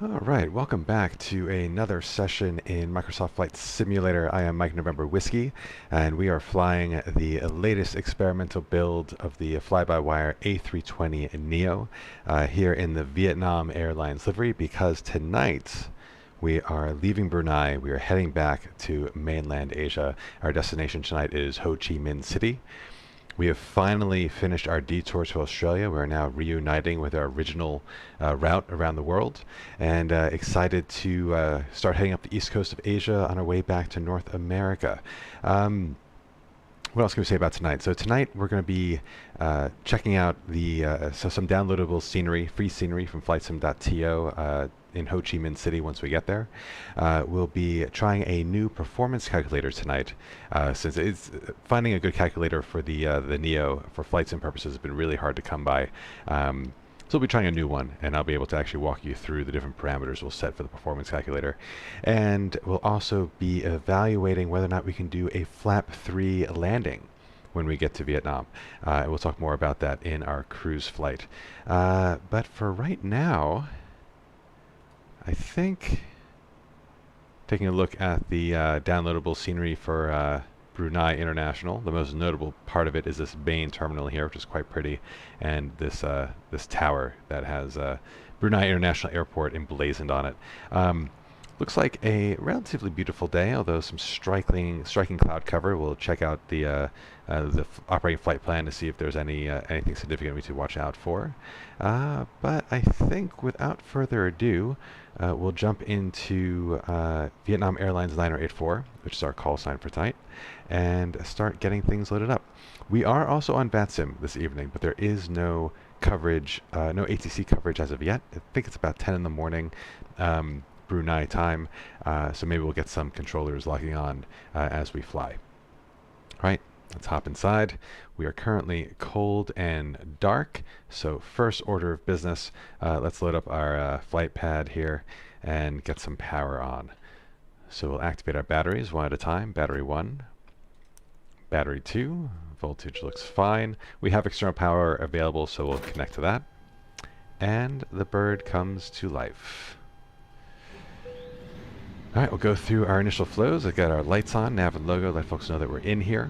All right, welcome back to another session in Microsoft Flight Simulator. I am Mike November Whiskey, and we are flying the latest experimental build of the fly-by-wire A320neo here in the Vietnam Airlines livery because tonight we are leaving Brunei. We are heading back to mainland Asia. Our destination tonight is Ho Chi Minh City. We have finally finished our detour to Australia. We're now reuniting with our original route around the world and excited to start heading up the east coast of Asia on our way back to North America. What else can we say about tonight? So tonight we're going to be checking out some downloadable scenery, free scenery from flightsim.to in Ho Chi Minh City once we get there. We'll be trying a new performance calculator tonight, since it's finding a good calculator for the Neo for flight sim purposes has been really hard to come by. So we'll be trying a new one, and I'll be able to actually walk you through the different parameters we'll set for the performance calculator. And we'll also be evaluating whether or not we can do a flap 3 landing when we get to Vietnam. And we'll talk more about that in our cruise flight. But for right now, I think taking a look at the downloadable scenery for Brunei International. The most notable part of it is this main terminal here, which is quite pretty, and this tower that has Brunei International Airport emblazoned on it. Looks like a relatively beautiful day, although some striking cloud cover. We'll check out the operating flight plan to see if there's anything significant we need to watch out for. But I think without further ado, we'll jump into Vietnam Airlines 9084, which is our call sign for tonight, and start getting things loaded up. We are also on VATSIM this evening, but there is no coverage, no ATC coverage as of yet. I think it's about 10 in the morning. Brunei time, so maybe we'll get some controllers logging on as we fly. All right, let's hop inside. We are currently cold and dark, so first order of business, let's load up our flight pad here and get some power on. So we'll activate our batteries one at a time. Battery 1, battery 2, voltage looks fine. We have external power available, so we'll connect to that. And the bird comes to life. All right, we'll go through our initial flows. I've got our lights on, nav and logo, let folks know that we're in here.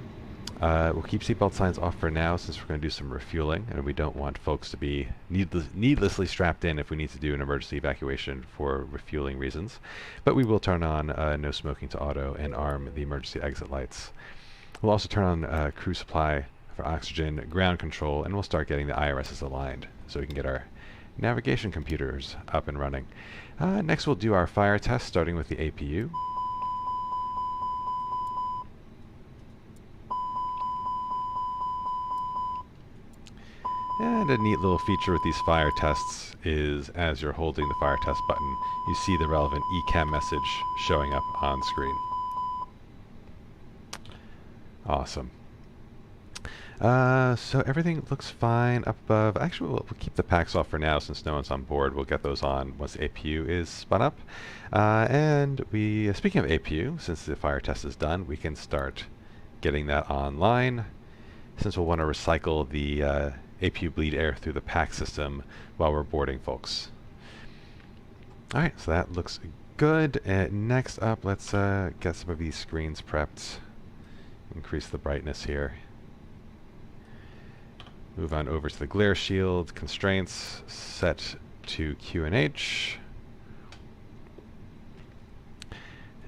We'll keep seatbelt signs off for now since we're going to do some refueling, and we don't want folks to be needlessly strapped in if we need to do an emergency evacuation for refueling reasons. But we will turn on no smoking to auto and arm the emergency exit lights. We'll also turn on crew supply for oxygen, ground control, and we'll start getting the IRSs aligned so we can get our navigation computers up and running. Next we'll do our fire test, starting with the APU. And a neat little feature with these fire tests is as you're holding the fire test button, you see the relevant ECAM message showing up on screen. Awesome. So everything looks fine up above. Actually, we'll keep the packs off for now since no one's on board. We'll get those on once the APU is spun up. And speaking of APU, since the fire test is done, we can start getting that online, since we'll want to recycle the APU bleed air through the pack system while we're boarding folks. Alright, so that looks good. Next up, let's get some of these screens prepped. Increase the brightness here. Move on over to the glare shield, constraints, set to QNH.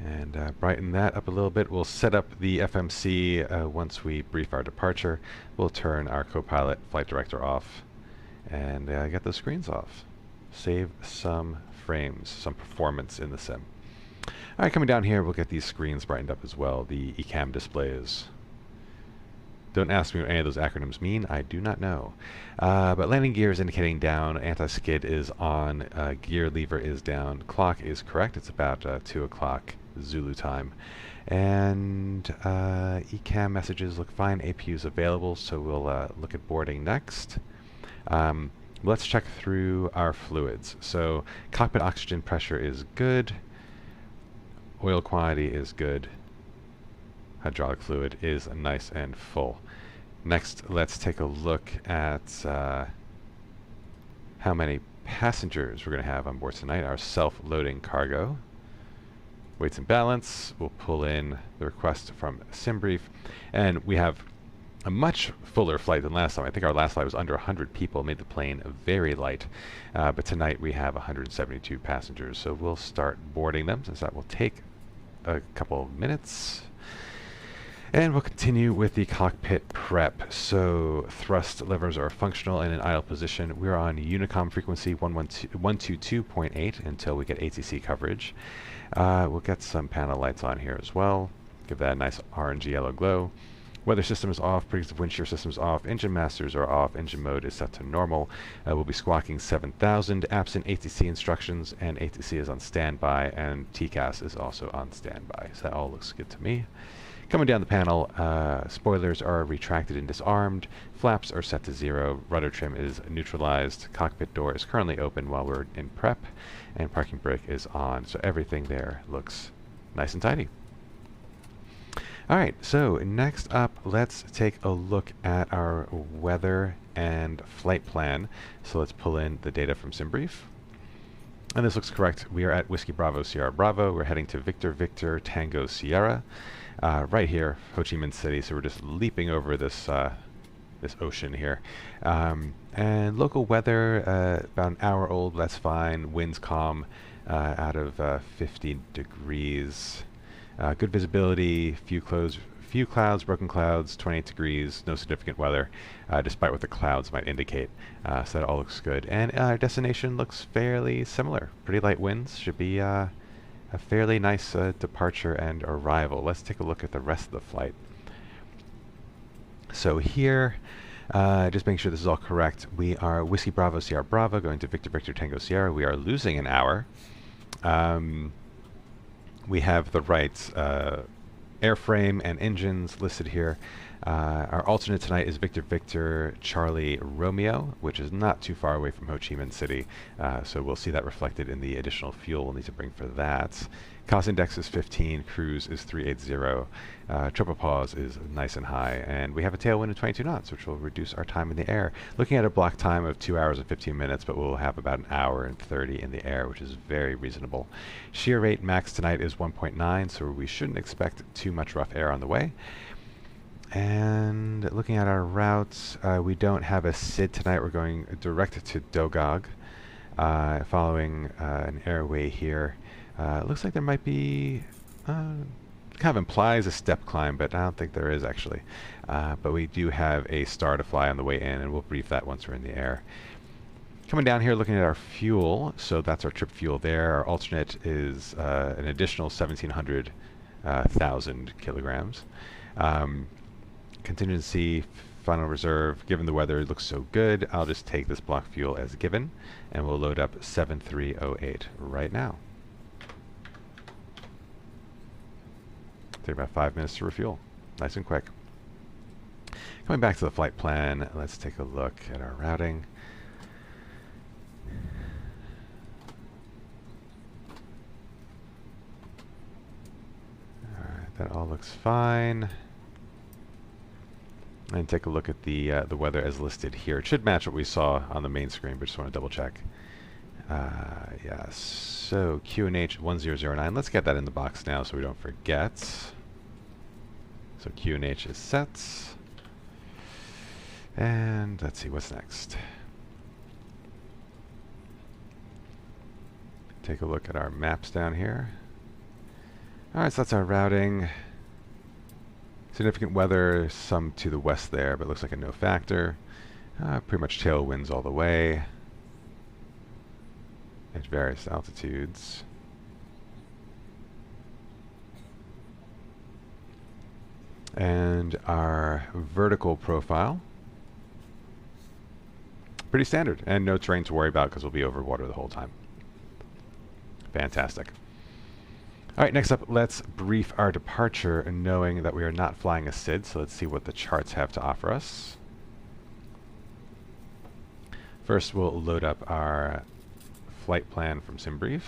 And brighten that up a little bit. We'll set up the FMC once we brief our departure. We'll turn our co-pilot flight director off and get those screens off. Save some frames, some performance in the sim. Alright, coming down here, we'll get these screens brightened up as well, the ECAM displays. Don't ask me what any of those acronyms mean. I do not know. But landing gear is indicating down. Anti-skid is on. Gear lever is down. Clock is correct. It's about 2 o'clock Zulu time. And ECAM messages look fine. APU is available, so we'll look at boarding next. Let's check through our fluids. So cockpit oxygen pressure is good. Oil quantity is good. Hydraulic fluid is nice and full. Next, let's take a look at how many passengers we're going to have on board tonight. Our self-loading cargo. Weights and balance. We'll pull in the request from SimBrief. And we have a much fuller flight than last time. I think our last flight was under 100 people, made the plane very light. But tonight we have 172 passengers. So we'll start boarding them, since that will take a couple of minutes. And we'll continue with the cockpit prep. So thrust levers are functional and in idle position. We're on Unicom frequency 122.8 until we get ATC coverage. We'll get some panel lights on here as well. Give that a nice orange yellow glow. Weather system is off, predictive wind shear system is off, engine masters are off, engine mode is set to normal. We'll be squawking 7,000, absent ATC instructions, and ATC is on standby, and TCAS is also on standby. So that all looks good to me. Coming down the panel, spoilers are retracted and disarmed, flaps are set to 0, rudder trim is neutralized, cockpit door is currently open while we're in prep, and parking brake is on. So everything there looks nice and tidy. Alright, so next up, let's take a look at our weather and flight plan. So let's pull in the data from SimBrief. And this looks correct. We are at Whiskey Bravo Sierra Bravo. We're heading to Victor Victor Tango Sierra. Right here, Ho Chi Minh City. So we're just leaping over this this ocean here. And local weather, about an hour old, that's fine. Winds calm, out of 50 degrees. Good visibility, few clouds, broken clouds, 28 degrees, no significant weather, despite what the clouds might indicate. So that all looks good. And our destination looks fairly similar. Pretty light winds, should be a fairly nice departure and arrival. Let's take a look at the rest of the flight. So here, just making sure this is all correct, we are Whiskey Bravo Sierra Bravo going to Victor Victor Tango Sierra. We are losing an hour. We have the right airframe and engines listed here. Our alternate tonight is Victor Victor Charlie Romeo, which is not too far away from Ho Chi Minh City. So we'll see that reflected in the additional fuel we'll need to bring for that. Cost index is 15, cruise is 380, triple pause is nice and high, and we have a tailwind of 22 knots, which will reduce our time in the air. Looking at a block time of 2 hours and 15 minutes, but we'll have about an hour and 30 in the air, which is very reasonable. Shear rate max tonight is 1.9, so we shouldn't expect too much rough air on the way. And looking at our routes, we don't have a SID tonight. We're going direct to Dogog, following an airway here. It looks like there might be, kind of implies a step climb, but I don't think there is actually. But we do have a star to fly on the way in, and we'll brief that once we're in the air. Coming down here, looking at our fuel, so that's our trip fuel there. Our alternate is an additional 1,700,000 kilograms. Contingency, final reserve, given the weather looks so good, I'll just take this block fuel as given, and we'll load up 7308 right now. Take about 5 minutes to refuel. Nice and quick. Coming back to the flight plan, let's take a look at our routing. Alright, that all looks fine. And take a look at the weather as listed here. It should match what we saw on the main screen, but just want to double check. Yeah, so QNH 1009. Let's get that in the box now so we don't forget. So QNH is set. And let's see, what's next? Take a look at our maps down here. Alright, so that's our routing. Significant weather, some to the west there, but looks like a no factor. Pretty much tailwinds all the way at various altitudes. And our vertical profile, pretty standard, and no terrain to worry about because we'll be over water the whole time. Fantastic. All right, next up, let's brief our departure, knowing that we are not flying a SID, so let's see what the charts have to offer us. First, we'll load up our flight plan from SimBrief.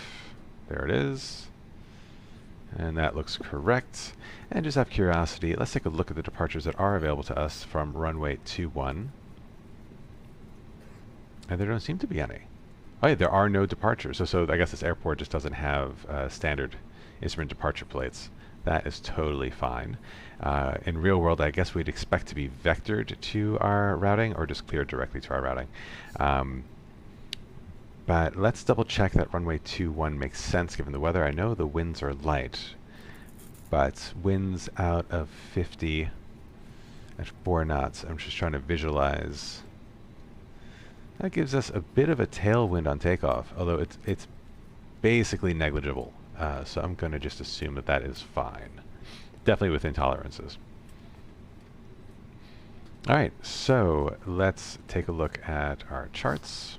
There it is. And that looks correct. And just out of curiosity, let's take a look at the departures that are available to us from runway 21. And there don't seem to be any. Oh yeah, there are no departures. So I guess this airport just doesn't have standard instrument departure plates. That is totally fine. In real world, I guess we'd expect to be vectored to our routing or just cleared directly to our routing. But let's double check that runway 21 makes sense given the weather. I know the winds are light, but winds out of 50 at 4 knots. I'm just trying to visualize. That gives us a bit of a tailwind on takeoff, although it's basically negligible. So I'm going to just assume that that is fine. Definitely within tolerances. All right, so let's take a look at our charts.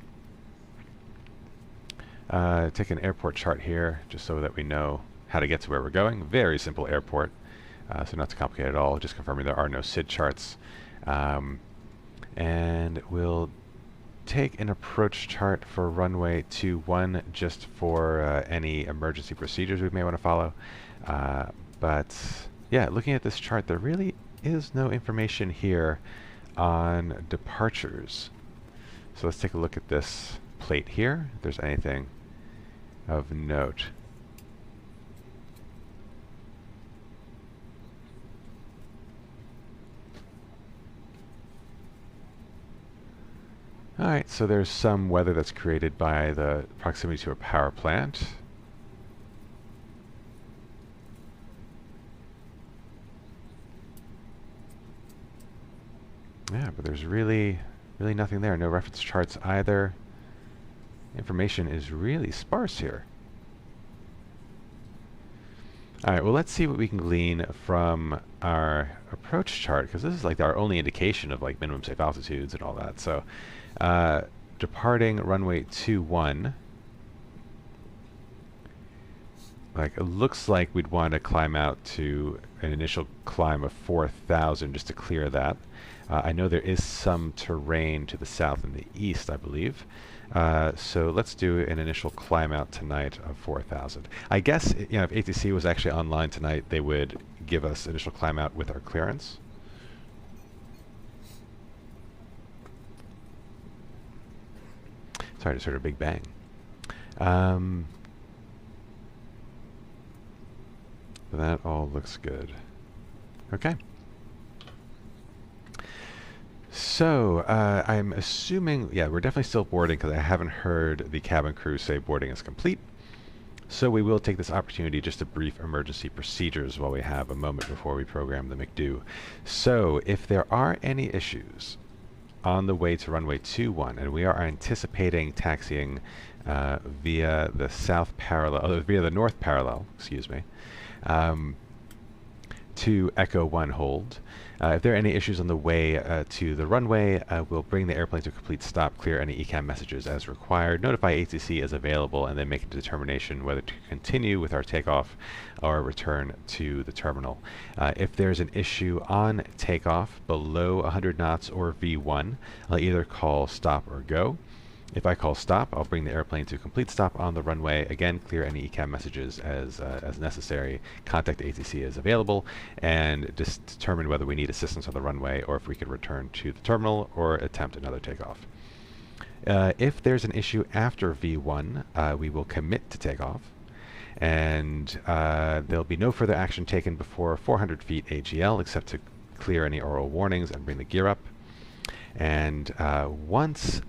Take an airport chart here, just so that we know how to get to where we're going. Very simple airport, so not too complicated at all. Just confirming there are no SID charts. And we'll take an approach chart for runway 21 just for any emergency procedures we may want to follow. But yeah, looking at this chart, there really is no information here on departures. So let's take a look at this plate here, if there's anything of note. Alright, so there's some weather that's created by the proximity to a power plant. Yeah, but there's really nothing there. No reference charts either. Information is really sparse here. Alright, well let's see what we can glean from our approach chart, because this is like our only indication of like minimum safe altitudes and all that. So, departing runway 21, like it looks like we'd want to climb out to an initial climb of 4,000 just to clear that. I know there is some terrain to the south and the east, I believe. So let's do an initial climb out tonight of 4,000. I guess, you know, if ATC was actually online tonight, they would give us initial climb out with our clearance. Sorry, just heard a big bang. That all looks good. Okay. So, I'm assuming, yeah, we're definitely still boarding because I haven't heard the cabin crew say boarding is complete. So we will take this opportunity just to brief emergency procedures while we have a moment before we program the McDo. So, if there are any issues on the way to runway 21, and we are anticipating taxiing via the south parallel, via the north parallel, excuse me, to Echo 1 hold. If there are any issues on the way to the runway, we'll bring the airplane to a complete stop, clear any ECAM messages as required, notify ATC as available, and then make a determination whether to continue with our takeoff or return to the terminal. If there's an issue on takeoff below 100 knots or V1, I'll either call stop or go. If I call stop, I'll bring the airplane to a complete stop on the runway. Again, clear any ECAM messages as necessary. Contact ATC as available, and just determine whether we need assistance on the runway or if we can return to the terminal or attempt another takeoff. If there's an issue after V1, we will commit to takeoff, and there'll be no further action taken before 400 feet AGL except to clear any oral warnings and bring the gear up. And once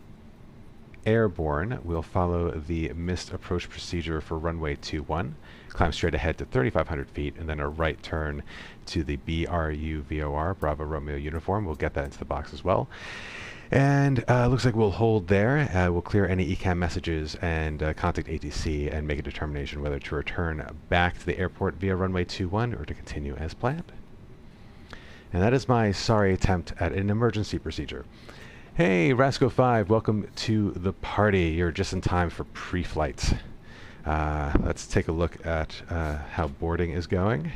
airborne, we'll follow the missed approach procedure for runway 21, climb straight ahead to 3,500 feet, and then a right turn to the BRU VOR, Bravo Romeo uniform. We'll get that into the box as well. And looks like we'll hold there. We'll clear any ECAM messages and contact ATC and make a determination whether to return back to the airport via runway 21 or to continue as planned. And that is my sorry attempt at an emergency procedure. Hey, Rasco5, welcome to the party. You're just in time for pre-flight. Let's take a look at how boarding is going.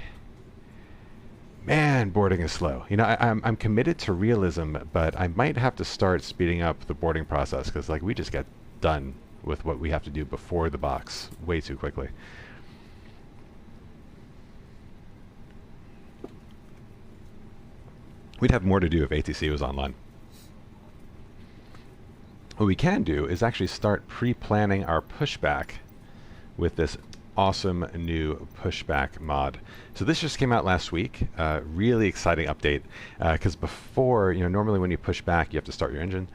Man, boarding is slow. You know, I'm committed to realism, but I might have to start speeding up the boarding process because, like, we just get done with what we have to do before the box way too quickly. We'd have more to do if ATC was online. what we can do is actually start pre-planning our pushback with this awesome new pushback mod. So this just came out last week. Really exciting update, because before, normally when you push back, you have to start your engine.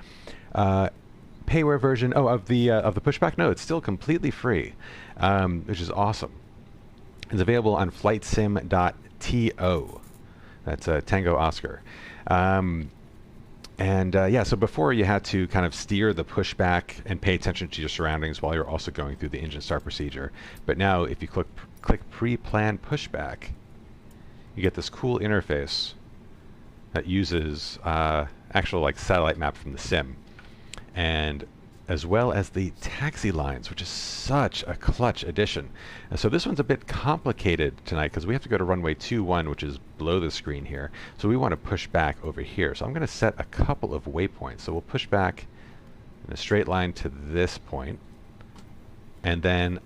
Payware version of the pushback, no, it's still completely free, which is awesome. It's available on flightsim.to. That's Tango Oscar. Yeah, so before you had to kind of steer the pushback and pay attention to your surroundings while you're also going through the engine start procedure. But now if you click pre-plan pushback, you get this cool interface that uses actual like satellite map from the sim, and as well as the taxi lines, which is such a clutch addition. And so this one's a bit complicated tonight because we have to go to runway 21, which is below the screen here. So we want to push back over here. So I'm going to set a couple of waypoints. So we'll push back in a straight line to this point, and then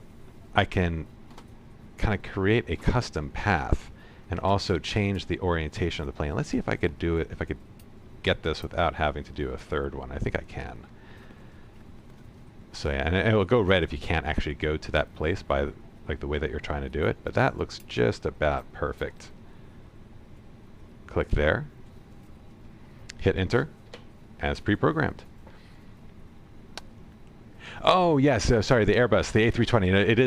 I can kind of create a custom path and also change the orientation of the plane. Let's see if I could do it, if I could get this without having to do a third one. I think I can. So yeah, and it will go red if you can't actually go to that place by like the way that you're trying to do it, but that looks just about perfect. Click there, hit enter, as pre-programmed. Oh yes, sorry, the Airbus, the A320. It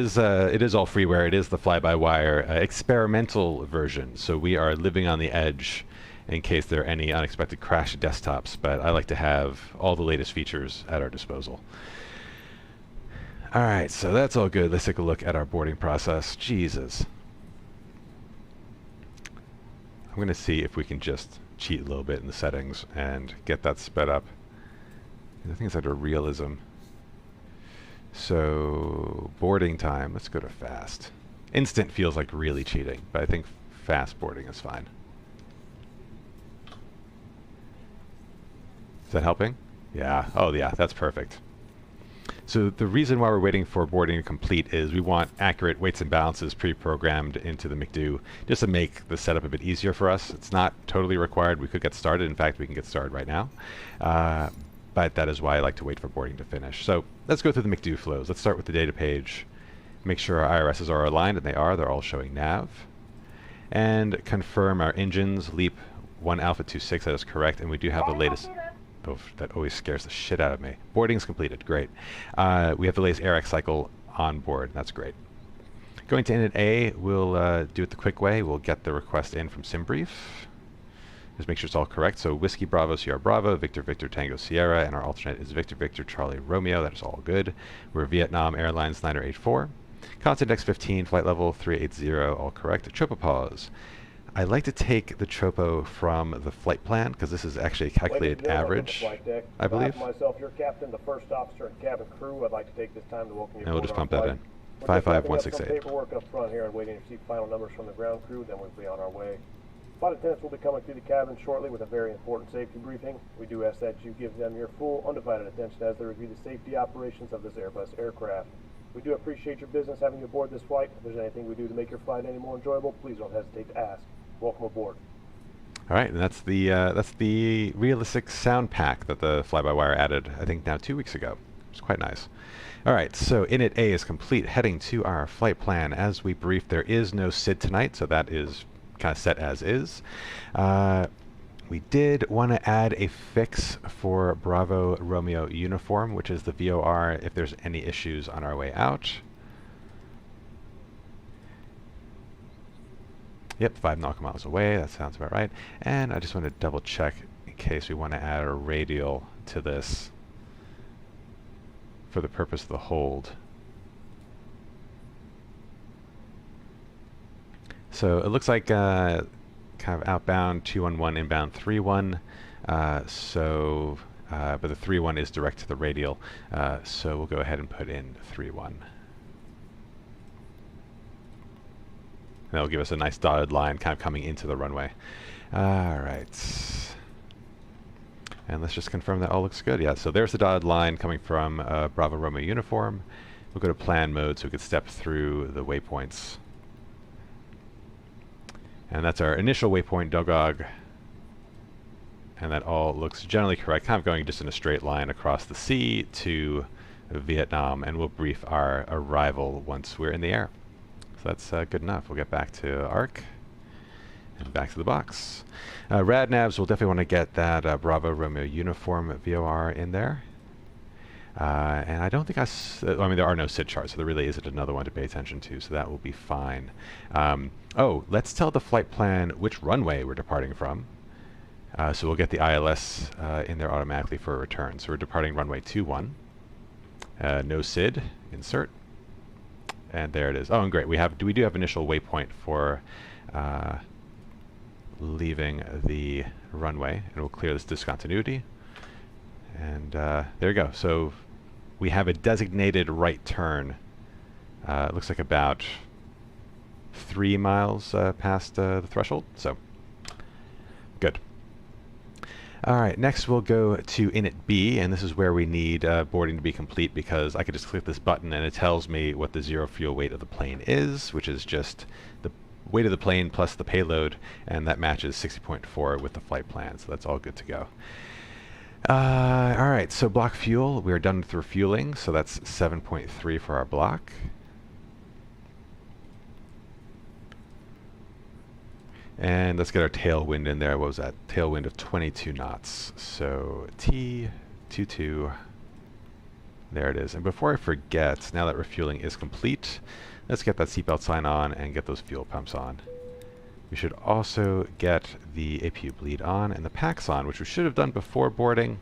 is all freeware. It is the fly-by-wire experimental version. So we are living on the edge in case there are any unexpected crash desktops. But I like to have all the latest features at our disposal. All right, so that's all good. Let's take a look at our boarding process. Jesus. I'm going to see if we can just cheat a little bit in the settings and get that sped up. I think it's under realism. So boarding time, let's go to fast. Instant feels like really cheating, but I think fast boarding is fine. Is that helping? Yeah. Oh yeah, that's perfect. So the reason why we're waiting for boarding to complete is we want accurate weights and balances pre-programmed into the McDo just to make the setup a bit easier for us. It's not totally required. We could get started. In fact, we can get started right now. But that is why I like to wait for boarding to finish. So let's go through the McDo flows. Let's start with the data page. Make sure our IRSs are aligned, and they are. They're all showing nav. And confirm our engines, LEAP 1 Alpha 26, that is correct. And we do have the latest... Oh, that always scares the shit out of me. Boarding's completed. Great. We have the latest AirX cycle on board. That's great. Going to Intl A, we'll do it the quick way. We'll get the request in from SimBrief. Just make sure it's all correct. So Whiskey Bravo Sierra Bravo, Victor Victor Tango Sierra, and our alternate is Victor Victor Charlie Romeo. That is all good. We're Vietnam Airlines 984. Constant X15, flight level 380, all correct. Tropopause. I like to take the tropo from the flight plan because this is actually a calculated average, I believe. Myself, your captain, the first officer, and cabin crew. I'd like to take this time to welcome you. And we'll just pump that in. 55168. Paperwork up front here and waiting to receive final numbers from the ground crew. Then we'll be on our way. Flight attendants will be coming through the cabin shortly with a very important safety briefing. We do ask that you give them your full, undivided attention as they review the safety operations of this Airbus aircraft. We do appreciate your business having you aboard this flight. If there's anything we do to make your flight any more enjoyable, please don't hesitate to ask. Welcome aboard. All right, and that's the realistic sound pack that the fly-by-wire added, I think now 2 weeks ago. It's quite nice. All right, so Init A is complete, heading to our flight plan. As we briefed, there is no SID tonight, so that is kind of set as is. We did want to add a fix for Bravo Romeo uniform, which is the VOR if there's any issues on our way out. Yep, 5 nautical miles away, that sounds about right. And I just want to double check in case we want to add a radial to this for the purpose of the hold. So it looks like kind of outbound 211, inbound 31. But the 31 is direct to the radial. So we'll go ahead and put in 31. That'll give us a nice dotted line kind of coming into the runway. All right. And let's just confirm that all looks good. Yeah, so there's the dotted line coming from Bravo Romeo uniform. We'll go to plan mode so we could step through the waypoints. And that's our initial waypoint, Dogog. and that all looks generally correct, kind of going just in a straight line across the sea to Vietnam, and we'll brief our arrival once we're in the air. So that's good enough. We'll get back to ARC and back to the box. Radnavs, we'll definitely want to get that Bravo Romeo uniform VOR in there. And I don't think I mean, there are no SID charts, so there really isn't another one to pay attention to, so that will be fine. Oh, let's tell the flight plan which runway we're departing from. So we'll get the ILS in there automatically for a return. So we're departing runway 21. No SID, insert. And there it is. Oh, and great. We do have initial waypoint for leaving the runway, and we'll clear this discontinuity. And there you go. So we have a designated right turn. It looks like about 3 miles past the threshold. So good. All right, next we'll go to init B, and this is where we need boarding to be complete, because I could just click this button and it tells me what the zero fuel weight of the plane is, which is just the weight of the plane plus the payload, and that matches 60.4 with the flight plan, so that's all good to go. All right, so block fuel, we're done with refueling, so that's 7.3 for our block. And let's get our tailwind in there. What was that? Tailwind of 22 knots. So T22, there it is. And before I forget, now that refueling is complete, let's get that seatbelt sign on and get those fuel pumps on. We should also get the APU bleed on and the packs on, which we should have done before boarding.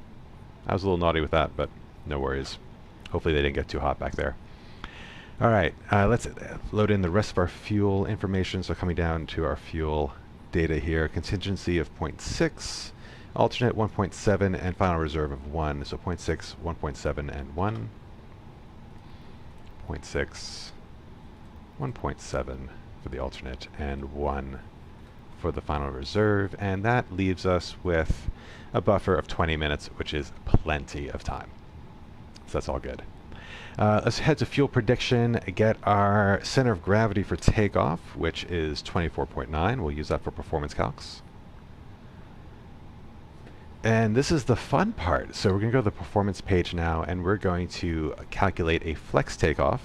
I was a little naughty with that, but no worries. Hopefully they didn't get too hot back there. All right, let's load in the rest of our fuel information. So coming down to our fuel data here, contingency of 0.6, alternate 1.7, and final reserve of 1. So 0.6, 1.7, and 1. 0.6, 1.7 for the alternate, and 1 for the final reserve. And that leaves us with a buffer of 20 minutes, which is plenty of time. So that's all good. Let's head to fuel prediction, get our center of gravity for takeoff, which is 24.9. We'll use that for performance calcs. And this is the fun part. So we're going to go to the performance page now, and we're going to calculate a flex takeoff,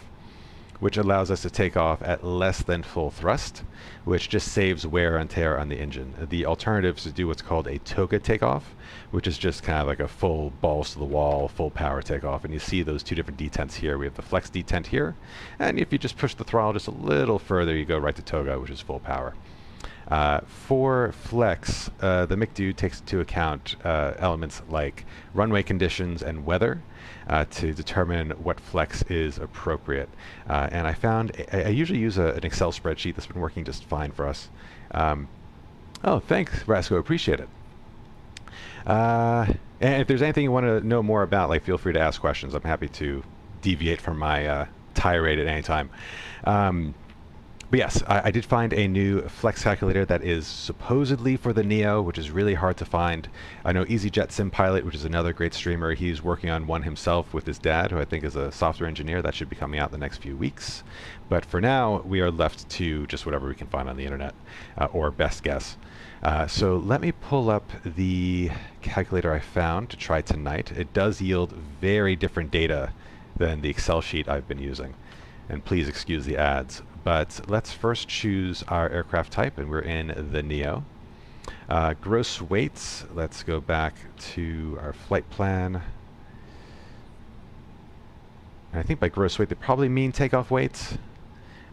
which allows us to take off at less than full thrust, which just saves wear and tear on the engine. The alternative is to do what's called a toga takeoff, which is just kind of like a full balls to the wall, full power takeoff. And you see those two different detents here. We have the flex detent here, and if you just push the throttle just a little further, you go right to toga, which is full power. For flex, the MCDU takes into account elements like runway conditions and weather to determine what flex is appropriate. And I found, I usually use an Excel spreadsheet that's been working just fine for us. Oh, thanks, Rasco, appreciate it. And if there's anything you want to know more about, like, feel free to ask questions. I'm happy to deviate from my tirade at any time. But yes, I did find a new flex calculator that is supposedly for the Neo, which is really hard to find. I know EasyJet Sim Pilot, which is another great streamer, he's working on one himself with his dad, who I think is a software engineer. That should be coming out in the next few weeks. But for now, we are left to just whatever we can find on the internet, or best guess. So let me pull up the calculator I found to try tonight. It does yield very different data than the Excel sheet I've been using. And please excuse the ads. But let's first choose our aircraft type, and we're in the Neo. Gross weights, let's go back to our flight plan. And I think by gross weight they probably mean takeoff weight.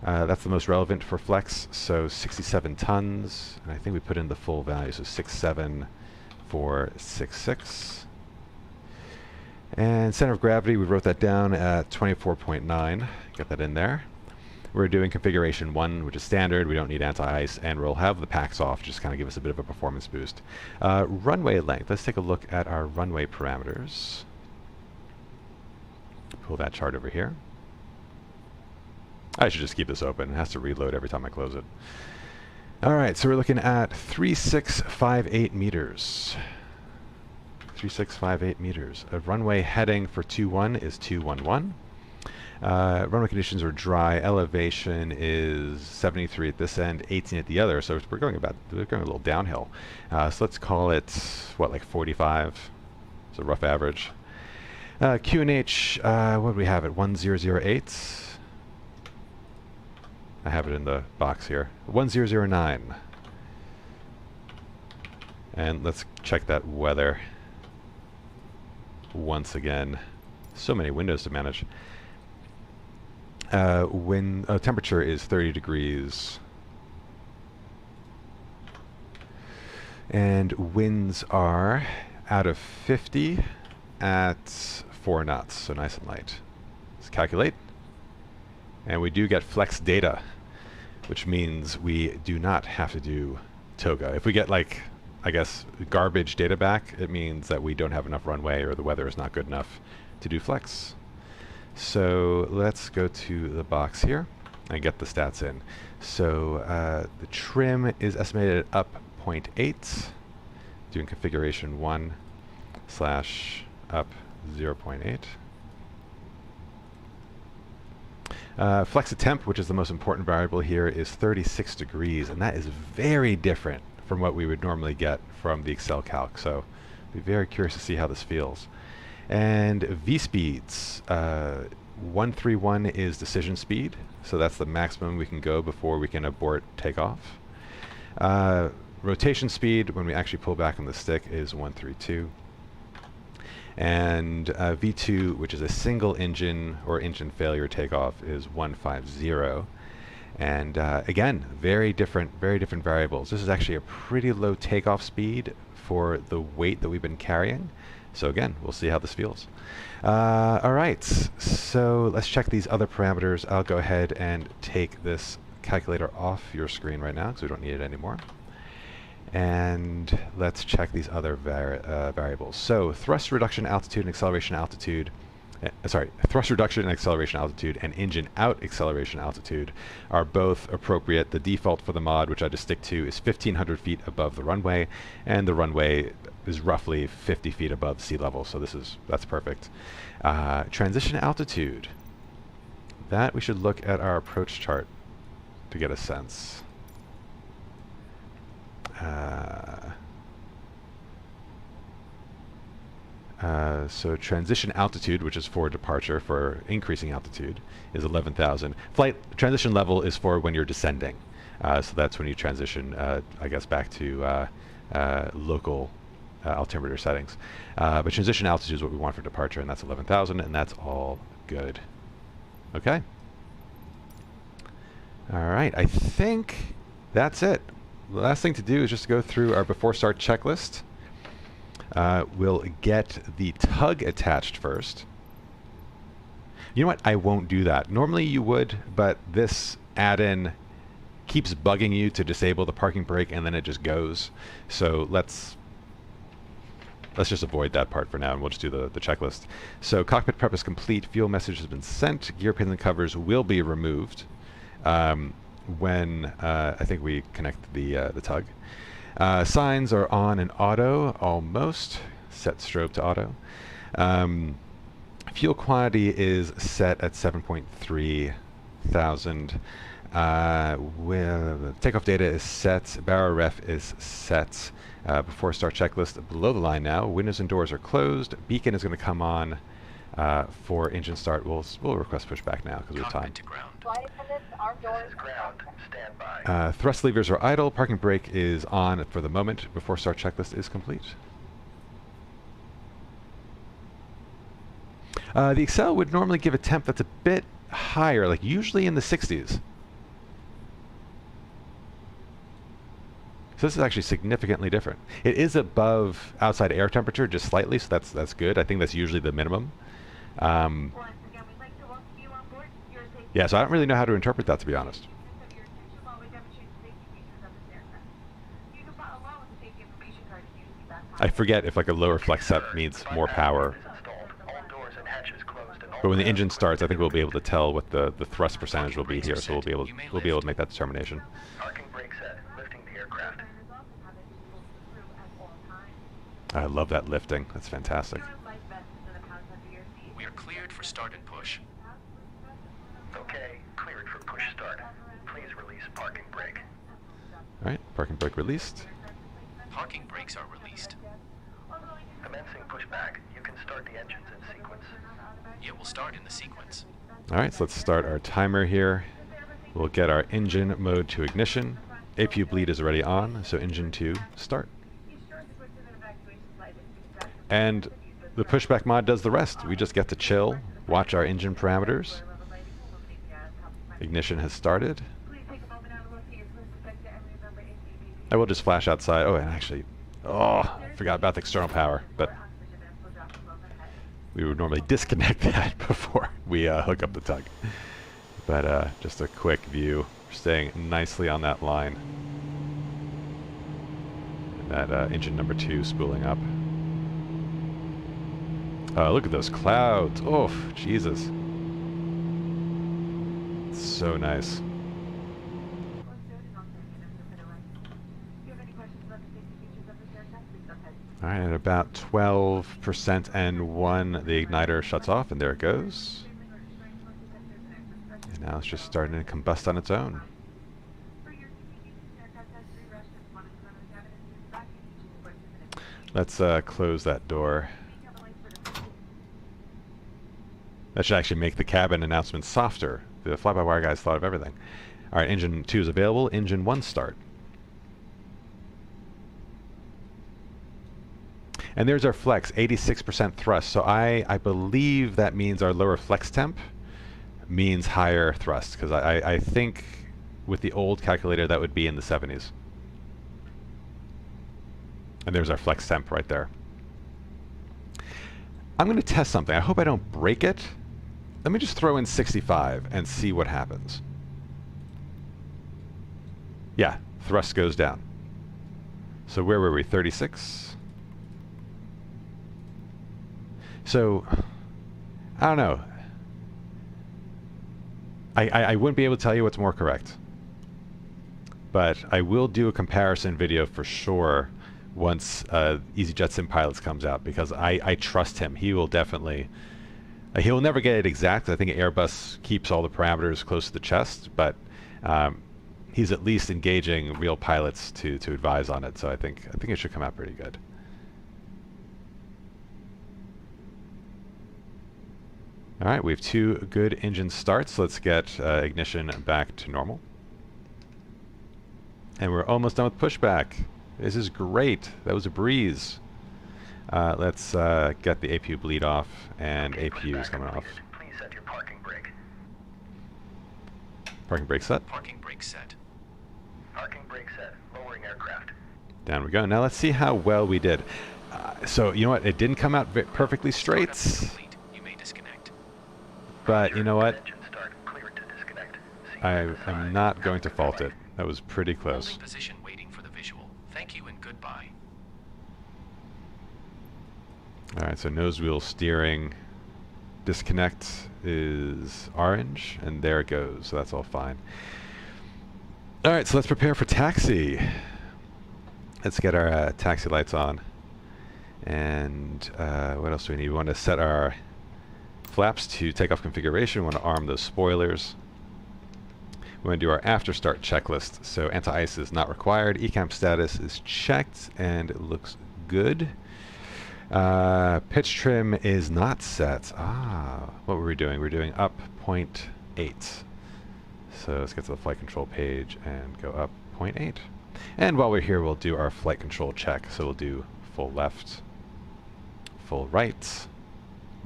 That's the most relevant for flex, so 67 tons. And I think we put in the full value, so 67466. And center of gravity, we wrote that down at 24.9. Get that in there. We're doing configuration 1, which is standard. We don't need anti-ice, and we'll have the packs off, just kind of give us a bit of a performance boost. Runway length. Let's take a look at our runway parameters. Pull that chart over here. I should just keep this open. It has to reload every time I close it. All right, so we're looking at 3658 meters. 3658 meters. A runway heading for 21 is 211. Runway conditions are dry. Elevation is 73 at this end, 18 at the other. So we're going a little downhill. So let's call it what, like 45. It's a rough average. QNH, what do we have at 1008? I have it in the box here. 1009. And let's check that weather once again. So many windows to manage. Temperature is 30 degrees. And winds are out of 50 at 4 knots, so nice and light. Let's calculate. And we do get flex data, which means we do not have to do toga. If we get, like, I guess, garbage data back, it means that we don't have enough runway or the weather is not good enough to do flex. So let's go to the box here and get the stats in. So the trim is estimated at up 0.8, doing configuration 1 / up 0.8. Flex temp, which is the most important variable here, is 36 degrees, and that is very different from what we would normally get from the Excel calc. So be very curious to see how this feels. And V speeds, 131 is decision speed, so that's the maximum we can go before we can abort takeoff. Rotation speed, when we actually pull back on the stick, is 132. And V2, which is a single engine or engine failure takeoff, is 150. And again, very different variables. This is actually a pretty low takeoff speed for the weight that we've been carrying. So again, we'll see how this feels. All right, so let's check these other parameters. I'll go ahead and take this calculator off your screen right now because we don't need it anymore. And let's check these other variables. So thrust reduction altitude and acceleration altitude. Thrust reduction and acceleration altitude and engine out acceleration altitude are both appropriate. The default for the mod, which I just stick to, is 1,500 feet above the runway, and the runway is roughly 50 feet above sea level, so that's perfect. Transition altitude. That we should look at our approach chart to get a sense. So transition altitude, which is for departure, for increasing altitude, is 11,000. Flight transition level is for when you're descending. So that's when you transition, I guess, back to local altimeter settings. But transition altitude is what we want for departure, and that's 11,000, and that's all good. Okay. All right, I think that's it. The last thing to do is just go through our before start checklist. We'll get the tug attached first. You know what? I won't do that. Normally you would, but this add-in keeps bugging you to disable the parking brake, and then it just goes. So let's just avoid that part for now, and we'll just do the checklist. So cockpit prep is complete. Fuel message has been sent. Gear pins and covers will be removed when I think we connect the tug. Signs are on in auto, almost. Set strobe to auto. Fuel quantity is set at 7.3 thousand. Takeoff data is set. Barrow ref is set. Before start checklist below the line now. Windows and doors are closed. Beacon is going to come on for engine start. We'll request pushback now because we have time. Thrust levers are idle. Parking brake is on for the moment. Before start checklist is complete. The Excel would normally give a temp that's a bit higher, like usually in the 60s. So this is actually significantly different. It is above outside air temperature just slightly, so that's good. I think that's usually the minimum. Yeah, so I don't really know how to interpret that, to be honest. I forget if like a lower flex set means more power. But when the engine starts, I think we'll be able to tell what the thrust percentage will be here, so we'll be able to make that determination. I love that lifting. That's fantastic. We are cleared for start and push. Okay, cleared for push start. Please release parking brake. All right, parking brake released. Parking brakes are released. Commencing pushback. You can start the engines in sequence. Yeah, we'll start in the sequence. All right, so let's start our timer here. We'll get our engine mode to ignition. APU bleed is already on, so engine 2, start. And the pushback mod does the rest. We just get to chill, watch our engine parameters. Ignition has started. I will just flash outside. Oh, and actually, forgot about the external power, but we would normally disconnect that before we hook up the tug. But just a quick view. We're staying nicely on that line. And that engine number 2 spooling up. Look at those clouds. Oh, Jesus. It's so nice. All right, at about 12% and 1, the igniter shuts off, and there it goes. And now it's just starting to combust on its own. Let's close that door. That should actually make the cabin announcement softer. The fly-by-wire guys thought of everything. All right, engine 2 is available. Engine 1 start. And there's our flex, 86% thrust. So I believe that means our lower flex temp means higher thrust, because I think with the old calculator that would be in the 70s. And there's our flex temp right there. I'm going to test something. I hope I don't break it. Let me just throw in 65 and see what happens. Yeah, thrust goes down. So where were we? 36? So, I don't know. I wouldn't be able to tell you what's more correct. But I will do a comparison video for sure once EasyJet Sim Pilots comes out, because I trust him. He will definitely... he'll never get it exact. I think Airbus keeps all the parameters close to the chest, but he's at least engaging real pilots to advise on it. So I think it should come out pretty good. All right, we have 2 good engine starts. Let's get ignition back to normal. And we're almost done with pushback. This is great. That was a breeze. Let's get the APU bleed off, and Okay, APU is coming off. Please set your parking brake. Parking brake set. Parking brake set. Parking brake set. Lowering aircraft. Down we go. Now let's see how well we did. So you know what? It didn't come out perfectly straight. Complete. You may disconnect. But you know what? Engine start. Cleared to disconnect. I'm not going to fault it. That was pretty close. Holding position, waiting for the visual. Thank you and goodbye. Alright, so nose wheel steering disconnect is orange, and there it goes. So that's all fine. Alright, so let's prepare for taxi. Let's get our taxi lights on. And what else do we need? We want to set our flaps to takeoff configuration. We want to arm those spoilers. We want to do our after start checklist. So anti-ice is not required. ECAM status is checked and it looks good. Pitch trim is not set. What were we doing? We're doing up 0.8. So let's get to the flight control page and go up 0.8. And while we're here, we'll do our flight control check. So we'll do full left, full right,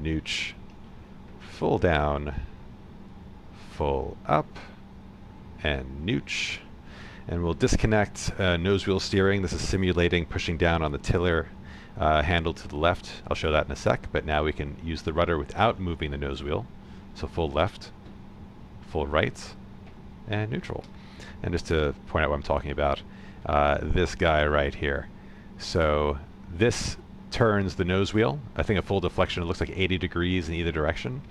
nooch, full down, full up, and nooch. And we'll disconnect nose wheel steering. This is simulating pushing down on the tiller handle to the left. I'll show that in a sec, but now we can use the rudder without moving the nose wheel. So full left, full right, and neutral. And just to point out what I'm talking about, this guy right here. So this turns the nose wheel. I think a full deflection, it looks like 80 degrees in either direction.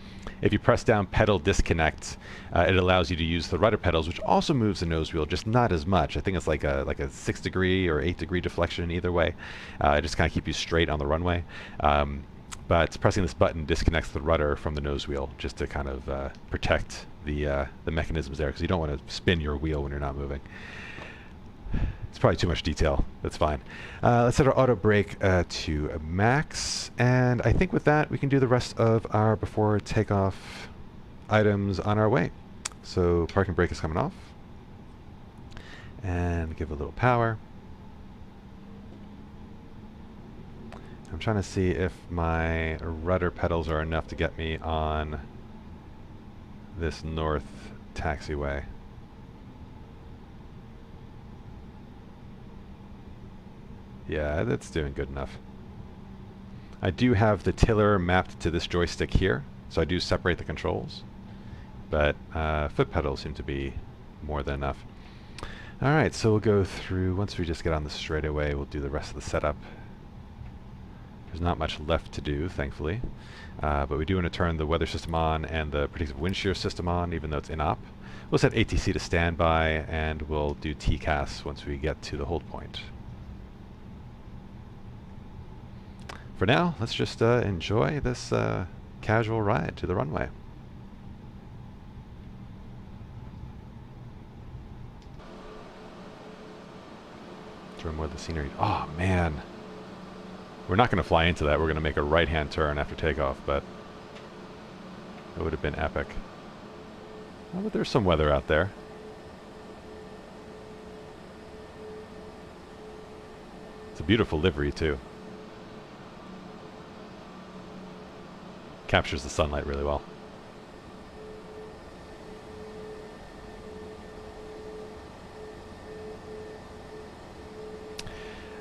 If you press down pedal disconnect, it allows you to use the rudder pedals, which also moves the nose wheel, just not as much. I think it's like a 6 degree or 8 degree deflection either way. Just kind of keep you straight on the runway. But pressing this button disconnects the rudder from the nose wheel just to kind of protect the mechanisms there, because you don't want to spin your wheel when you're not moving. It's probably too much detail. That's fine. Let's set our auto brake to max, and I think with that we can do the rest of our before takeoff items on our way. So parking brake is coming off, and give a little power. I'm trying to see if my rudder pedals are enough to get me on this north taxiway. Yeah, that's doing good enough. I do have the tiller mapped to this joystick here, so I do separate the controls, but foot pedals seem to be more than enough. Alright, so we'll go through, once we just get on the straightaway, we'll do the rest of the setup. There's not much left to do, thankfully, but we do want to turn the weather system on and the predictive wind shear system on, even though it's in op. We'll set ATC to standby, and we'll do TCAS once we get to the hold point. For now, let's just enjoy this casual ride to the runway. Enjoy more of the scenery. Oh, man. We're not going to fly into that. We're going to make a right-hand turn after takeoff, but it would have been epic. Oh, but there's some weather out there. It's a beautiful livery, too. Captures the sunlight really well.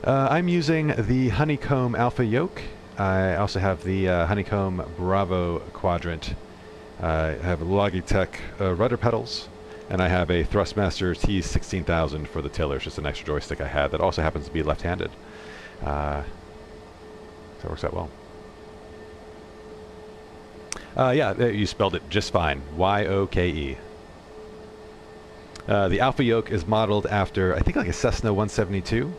I'm using the Honeycomb Alpha yoke. I also have the Honeycomb Bravo quadrant. I have Logitech rudder pedals, and I have a Thrustmaster T16000 for the tiller. It's just an extra joystick I had that also happens to be left-handed. So it works out well. Yeah, you spelled it just fine. Y-O-K-E. The Alpha yoke is modeled after, I think, like a Cessna 172.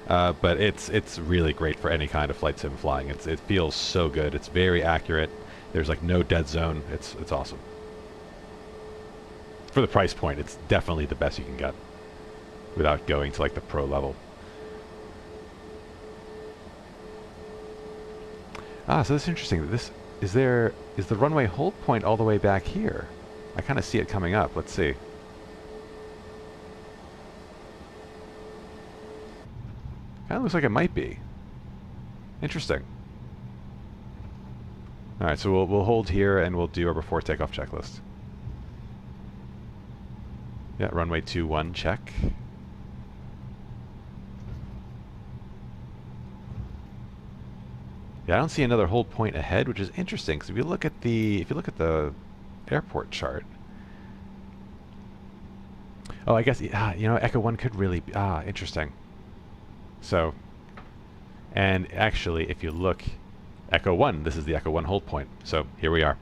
But it's really great for any kind of flight sim flying. It feels so good. It's very accurate. There's like no dead zone. It's awesome. For the price point, it's definitely the best you can get without going to like the pro level. Ah, so this is interesting. This is the runway hold point all the way back here. I kind of see it coming up. Let's see. Kind of looks like it might be. Interesting. All right, so we'll hold here and we'll do our before takeoff checklist. Yeah, runway 21 check. Yeah, I don't see another hold point ahead, which is interesting because if you look at the airport chart. Oh, I guess you know, Echo 1 could really be interesting. So, and actually, if you look, Echo 1, this is the Echo 1 hold point. So here we are.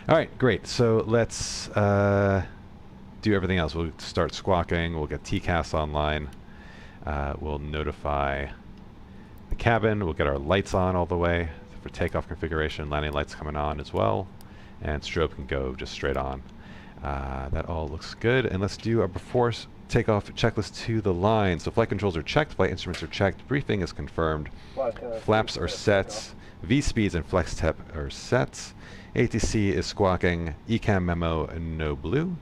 All right, great. So let's do everything else. We'll start squawking. We'll get TCAS online. We'll notify the cabin. We'll get our lights on all the way for takeoff configuration. Landing lights coming on as well. And strobe can go just straight on. That all looks good. And let's do a before takeoff checklist to the line. So flight controls are checked, flight instruments are checked, briefing is confirmed, flaps are set, V-speeds and flex temp are set, ATC is squawking, ECAM memo no blue.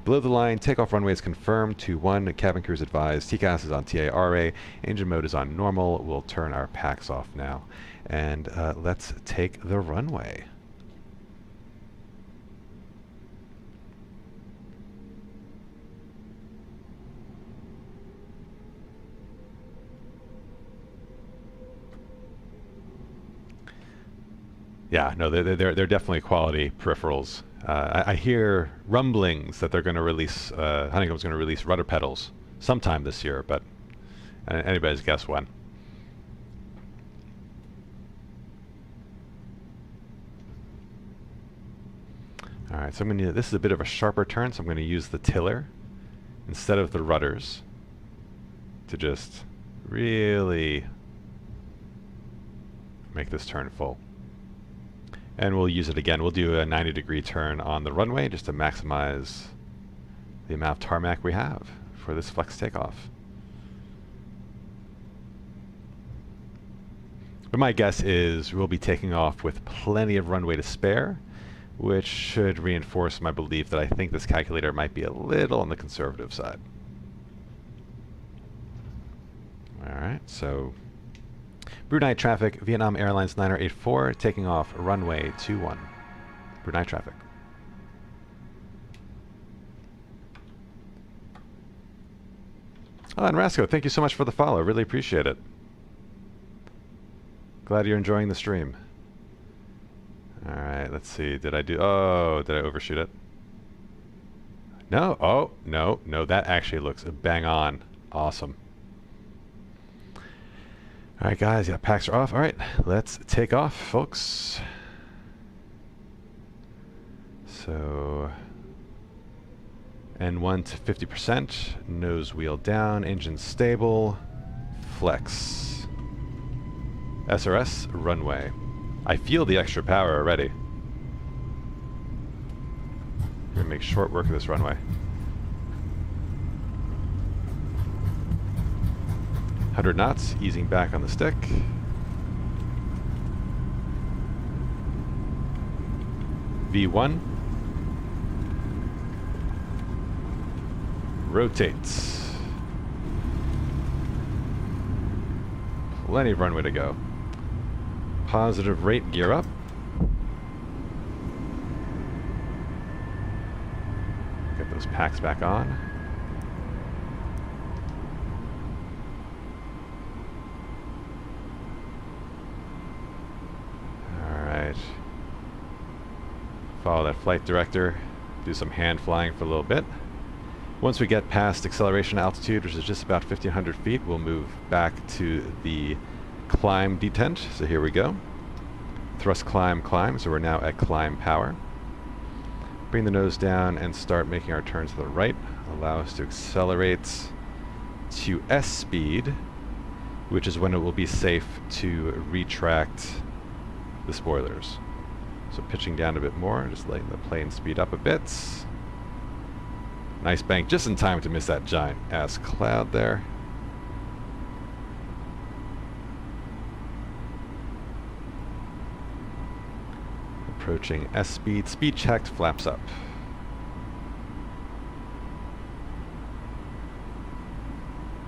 Below the line, takeoff runway is confirmed to 1, cabin crew is advised, TCAS is on TARA, engine mode is on normal. We'll turn our packs off now. And let's take the runway. Yeah, no, they're definitely quality peripherals. I hear rumblings that they're going to release, Honeycomb's going to release rudder pedals sometime this year, but anybody's guess when. All right, so this is a bit of a sharper turn, so I'm going to use the tiller instead of the rudders to just really make this turn full. And we'll use it again. We'll do a 90-degree turn on the runway just to maximize the amount of tarmac we have for this flex takeoff. But my guess is we'll be taking off with plenty of runway to spare, which should reinforce my belief that I think this calculator might be a little on the conservative side. Alright, so Brunei traffic, Vietnam Airlines 9084, taking off runway 21. Brunei traffic. Oh, and Rasco, thank you so much for the follow. Really appreciate it. Glad you're enjoying the stream. Alright, let's see. Did I overshoot it? No? Oh, no, that actually looks bang on. Awesome. Alright guys, yeah, packs are off. Alright, let's take off, folks. So, N1 to 50%, nose wheel down, engine stable, flex. SRS, runway. I feel the extra power already. I'm gonna make short work of this runway. 100 knots, easing back on the stick. V1. Rotates. Plenty of runway to go. Positive rate, gear up. Get those packs back on. Alright. Follow that flight director. Do some hand flying for a little bit. Once we get past acceleration altitude, which is just about 1,500 feet, we'll move back to the climb detent. So here we go. Thrust climb, climb. So we're now at climb power. Bring the nose down and start making our turn to the right. Allow us to accelerate to S speed, which is when it will be safe to retract the spoilers. So pitching down a bit more, just letting the plane speed up a bit. Nice bank, just in time to miss that giant ass cloud there. Approaching S speed, speed checked, flaps up.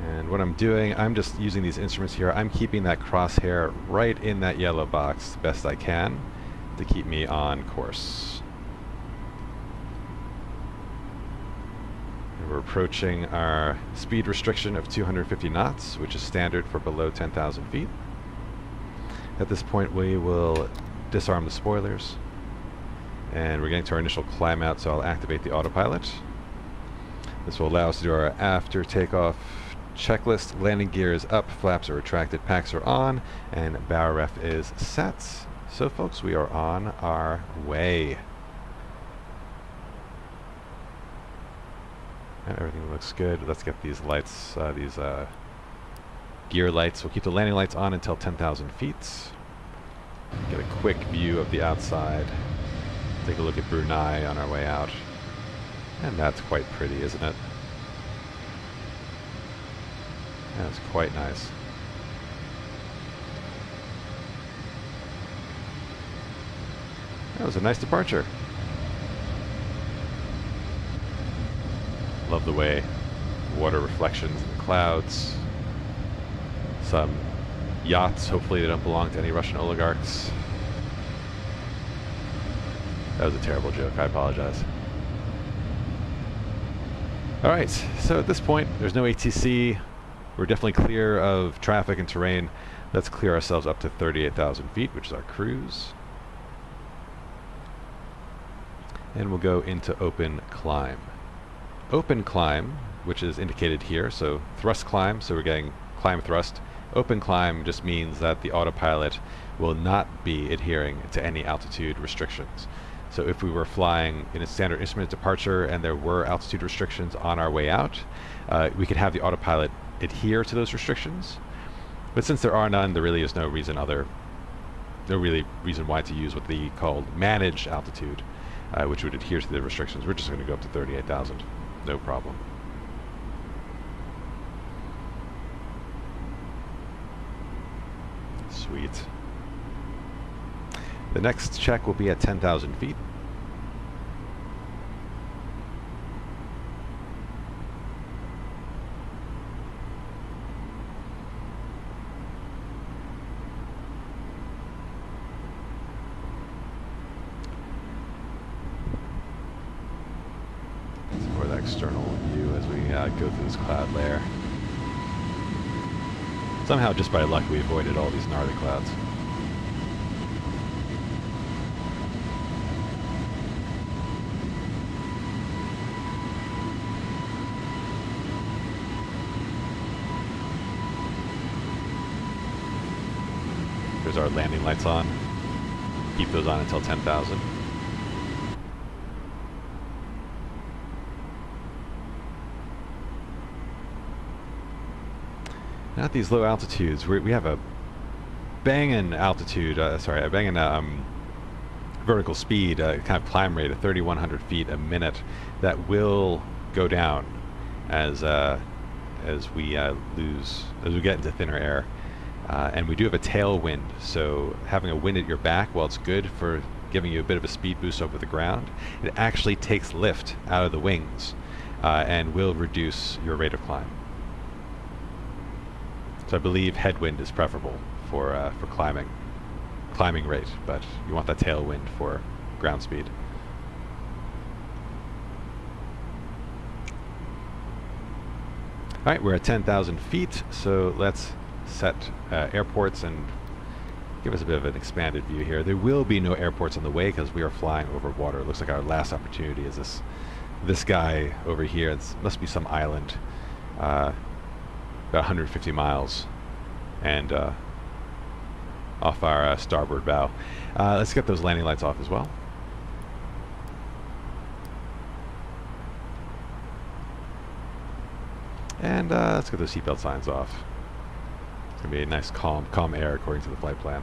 And what I'm doing, I'm just using these instruments here. I'm keeping that crosshair right in that yellow box best I can to keep me on course. And we're approaching our speed restriction of 250 knots, which is standard for below 10,000 feet. At this point, we will disarm the spoilers. And we're getting to our initial climb out, so I'll activate the autopilot. This will allow us to do our after takeoff checklist. Landing gear is up, flaps are retracted, packs are on, and bow ref is set. So folks, we are on our way. And everything looks good. Let's get these lights, gear lights. We'll keep the landing lights on until 10,000 feet. Get a quick view of the outside. Take a look at Brunei on our way out. And that's quite pretty, isn't it? That's quite nice. That was a nice departure. Love the way water reflections in the clouds. Some yachts, hopefully they don't belong to any Russian oligarchs. That was a terrible joke, I apologize. Alright, so at this point, there's no ATC. We're definitely clear of traffic and terrain. Let's clear ourselves up to 38,000 feet, which is our cruise. And we'll go into open climb. Open climb, which is indicated here, so thrust climb, so we're getting climb thrust. Open climb just means that the autopilot will not be adhering to any altitude restrictions. So if we were flying in a standard instrument departure and there were altitude restrictions on our way out, we could have the autopilot adhere to those restrictions. But since there are none, there really is no reason other no really reason why to use what they called managed altitude, which would adhere to the restrictions. We're just going to go up to 38,000, no problem. Sweet. The next check will be at 10,000 feet. For the external view as we go through this cloud layer. Somehow, just by luck, we avoided all these gnarly clouds. There's our landing lights on. Keep those on until 10,000. Now at these low altitudes, we have a banging altitude, a banging vertical speed, kind of climb rate of 3,100 feet a minute that will go down as we get into thinner air. And we do have a tailwind, so having a wind at your back, while it's good for giving you a bit of a speed boost over the ground, it actually takes lift out of the wings and will reduce your rate of climb. So I believe headwind is preferable for climbing rate, but you want that tailwind for ground speed. All right, we're at 10,000 feet, so let's set airports and give us a bit of an expanded view here. There will be no airports on the way because we are flying over water. It looks like our last opportunity is this guy over here. It must be some island, about 150 miles, and off our starboard bow. Let's get those landing lights off as well. And let's get those seatbelt signs off. It's going to be a nice calm air according to the flight plan.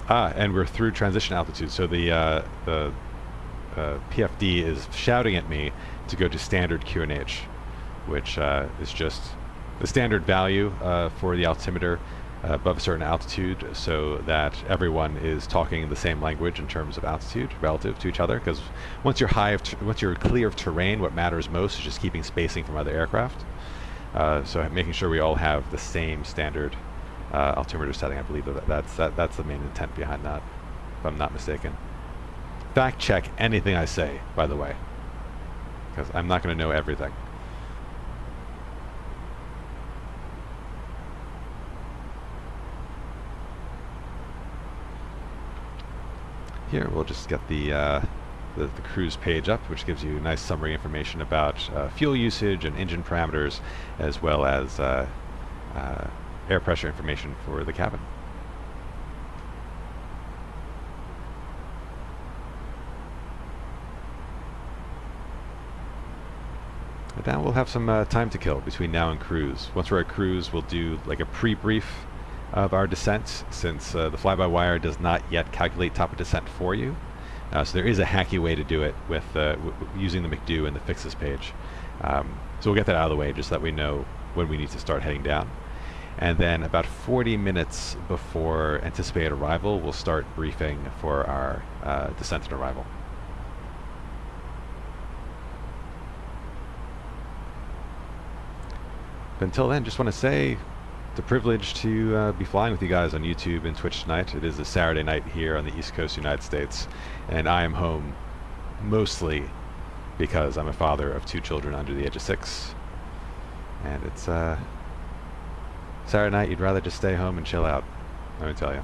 And we're through transition altitude, so the PFD is shouting at me to go to standard QNH, which is just the standard value for the altimeter above a certain altitude, so that everyone is talking the same language in terms of altitude relative to each other. Because once you're clear of terrain, what matters most is just keeping spacing from other aircraft. So making sure we all have the same standard altimeter setting. I believe that's the main intent behind that, if I'm not mistaken. Fact check anything I say, by the way, because I'm not going to know everything. Here we'll just get the cruise page up, which gives you nice summary information about fuel usage and engine parameters, as well as air pressure information for the cabin. And now we'll have some time to kill between now and cruise. Once we're at cruise, we'll do like a pre-brief of our descent, since the fly-by-wire does not yet calculate top of descent for you. So there is a hacky way to do it with using the McDo and the fixes page. So we'll get that out of the way just so that we know when we need to start heading down. And then about 40 minutes before anticipated arrival, we'll start briefing for our descent and arrival. But until then, just want to say it's a privilege to be flying with you guys on YouTube and Twitch tonight. It is a Saturday night here on the East Coast United States, and I am home mostly because I'm a father of 2 children under the age of 6. And it's Saturday night, you'd rather just stay home and chill out, let me tell you.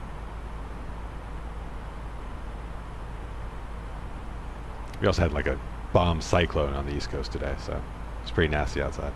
We also had like a bomb cyclone on the East Coast today, so it's pretty nasty outside.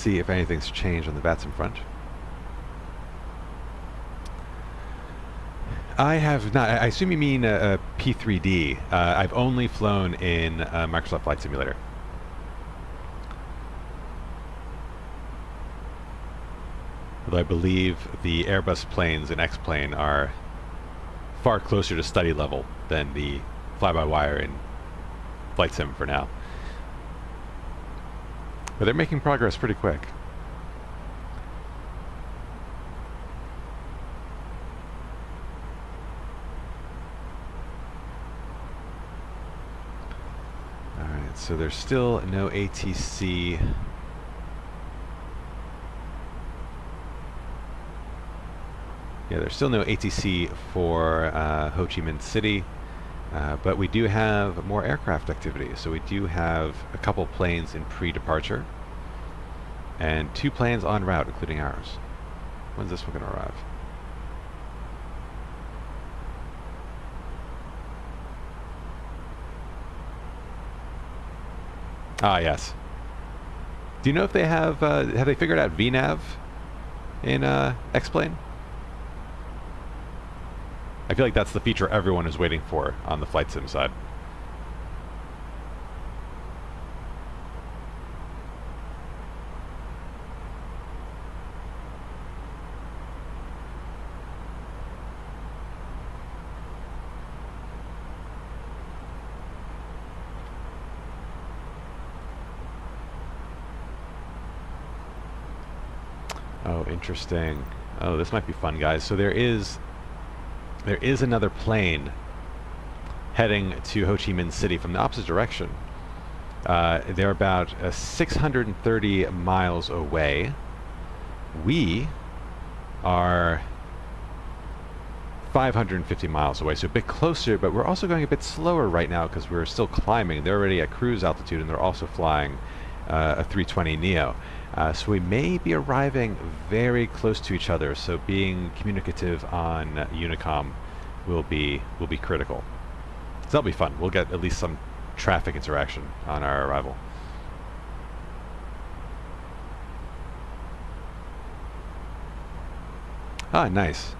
see if anything's changed on the VATSIM front. I have not. I assume you mean P3D. I've only flown in Microsoft Flight Simulator. Although I believe the Airbus planes in X-Plane are far closer to study level than the fly-by-wire in Flight Sim for now. But they're making progress pretty quick. Alright, so there's still no ATC. Yeah, there's still no ATC for Ho Chi Minh City. But we do have more aircraft activity. So we do have a couple planes in pre-departure and 2 planes en route, including ours. When's this one going to arrive? Ah, yes. Do you know if they have they figured out VNav in X-Plane? I feel like that's the feature everyone is waiting for on the flight sim side. Oh, interesting. Oh, this might be fun, guys. So there is another plane heading to Ho Chi Minh City from the opposite direction. They're about 630 miles away. We are 550 miles away, so a bit closer, but we're also going a bit slower right now because we're still climbing. They're already at cruise altitude, and they're also flying a 320neo. So we may be arriving very close to each other, so being communicative on Unicom will be critical. So that'll be fun. We'll get at least some traffic interaction on our arrival. Ah, nice.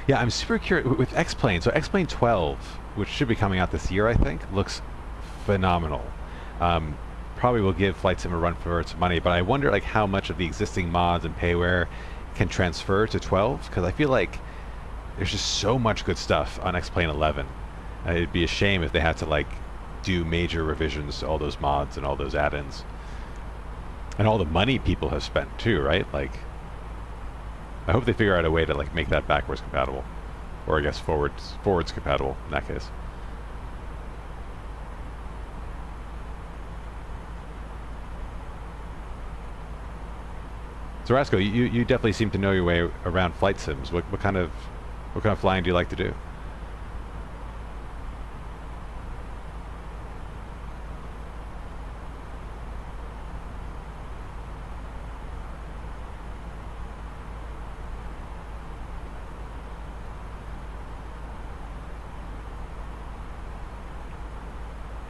Yeah, I'm super curious with X-Plane. So X-Plane 12, which should be coming out this year, I think, looks phenomenal. Probably will give Flight Sim a run for its money, but I wonder like how much of the existing mods and payware can transfer to 12, because I feel like there's just so much good stuff on X-Plane 11. It'd be a shame if they had to like do major revisions to all those mods and all those add-ins. And all the money people have spent too, right? Like, I hope they figure out a way to like make that backwards compatible. Or I guess forwards compatible in that case. So Rasco, you definitely seem to know your way around flight sims. What kind of flying do you like to do?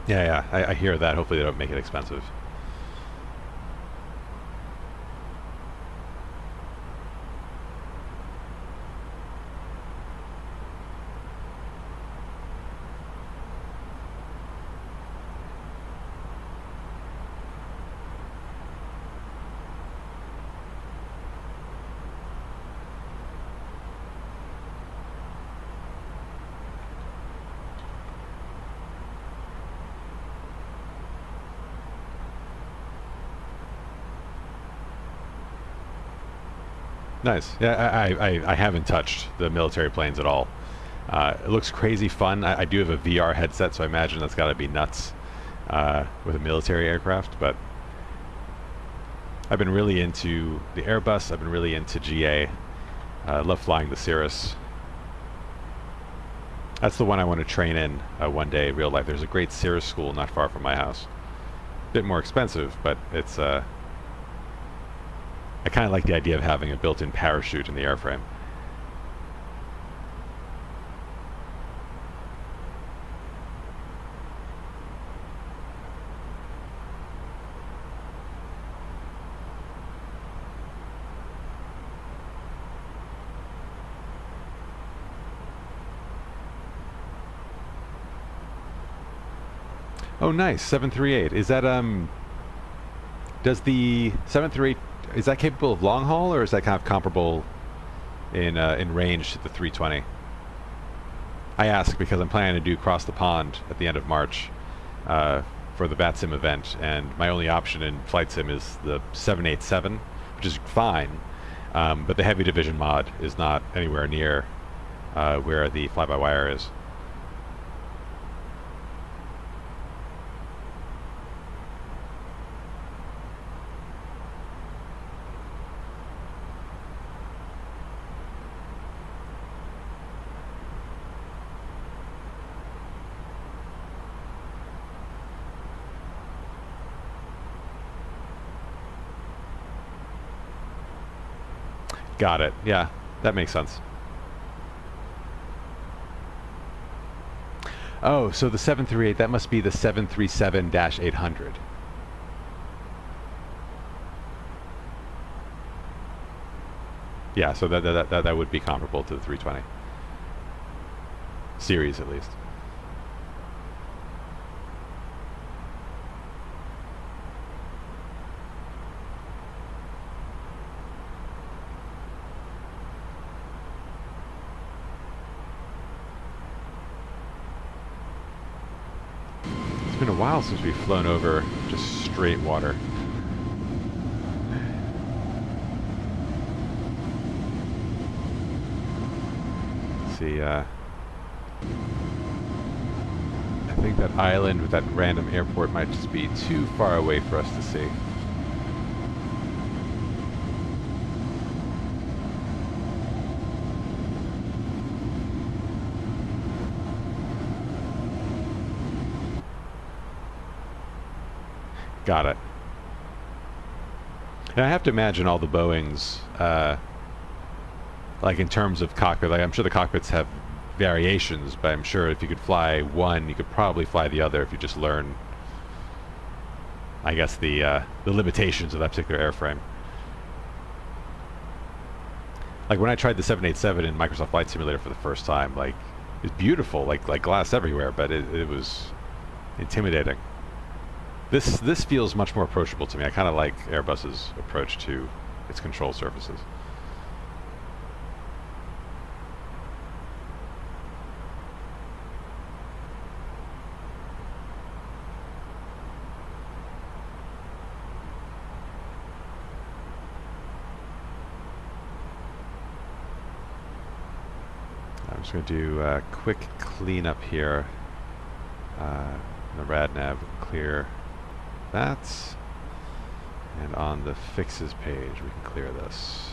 Yeah, I hear that. Hopefully they don't make it expensive. Nice. Yeah, I haven't touched the military planes at all. It looks crazy fun. I do have a VR headset, so I imagine that's got to be nuts with a military aircraft. But I've been really into the Airbus. I've been really into GA. I love flying the Cirrus. That's the one I want to train in one day, real life. There's a great Cirrus school not far from my house. A bit more expensive, but it's... I kind of like the idea of having a built-in parachute in the airframe. Oh, nice. 738. Is that does the 738, is that capable of long haul, or is that kind of comparable in range to the 320? I ask because I'm planning to do Cross the Pond at the end of March for the VATSIM event, and my only option in flight sim is the 787, which is fine, but the heavy division mod is not anywhere near where the fly-by-wire is. Got it. Yeah, that makes sense. Oh, so the 738, that must be the 737-800. Yeah, so that would be comparable to the 320 series, at least. It's been a while since we've flown over just straight water. Let's see, I think that island with that random airport might just be too far away for us to see. Got it. And I have to imagine all the Boeings, like in terms of cockpit, like I'm sure the cockpits have variations, but I'm sure if you could fly one, you could probably fly the other if you just learn, I guess, the limitations of that particular airframe. Like when I tried the 787 in Microsoft Flight Simulator for the first time, like it was beautiful, like glass everywhere, but it was intimidating. This feels much more approachable to me. I kind of like Airbus's approach to its control surfaces. I'm just going to do a quick cleanup here. The RadNav, clear that, and on the fixes page we can clear this.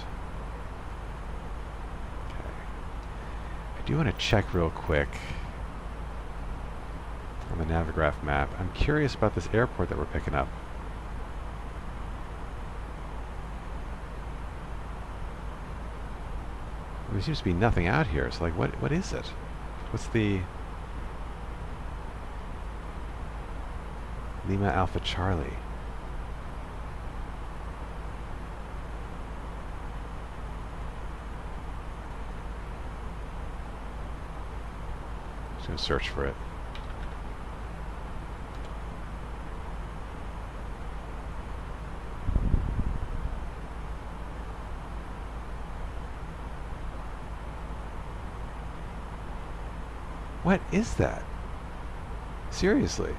Okay. I do want to check real quick on the Navigraph map. I'm curious about this airport that we're picking up. There seems to be nothing out here, so like what is it? What's the Lima Alpha Charlie? Just gonna search for it. What is that? Seriously?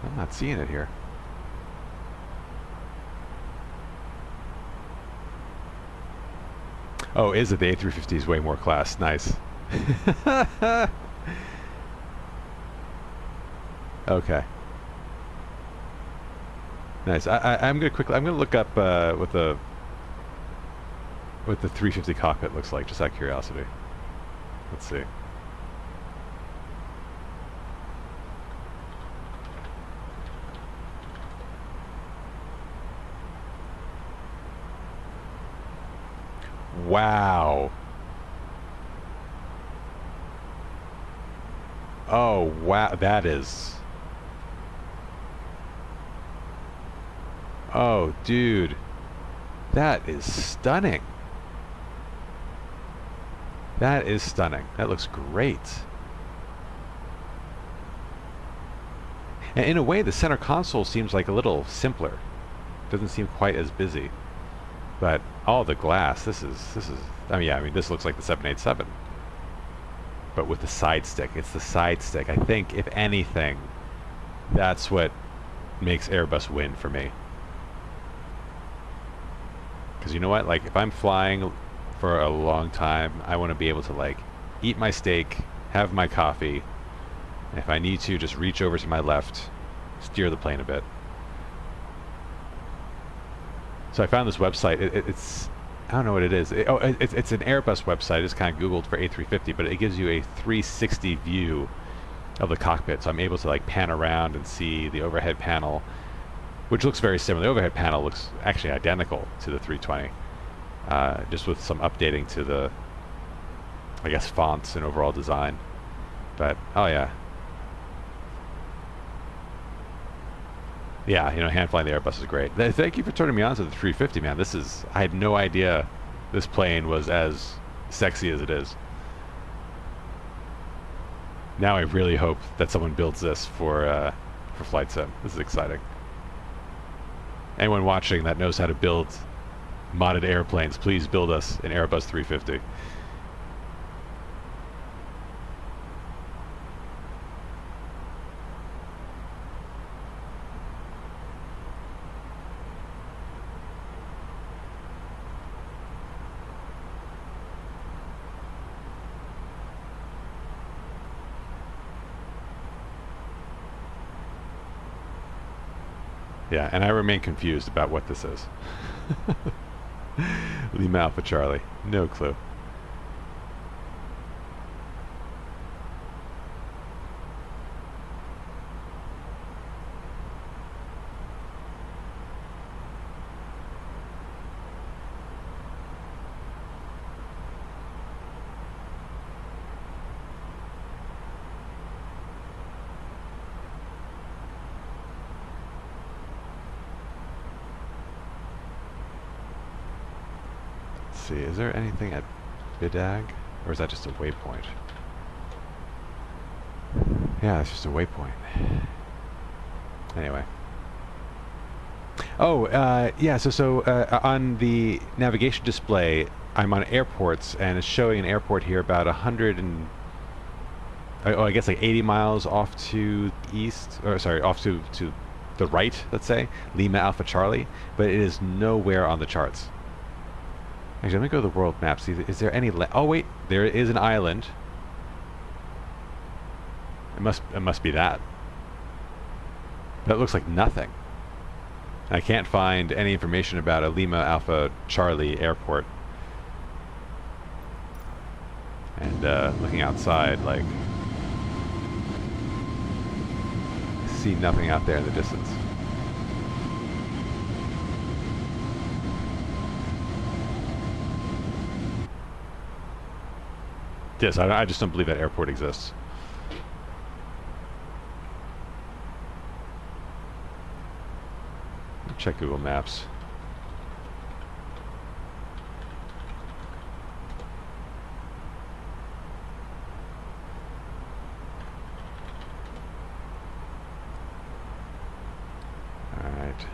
I'm not seeing it here. Oh, is it? The A350 is way more class. Nice. Okay. Nice. I'm gonna look up what the 350 cockpit looks like, just out of curiosity. Let's see. Wow. Oh, wow. That is... Oh, dude. That is stunning. That is stunning. That looks great. And in a way, the center console seems like a little simpler. Doesn't seem quite as busy. But all the glass, this is, I mean, yeah, I mean, this looks like the 787. But with the side stick, it's the side stick. I think, if anything, that's what makes Airbus win for me. Because you know what? Like, if I'm flying for a long time, I want to be able to, like, eat my steak, have my coffee, and if I need to, just reach over to my left, steer the plane a bit. So I found this website. It's, I don't know what it is. It's an Airbus website. It's kind of Googled for A350, but it gives you a 360 view of the cockpit. So I'm able to, like, pan around and see the overhead panel, which looks very similar. The overhead panel looks actually identical to the 320, just with some updating to the, I guess, fonts and overall design. But, oh yeah. Yeah, you know, hand flying the Airbus is great. Thank you for turning me on to the 350, man. This is, I had no idea this plane was as sexy as it is. Now I really hope that someone builds this for Flight Sim. This is exciting. Anyone watching that knows how to build modded airplanes, please build us an Airbus 350. Yeah, and I remain confused about what this is. Lima Alpha Charlie. No clue. See, is there anything at Bidag, or is that just a waypoint? Yeah, it's just a waypoint. Anyway. Oh, yeah, so on the navigation display, I'm on airports, and it's showing an airport here about 100 and, oh, I guess like 80 miles off to the east, or sorry, off to the right, let's say, Lima Alpha Charlie, but it is nowhere on the charts. Actually, let me go to the world map. See, is there any? Oh wait, there is an island. It must be that. But it looks like nothing. I can't find any information about a Lima Alpha Charlie airport. And looking outside, like, see nothing out there in the distance. Yes, I just don't believe that airport exists. Check Google Maps. All right.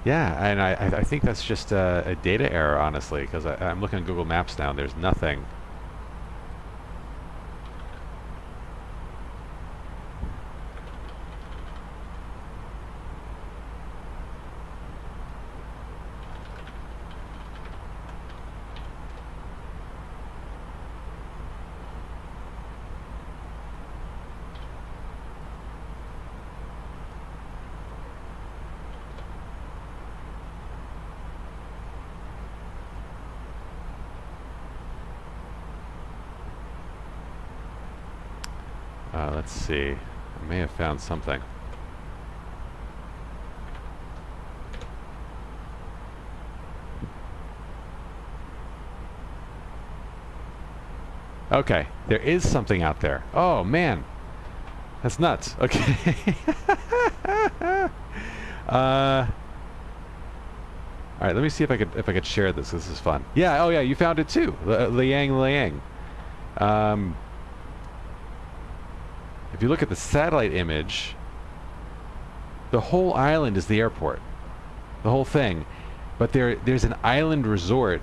Yeah, and I think that's just a data error, honestly, because I'm looking at Google Maps now and there's nothing. Let's see. I may have found something. Okay, there is something out there. Oh man, that's nuts. Okay. All right, let me see if I could share this. This is fun. Yeah. Oh yeah, you found it too. Liang. If you look at the satellite image, the whole island is the airport. The whole thing. But there's an island resort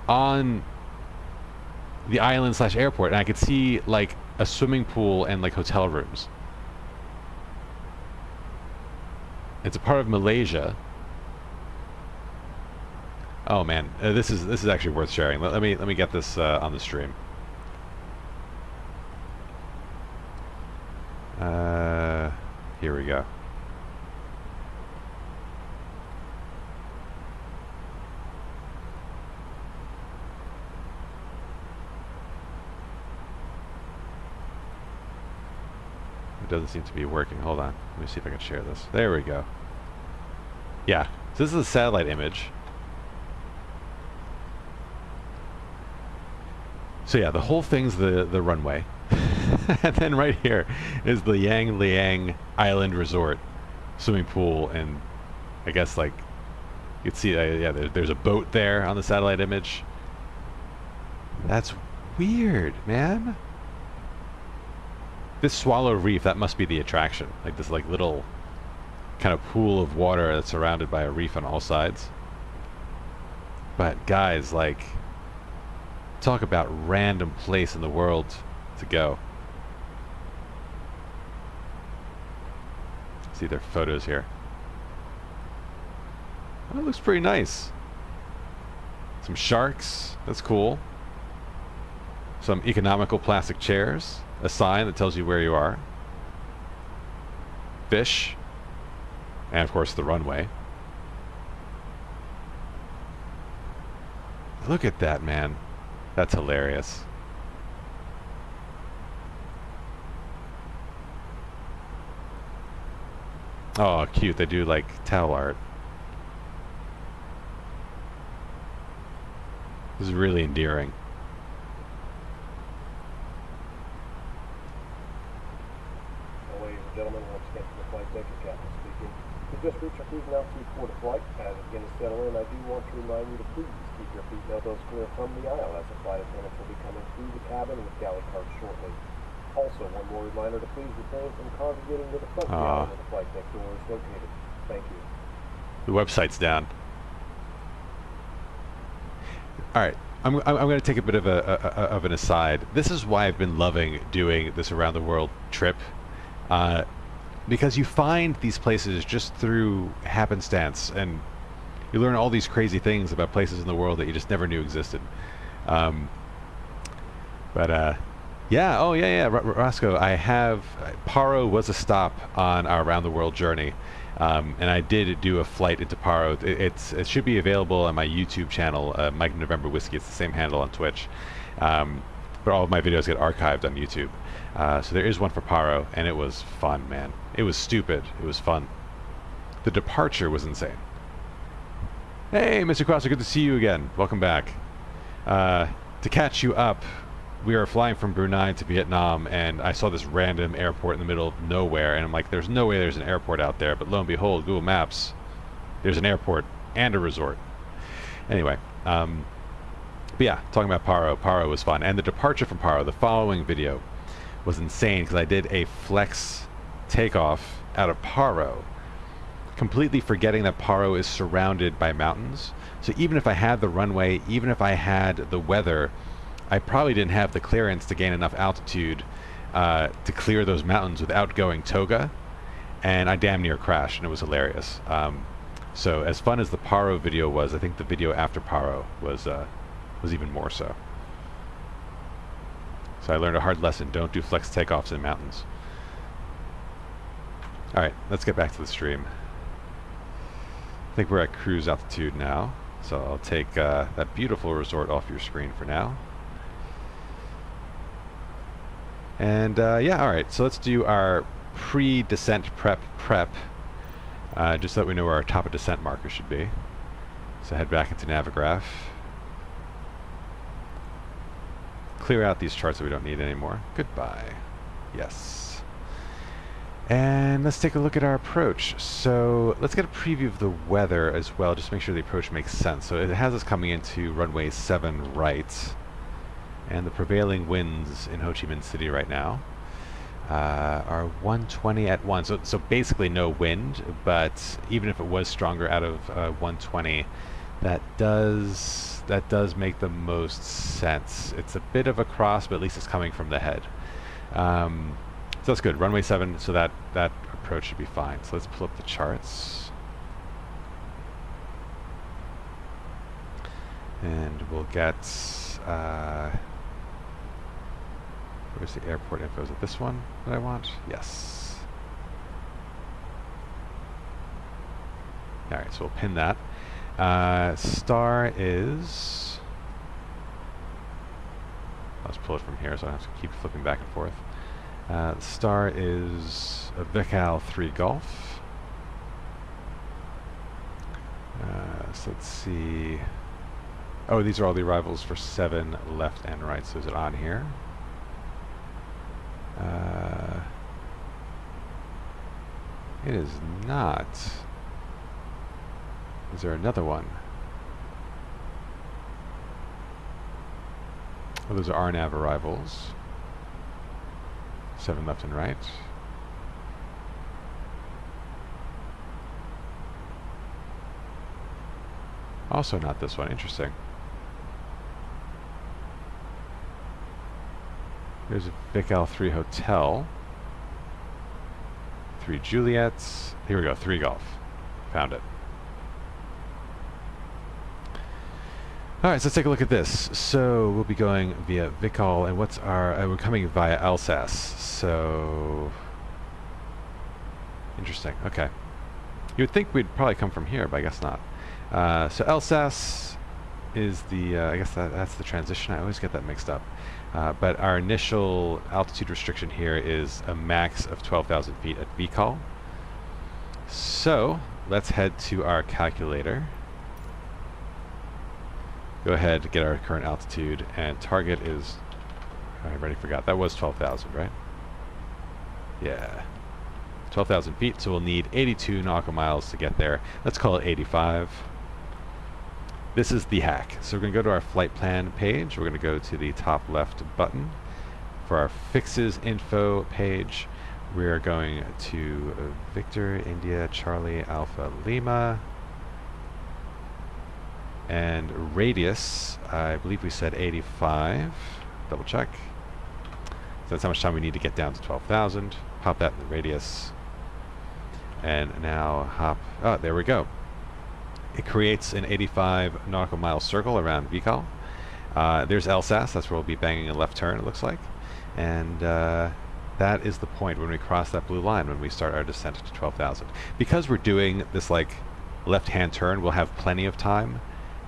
on the island / airport, and I could see like a swimming pool and like hotel rooms. It's a part of Malaysia. Oh man, this is actually worth sharing. Let me get this on the stream. Here we go. It doesn't seem to be working. Hold on. Let me see if I can share this. There we go. Yeah. So this is a satellite image. So yeah, the whole thing's the runway. And then right here is the Liang Island Resort swimming pool, and I guess like you can see yeah, there's a boat there on the satellite image. That's weird, man. This Swallow Reef, that must be the attraction. Like this like little kind of pool of water that's surrounded by a reef on all sides. But guys, like, talk about random place in the world to go. See their photos here. Oh, it looks pretty nice. Some sharks, that's cool. Some economical plastic chairs. A sign that tells you where you are. Fish. And of course the runway. Look at that, man. That's hilarious. Oh, cute. They do like towel art. This is really endearing. Ladies and gentlemen, once again from the flight deck, your captain speaking. We just reached our cruising altitude for the flight. As it begins to settle in, I do want to remind you to please keep your feet elbows clear from the aisle, as the flight attendants will be coming through the cabin with galley carts shortly. Also, one more reminder to please refrain from congregating to the front of the aisle where the flight deck door is located. Thank you. The website's down. All right, I'm going to take a bit of an aside. This is why I've been loving doing this around the world trip, because you find these places just through happenstance, and you learn all these crazy things about places in the world that you just never knew existed. Yeah, oh yeah, Roscoe, I have, Paro was a stop on our around the world journey, and I did do a flight into Paro. It should be available on my YouTube channel, Mike November Whiskey. It's the same handle on Twitch, but all of my videos get archived on YouTube. So there is one for Paro, and it was fun, man. It was stupid. It was fun. The departure was insane. Hey, Mr. Crosser, good to see you again. Welcome back. To catch you up, we are flying from Brunei to Vietnam, and I saw this random airport in the middle of nowhere, and I'm like, there's no way there's an airport out there, but lo and behold, Google Maps, there's an airport and a resort. Anyway, but yeah, talking about Paro. Paro was fun, and the departure from Paro, the following video, was insane, because I did a flex takeoff out of Paro, completely forgetting that Paro is surrounded by mountains. So even if I had the runway, even if I had the weather, I probably didn't have the clearance to gain enough altitude to clear those mountains without going toga, and I damn near crashed, and it was hilarious. So as fun as the Paro video was, I think the video after Paro was even more so. So I learned a hard lesson: don't do flex takeoffs in mountains. All right, let's get back to the stream. I think we're at cruise altitude now, so I'll take that beautiful resort off your screen for now. And yeah, all right, so let's do our pre-descent prep, just so that we know where our top of descent marker should be. So head back into Navigraph. clear out these charts that we don't need anymore. Goodbye. Yes. And let's take a look at our approach. So let's get a preview of the weather as well, just to make sure the approach makes sense. So it has us coming into runway 7 right, and the prevailing winds in Ho Chi Minh City right now are 120 at 1. So basically no wind, but even if it was stronger out of 120, that does make the most sense. It's a bit of a cross, but at least it's coming from the head. So that's good. Runway 7, so that approach should be fine. So let's pull up the charts. And we'll get, where's the airport info? Is it this one that I want? Yes. Alright, so we'll pin that. Star is, let's pull it from here so I don't have to keep flipping back and forth. Star is a VVTS 3 Golf. So let's see. Oh, these are all the arrivals for 7 left and right. So is it on here? It is not. Is there another one? Oh, those are RNAV arrivals. 7 left and right. Also not this one. Interesting. There's a VVTS 3 Hotel. 3 Juliets. Here we go. 3 Golf. Found it. Alright, so let's take a look at this. So we'll be going via Vicol, and what's our, we're coming via Alsace. So, interesting, okay. You would think we'd probably come from here, but I guess not. So Alsace is the, I guess that's the transition. I always get that mixed up. But our initial altitude restriction here is a max of 12,000 feet at Vicol. So, let's head to our calculator. Go ahead, get our current altitude, and target is, I already forgot, that was 12,000, right? Yeah. 12,000 feet, so we'll need 82 nautical miles to get there. Let's call it 85. This is the hack. So we're going to go to our flight plan page. We're going to go to the top left button. For our fixes info page, we're going to Victor, India, Charlie, Alpha, Lima. And radius, I believe we said 85. Double check. So that's how much time we need to get down to 12,000. Pop that in the radius. And now hop. Oh, there we go. It creates an 85 nautical mile circle around Vicol. There's Alsace. That's where we'll be banging a left turn, it looks like. And that is the point when we cross that blue line, when we start our descent to 12,000. Because we're doing this like left-hand turn, we'll have plenty of time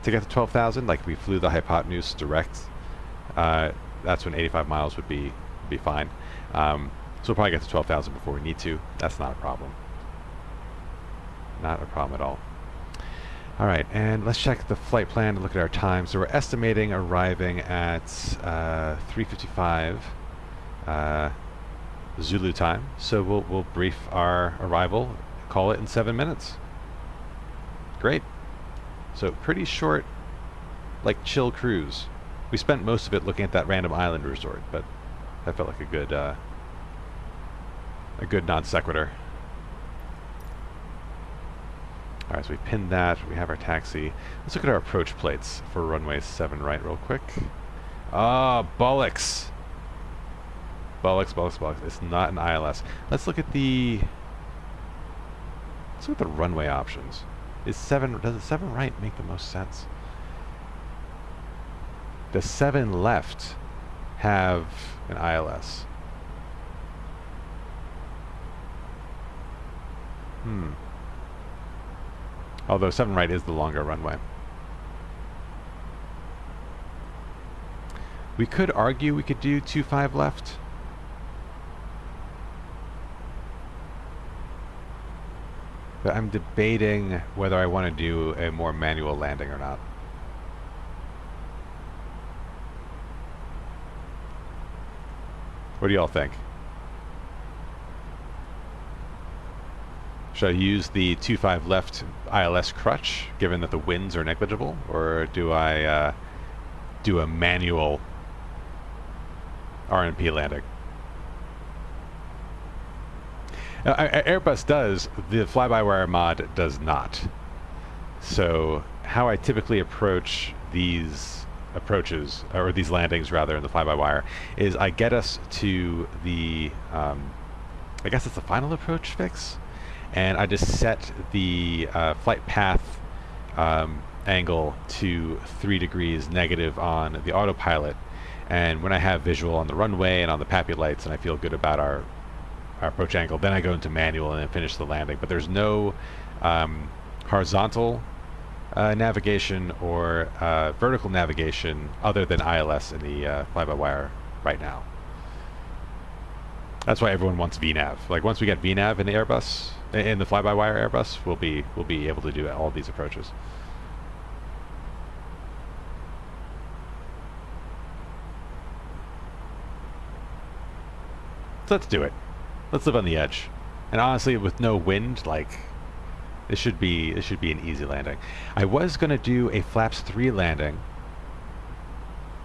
to get to 12,000. Like if we flew the hypotenuse direct, that's when 85 miles would be fine. So we'll probably get to 12,000 before we need to. That's not a problem. Not a problem at all. All right, and let's check the flight plan and look at our time. So we're estimating arriving at 3:55 Zulu time. So we'll brief our arrival, call it in 7 minutes. Great. So pretty short, like chill cruise. We spent most of it looking at that random island resort, but that felt like a good non sequitur. All right, so we pinned that. We have our taxi. Let's look at our approach plates for runway 7 right real quick. Ah, bollocks. Bollocks, bollocks, bollocks. It's not an ILS. Let's look at the runway options. Does the 7 right make the most sense? The 7 left have an ILS. Although 7 right is the longer runway. We could argue we could do 25 left. But I'm debating whether I want to do a more manual landing or not. What do y'all think? Should I use the 2.5 left ILS crutch, given that the winds are negligible, or do I do a manual RNP landing? Airbus does, the fly-by-wire mod does not. So how I typically approach these approaches, or these landings rather, in the fly-by-wire, is I get us to the, I guess it's the final approach fix, and I just set the flight path angle to 3 degrees negative on the autopilot, and when I have visual on the runway and on the PAPI lights and I feel good about our approach angle, then I go into manual and then finish the landing. But there's no horizontal navigation or vertical navigation other than ILS in the fly-by-wire right now. That's why everyone wants VNav. Like once we get VNav in the Airbus, in the fly-by-wire Airbus, we'll be able to do all these approaches. So let's do it. Let's live on the edge. And honestly, with no wind, like this should be an easy landing. I was gonna do a flaps 3 landing,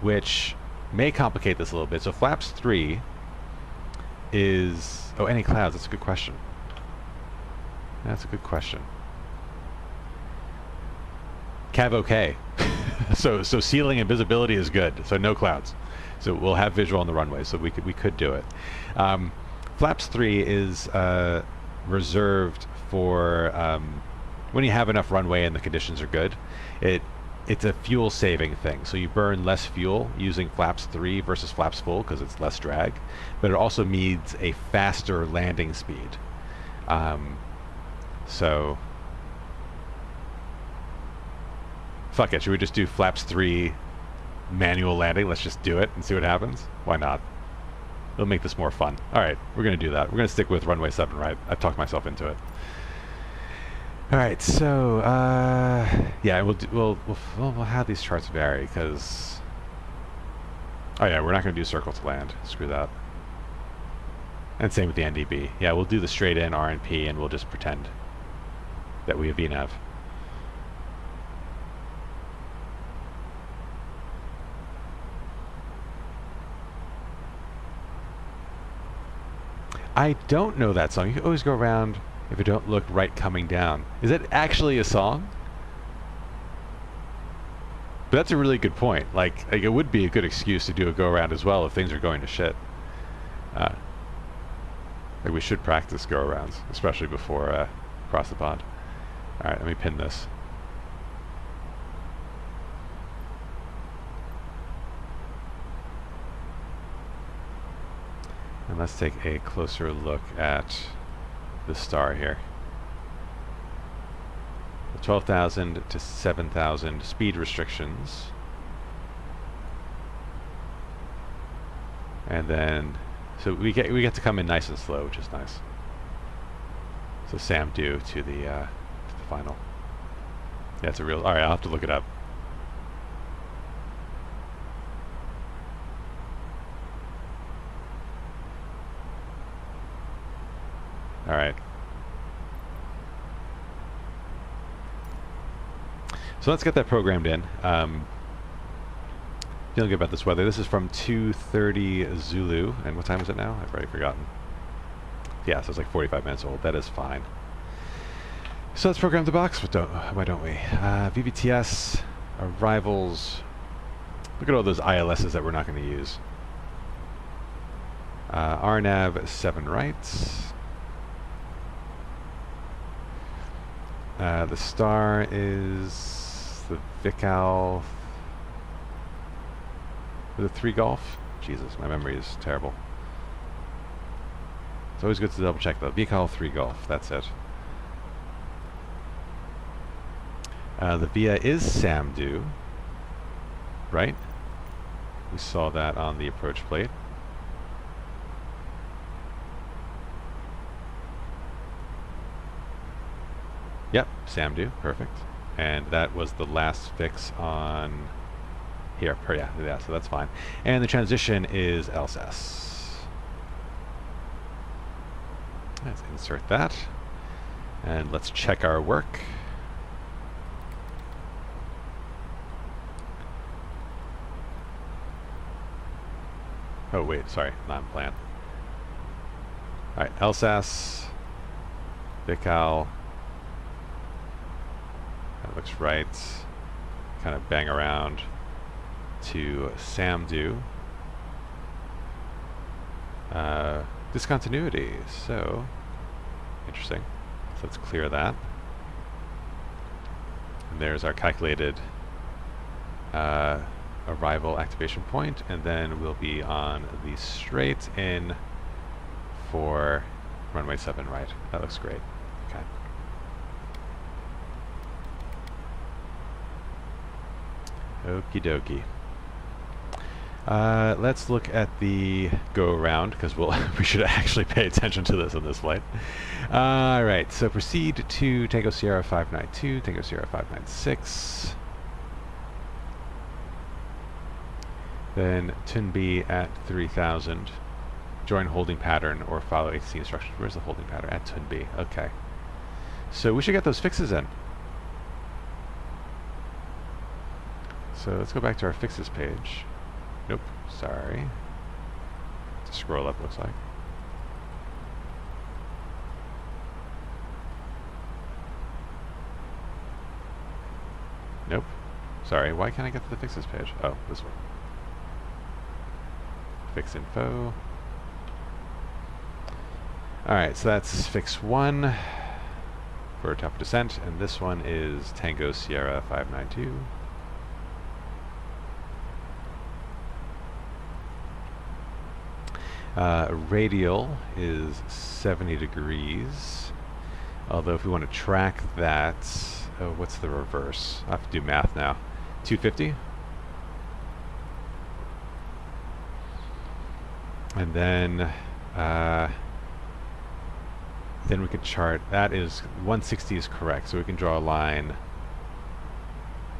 which may complicate this a little bit. So flaps 3 is, oh, any clouds? That's a good question. That's a good question. Cav okay. so ceiling and visibility is good. So no clouds. So we'll have visual on the runway. So we could do it. Flaps 3 is reserved for when you have enough runway and the conditions are good. It's a fuel saving thing. So you burn less fuel using flaps 3 versus flaps full because it's less drag. But it also needs a faster landing speed. So fuck it. Should we just do flaps 3 manual landing? Let's just do it and see what happens. Why not? It'll make this more fun. All right, we're gonna do that. We're gonna stick with runway 7 right. I've talked myself into it. All right, so yeah, we'll have these charts vary because, oh yeah, we're not gonna do circle to land. Screw that. And same with the NDB. Yeah, we'll do the straight in RNP and we'll just pretend that we have VNav. I don't know that song. You can always go around if you don't look right coming down. Is it actually a song? But that's a really good point. Like it would be a good excuse to do a go around as well if things are going to shit. Like we should practice go arounds, especially before across the pond. All right, let me pin this. And let's take a closer look at the star here. 12,000 to 7,000 speed restrictions. And then, so we get to come in nice and slow, which is nice. So Sam due to the final. Yeah, it's a real, all right, I'll have to look it up. All right. So let's get that programmed in. Feeling good about this weather. This is from 2:30 Zulu, and what time is it now? I've already forgotten. Yeah, so it's like 45 minutes old. That is fine. So let's program the box. Why don't we? VVTS arrivals. Look at all those ILSs that we're not going to use. RNAV 7 right. The star is the VICAL. The 3 Golf? Jesus, my memory is terrible. It's always good to double check though. VICAL 3 Golf, that's it. The VIA is SAMDU, right? We saw that on the approach plate. Yep, SAMDU, perfect. And that was the last fix on here, yeah, so that's fine. And the transition is LSS. Let's insert that. And let's check our work. Oh wait, sorry, non-plan. Alright, Alsace, Vical. That looks right. Kind of bang around to Samdu. Discontinuity, so interesting. So let's clear that. And there's our calculated arrival activation point, and then we'll be on the straight in for runway 7 right. That looks great. Okay. Okie dokie. Let's look at the go around, because we should actually pay attention to this on this flight. Alright, so proceed to Tango Sierra 592, Tango Sierra 596. Then Tunbi at 3000. Join holding pattern or follow ATC instructions. Where's the holding pattern? At Tunbi. Okay. So we should get those fixes in. So let's go back to our fixes page. Nope, sorry. To scroll up, looks like. Nope. Sorry, why can't I get to the fixes page? Oh, this one. Fix info. Alright, so that's fix 1 for top descent, and this one is Tango Sierra 592. Radial is 70 degrees. Although if we want to track that, oh, what's the reverse? I have to do math now. 250. And then we can chart. That is 160 is correct, so we can draw a line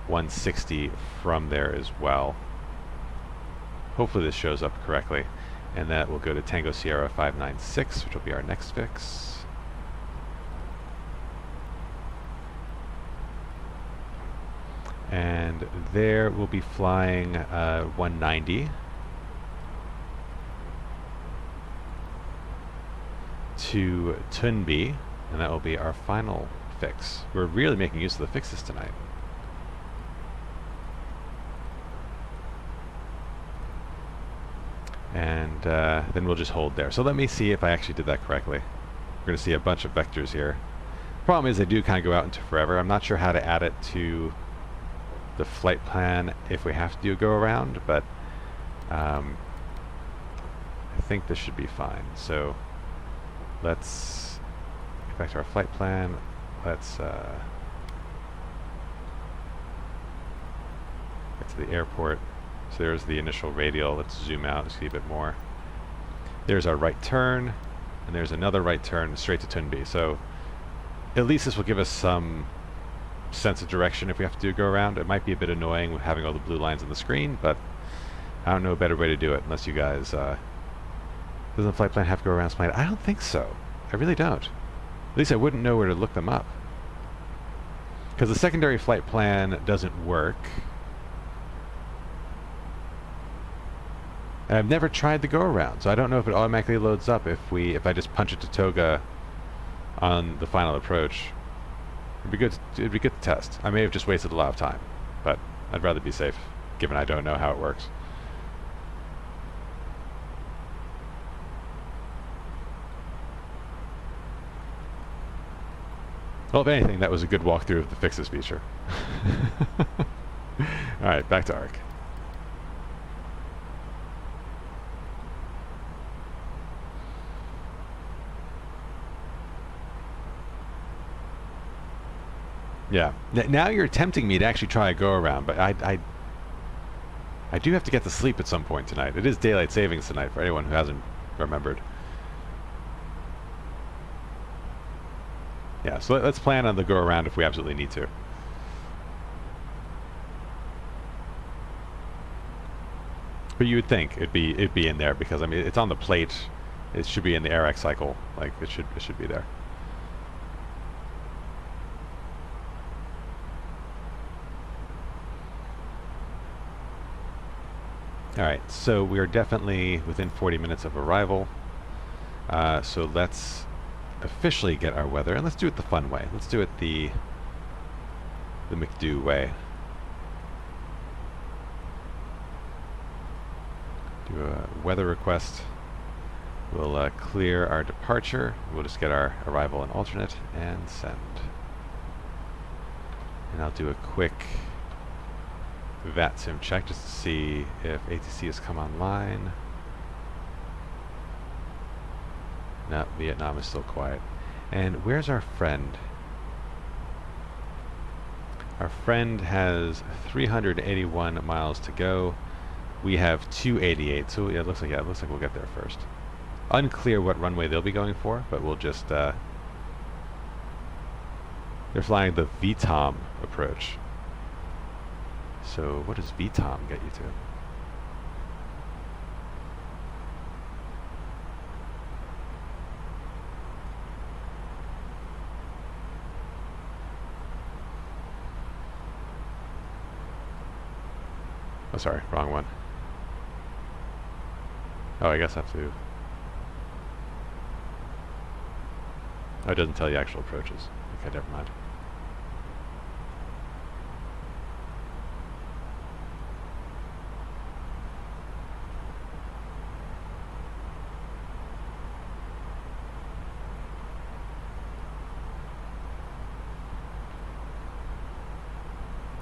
160 from there as well. Hopefully this shows up correctly. And that will go to Tango Sierra 596, which will be our next fix. And there we'll be flying 190 to Tunbi, and that will be our final fix. We're really making use of the fixes tonight. And then we'll just hold there. So let me see if I actually did that correctly. We're going to see a bunch of vectors here. Problem is they do kind of go out into forever. I'm not sure how to add it to the flight plan if we have to do a go around, but I think this should be fine. So let's get back to our flight plan. Let's get to the airport. So there's the initial radial. Let's zoom out and see a bit more. There's our right turn, and there's another right turn straight to Tunbi. So at least this will give us some sense of direction if we have to do a go around. It might be a bit annoying with having all the blue lines on the screen, but I don't know a better way to do it unless you guys... doesn't the flight plan have go arounds planned? I don't think so. I really don't. At least I wouldn't know where to look them up. Because the secondary flight plan doesn't work. And I've never tried the go around, so I don't know if it automatically loads up if I just punch it to Toga on the final approach. It'd be good to test. I may have just wasted a lot of time, but I'd rather be safe, given I don't know how it works. Well, if anything, that was a good walkthrough of the fixes feature. Alright, back to ARC. Yeah. Now you're tempting me to actually try a go around, but I do have to get to sleep at some point tonight. It is daylight savings tonight for anyone who hasn't remembered. Yeah, so let's plan on the go around if we absolutely need to. But you would think it'd be in there because I mean it's on the plate It should be in the AirX cycle. Like it should be there. All right, so we are definitely within 40 minutes of arrival. So let's officially get our weather, and let's do it the fun way. Let's do it the McDo way. Do a weather request. We'll clear our departure. We'll just get our arrival and alternate and send. And I'll do a quick VATSIM check just to see if ATC has come online. No, Vietnam is still quiet. And where's our friend? Our friend has 381 miles to go. We have 288, so yeah, it looks like we'll get there first. Unclear what runway they'll be going for, but we'll just they're flying the VTOM approach. So what does VTOM get you to? Oh, sorry, wrong one. Oh, I guess I have to... Oh, it doesn't tell you actual approaches. Okay, never mind.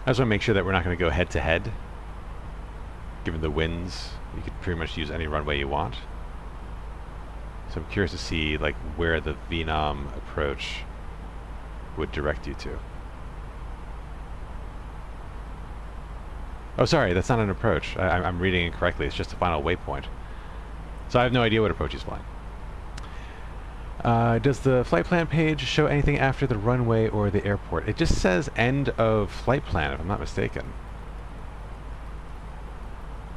I just want to make sure that we're not going to go head to head. Given the winds, you could pretty much use any runway you want. So I'm curious to see like where the Vietnam approach would direct you to. Oh, sorry, that's not an approach. I'm reading it correctly. It's just a final waypoint. So I have no idea what approach he's flying. Does the flight plan page show anything after the runway or the airport? It just says end of flight plan, if I'm not mistaken.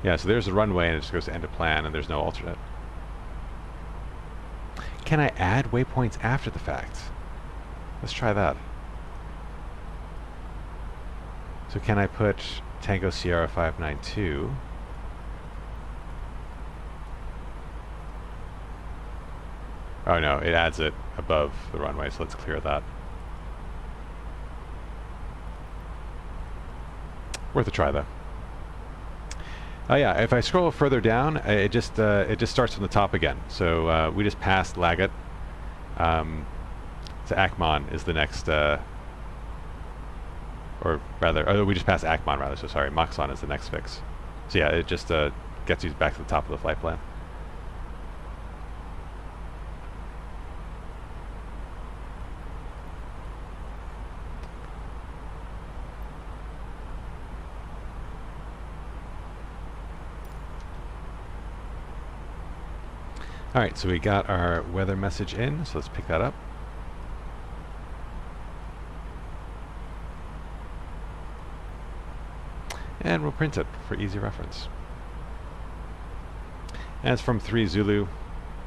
Yeah, so there's the runway and it just goes to end of plan and there's no alternate. Can I add waypoints after the fact? Let's try that. So can I put Tango Sierra 592? Oh no, it adds it above the runway, so let's clear that. Worth a try though. Oh yeah, if I scroll further down, it just starts from the top again. So we just passed Lagat. So Akman is the next, or rather, we just passed Akman rather. So sorry, Maksan is the next fix. So yeah, it just gets you back to the top of the flight plan. Alright, so we got our weather message in, so let's pick that up. And we'll print it for easy reference. And it's from 3 Zulu.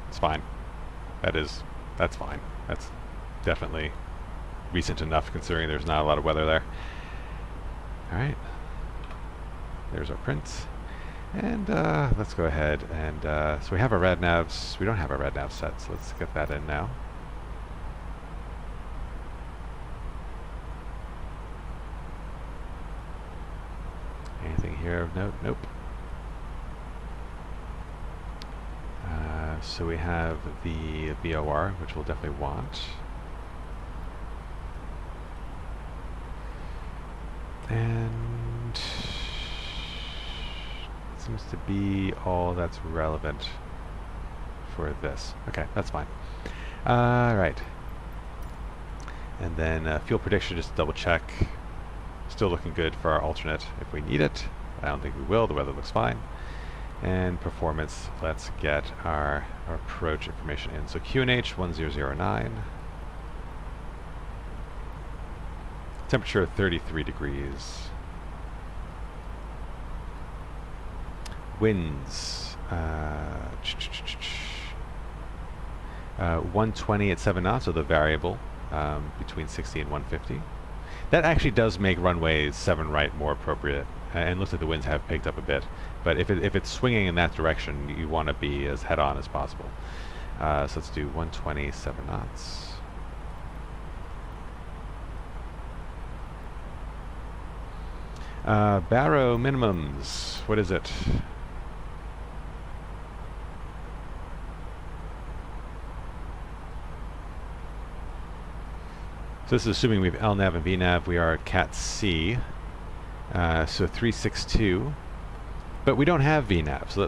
It's fine. That's fine. That's definitely recent enough considering there's not a lot of weather there. Alright. There's our print. And let's go ahead and, so we have our rad navs. We don't have our rad nav set, so let's get that in now. Anything here of note? Nope. So we have the VOR, which we'll definitely want. And seems to be all that's relevant for this. Okay, that's fine. Right. And then fuel prediction, just double check. Still looking good for our alternate if we need it. I don't think we will. The weather looks fine. And performance, let's get our approach information in. So QNH 1009. Temperature 33 degrees. Winds. 120 at 7 knots, so the variable between 60 and 150. That actually does make runway 7 right more appropriate, and looks like the winds have picked up a bit. But if it's swinging in that direction, you want to be as head-on as possible. So let's do 120, 7 knots. Barrow minimums, what is it? So this is assuming we have LNAV and VNAV. We are Cat C, so 362. But we don't have VNAV, so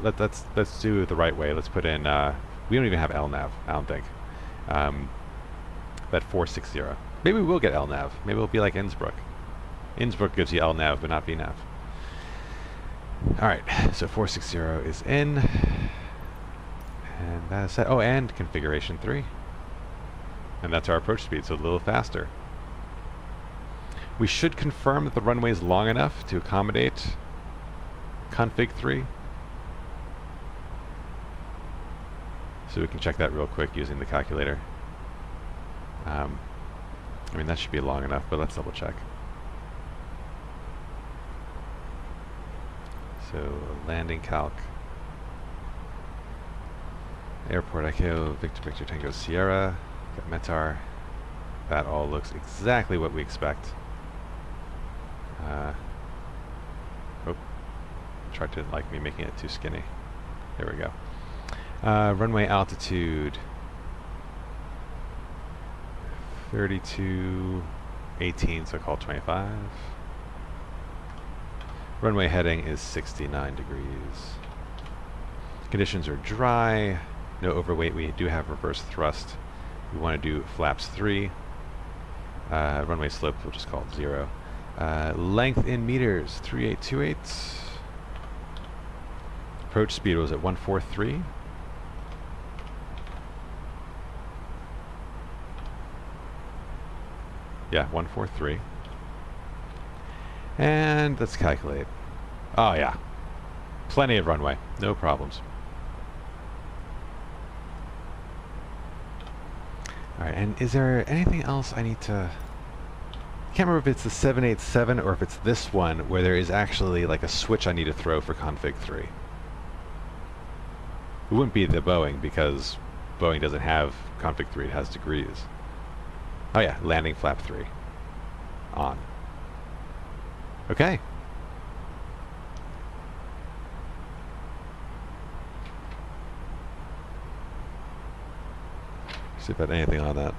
let's do it the right way. Let's put in, we don't even have LNAV, I don't think. But 460. Maybe we will get LNAV. Maybe it'll be like Innsbruck. Innsbruck gives you LNAV, but not VNAV. Alright, so 460 is in. And that is set. Oh, and configuration 3. And that's our approach speed, so a little faster. We should confirm that the runway is long enough to accommodate config 3. So we can check that real quick using the calculator. I mean, that should be long enough, but let's double check. So, landing calc. Airport ICAO, Victor Tango Sierra, got METAR. That all looks exactly what we expect. Oh, tried to like me making it too skinny. There we go. Runway altitude 32.18, so call 25. Runway heading is 69 degrees. Conditions are dry, no overweight. We do have reverse thrust. We want to do flaps 3. Runway slope, we'll just call it 0. Length in meters, 3828. Approach speed was at 143. Yeah, 143. And let's calculate. Oh yeah, plenty of runway, no problems. Alright, and is there anything else I need to... I can't remember if it's the 787 or if it's this one where there is actually like a switch I need to throw for config 3. It wouldn't be the Boeing because Boeing doesn't have config 3, it has degrees. Oh yeah, landing flap 3. On. Okay. See if I had anything on that.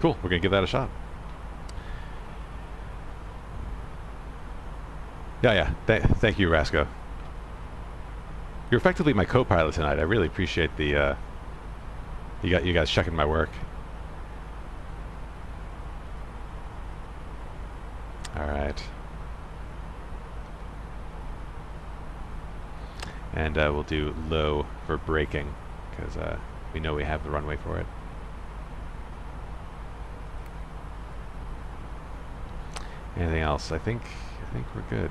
Cool, we're gonna give that a shot. Yeah. Thank you, Rasco. You're effectively my co-pilot tonight. I really appreciate the you guys checking my work. All right. And we'll do low for braking because we know we have the runway for it. Anything else? I think we're good.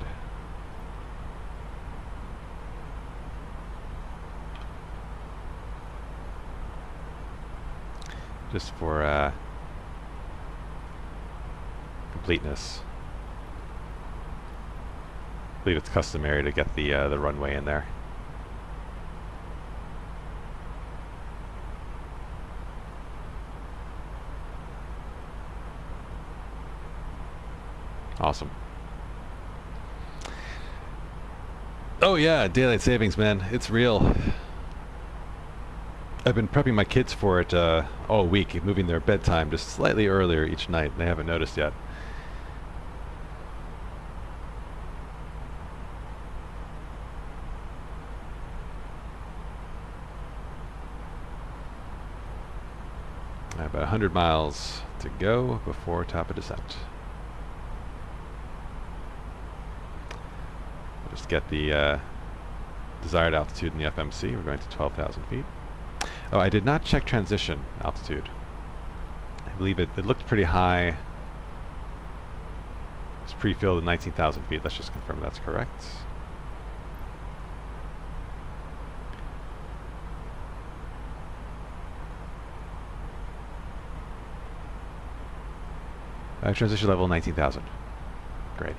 Just for completeness. I believe it's customary to get the runway in there. Awesome. Oh yeah, daylight savings, man. It's real. I've been prepping my kids for it all week, moving their bedtime just slightly earlier each night. They haven't noticed yet. I have about 100 miles to go before top of descent. Just get the desired altitude in the FMC. We're going to 12,000 feet. Oh, I did not check transition altitude. I believe it looked pretty high. It's pre-filled at 19,000 feet. Let's just confirm that's correct. Transition level 19,000. Great.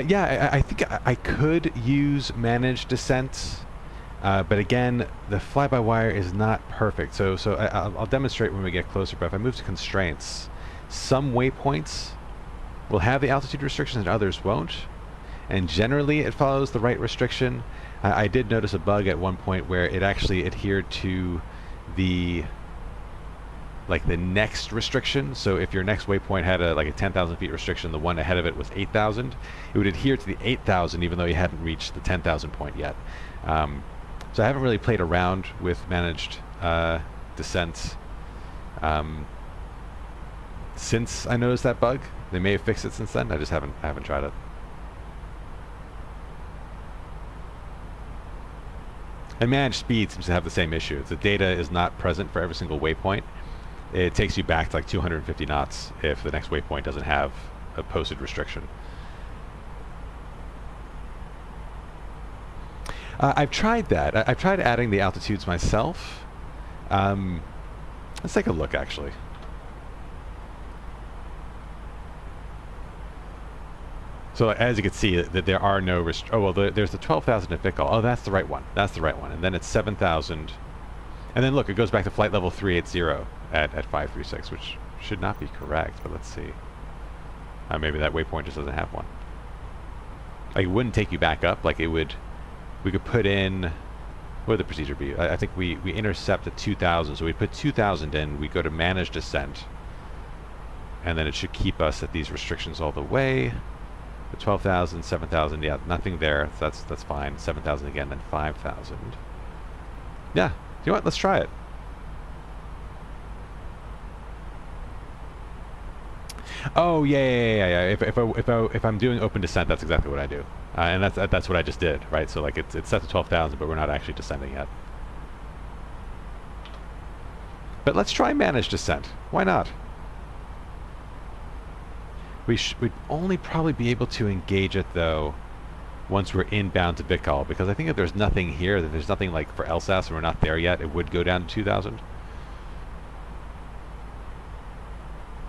Yeah, I think I could use managed descent, but again, the fly-by-wire is not perfect. So I'll demonstrate when we get closer. But if I move to constraints, some waypoints will have the altitude restrictions and others won't. And generally, it follows the right restriction. I did notice a bug at one point where it actually adhered to the next restriction. So if your next waypoint had a 10,000 feet restriction, the one ahead of it was 8,000, it would adhere to the 8,000 even though you hadn't reached the 10,000 point yet. So I haven't really played around with managed descent since I noticed that bug. They may have fixed it since then. I haven't tried it. And managed speed seems to have the same issue. The data is not present for every single waypoint. It takes you back to like 250 knots if the next waypoint doesn't have a posted restriction. I've tried that. I've tried adding the altitudes myself. Let's take a look, actually. So as you can see, that there are no there's the 12,000 at Vickal. Oh, that's the right one. That's the right one. And then it's 7,000. And then look, it goes back to flight level 380 at 536, which should not be correct, but let's see. Maybe that waypoint just doesn't have one. Like, it wouldn't take you back up. Like, it would... We could put in... What would the procedure be? I think we intercept at 2,000, so we put 2,000 in, we go to manage descent, and then it should keep us at these restrictions all the way. The 12,000, 7,000, yeah, nothing there. So that's fine. 7,000 again, then 5,000. Yeah, you know what? Let's try it. Oh yeah. If I'm doing open descent, that's exactly what I do, and that's what I just did, right? So like it's set to 12,000, but we're not actually descending yet. But let's try managed descent. Why not? We'd only probably be able to engage it though once we're inbound to Vickal, because I think if there's nothing here, that there's nothing like for Alsace and we're not there yet, it would go down to 2,000.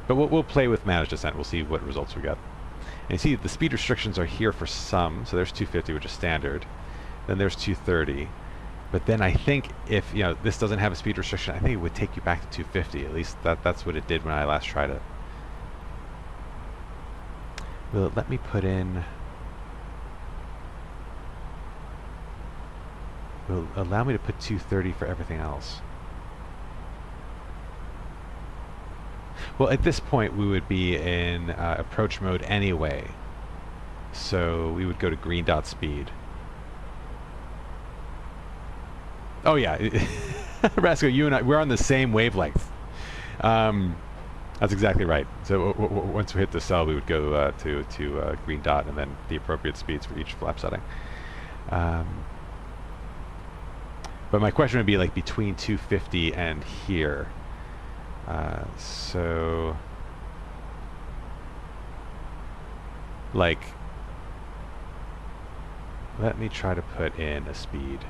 But we'll play with managed descent. We'll see what results we get. And you see the speed restrictions are here for some. So there's 250, which is standard. Then there's 230. But then I think if this doesn't have a speed restriction, I think it would take you back to 250. At least that's what it did when I last tried it. Will it let me put in... Will it allow me to put 230 for everything else? Well, at this point, we would be in approach mode anyway. So we would go to green dot speed. Oh yeah, Rasco, you and I, we're on the same wavelength. That's exactly right. So once we hit the cell, we would go to green dot and then the appropriate speeds for each flap setting. But my question would be like between 250 and here. So like let me try to put in a speed.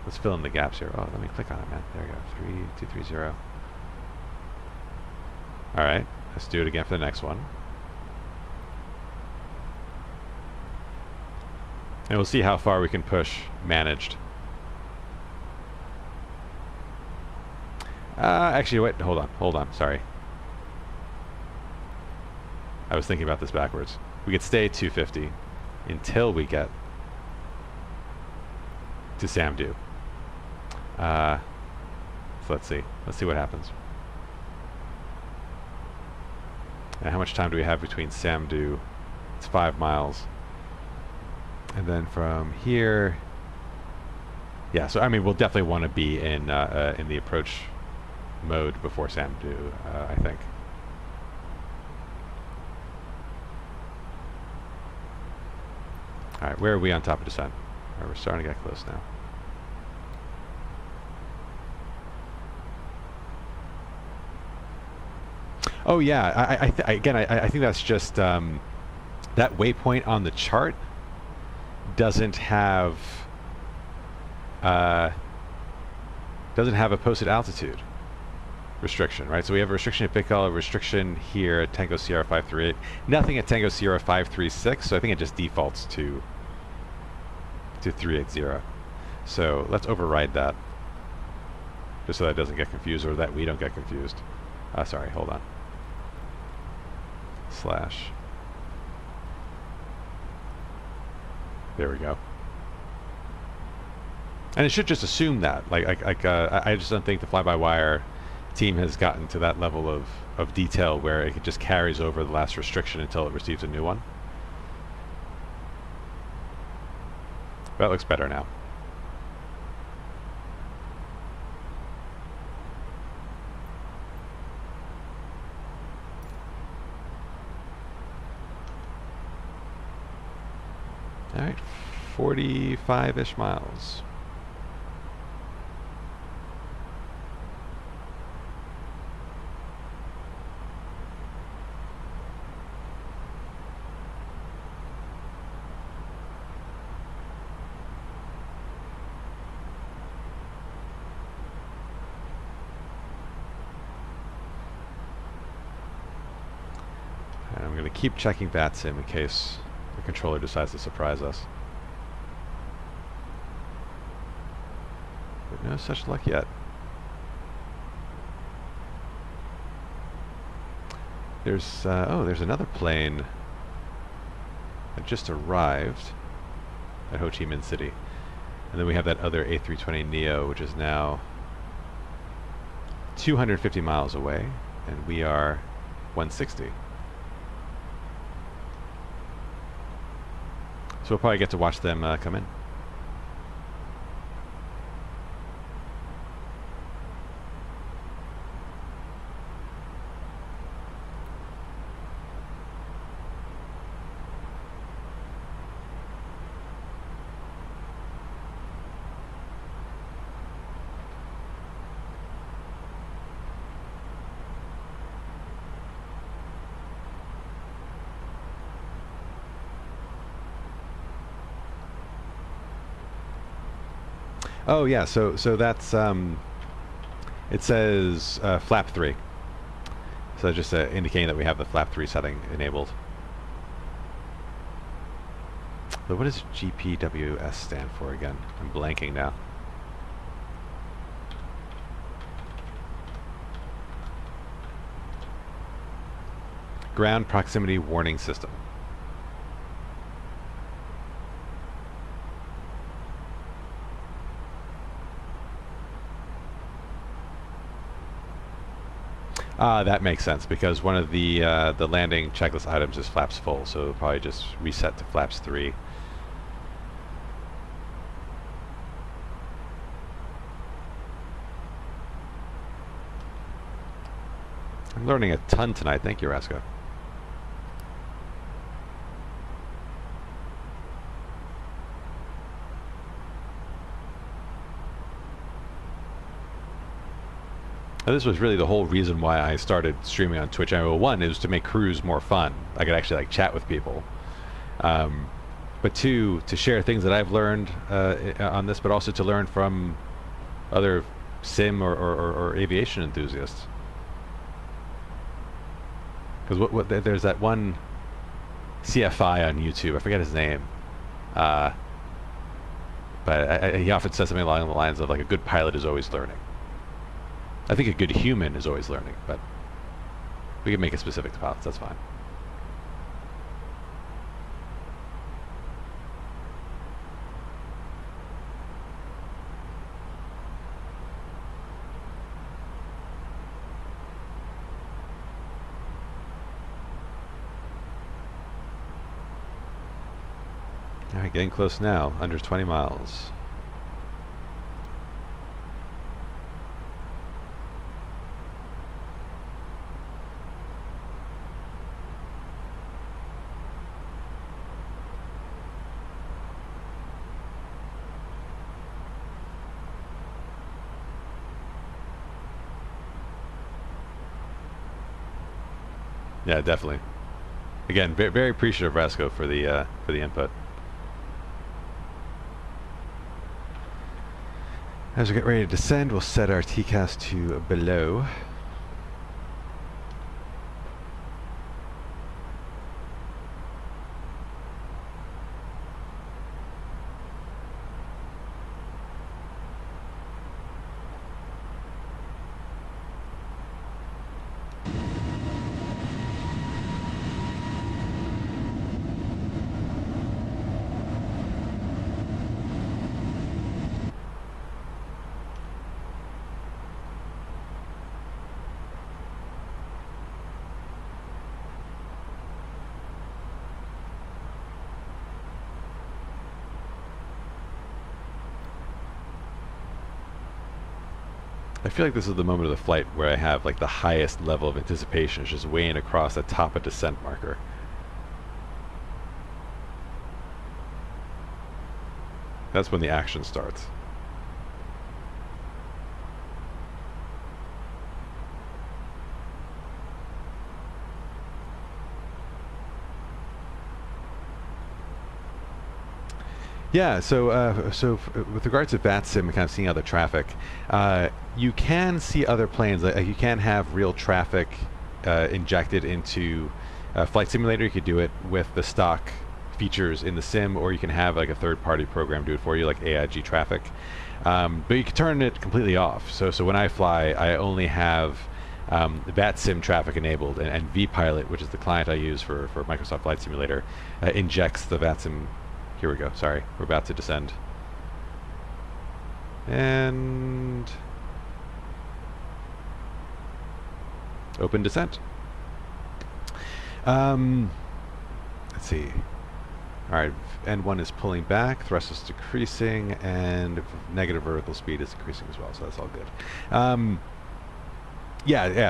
Let's fill in the gaps here. Oh, let me click on it, man. There we go. 3230. Alright, let's do it again for the next one. And we'll see how far we can push managed. Actually, wait, hold on, sorry. I was thinking about this backwards. We could stay at 250 until we get to Samdu. So let's see what happens. And how much time do we have between Samdu? It's 5 miles. And then from here, yeah, so I mean, we'll definitely want to be in the approach mode before Samdu, I think. Alright, where are we on top of descent? We're starting to get close now. Oh yeah, again, I think that's just that waypoint on the chart doesn't have a posted altitude restriction, right? So we have a restriction at Pickle, a restriction here at Tango Sierra 538, nothing at Tango Sierra 536. So I think it just defaults to 380. So let's override that, just so that it doesn't get confused, or that we don't get confused. Sorry, hold on. Slash. There we go. And it should just assume that. I just don't think the fly-by-wire team has gotten to that level of detail where it just carries over the last restriction until it receives a new one. That looks better now. All right, 45-ish miles. And I'm going to keep checking VATSIM in case the controller decides to surprise us. But no such luck yet. There's another plane that just arrived at Ho Chi Minh City. And then we have that other A320neo, which is now 250 miles away, and we are 160. So we'll probably get to watch them come in. Oh yeah, so that's it says flap 3. So just indicating that we have the flap 3 setting enabled. But what does GPWS stand for again? I'm blanking now. Ground Proximity Warning System. That makes sense, because one of the landing checklist items is flaps full, so it'll probably just reset to flaps 3. I'm learning a ton tonight. Thank you, Rasko. Now, this was really the whole reason why I started streaming on Twitch. One is to make crews more fun. I could actually chat with people. But two, to share things that I've learned on this, but also to learn from other sim or aviation enthusiasts. Because there's that one CFI on YouTube. I forget his name. But he often says something along the lines of a good pilot is always learning. I think a good human is always learning, but we can make it specific to pilots, that's fine. Alright, getting close now, under 20 miles. Yeah, definitely. Again, very appreciative, Rasco, for the input. As we get ready to descend, we'll set our TCAS to below. I feel like this is the moment of the flight where I have like the highest level of anticipation. It's just weighing across the top of descent marker. That's when the action starts. Yeah, so with regards to VATSIM and kind of seeing other traffic, you can see other planes. Like you can have real traffic injected into Flight Simulator. You could do it with the stock features in the sim, or you can have like a third-party program do it for you, like AIG traffic. But you can turn it completely off. So when I fly, I only have VATSIM traffic enabled, and vPilot, which is the client I use for Microsoft Flight Simulator, injects the VATSIM. Here we go, sorry, we're about to descend. And open descent. Let's see. Alright, N1 is pulling back, thrust is decreasing, and negative vertical speed is decreasing as well, so that's all good.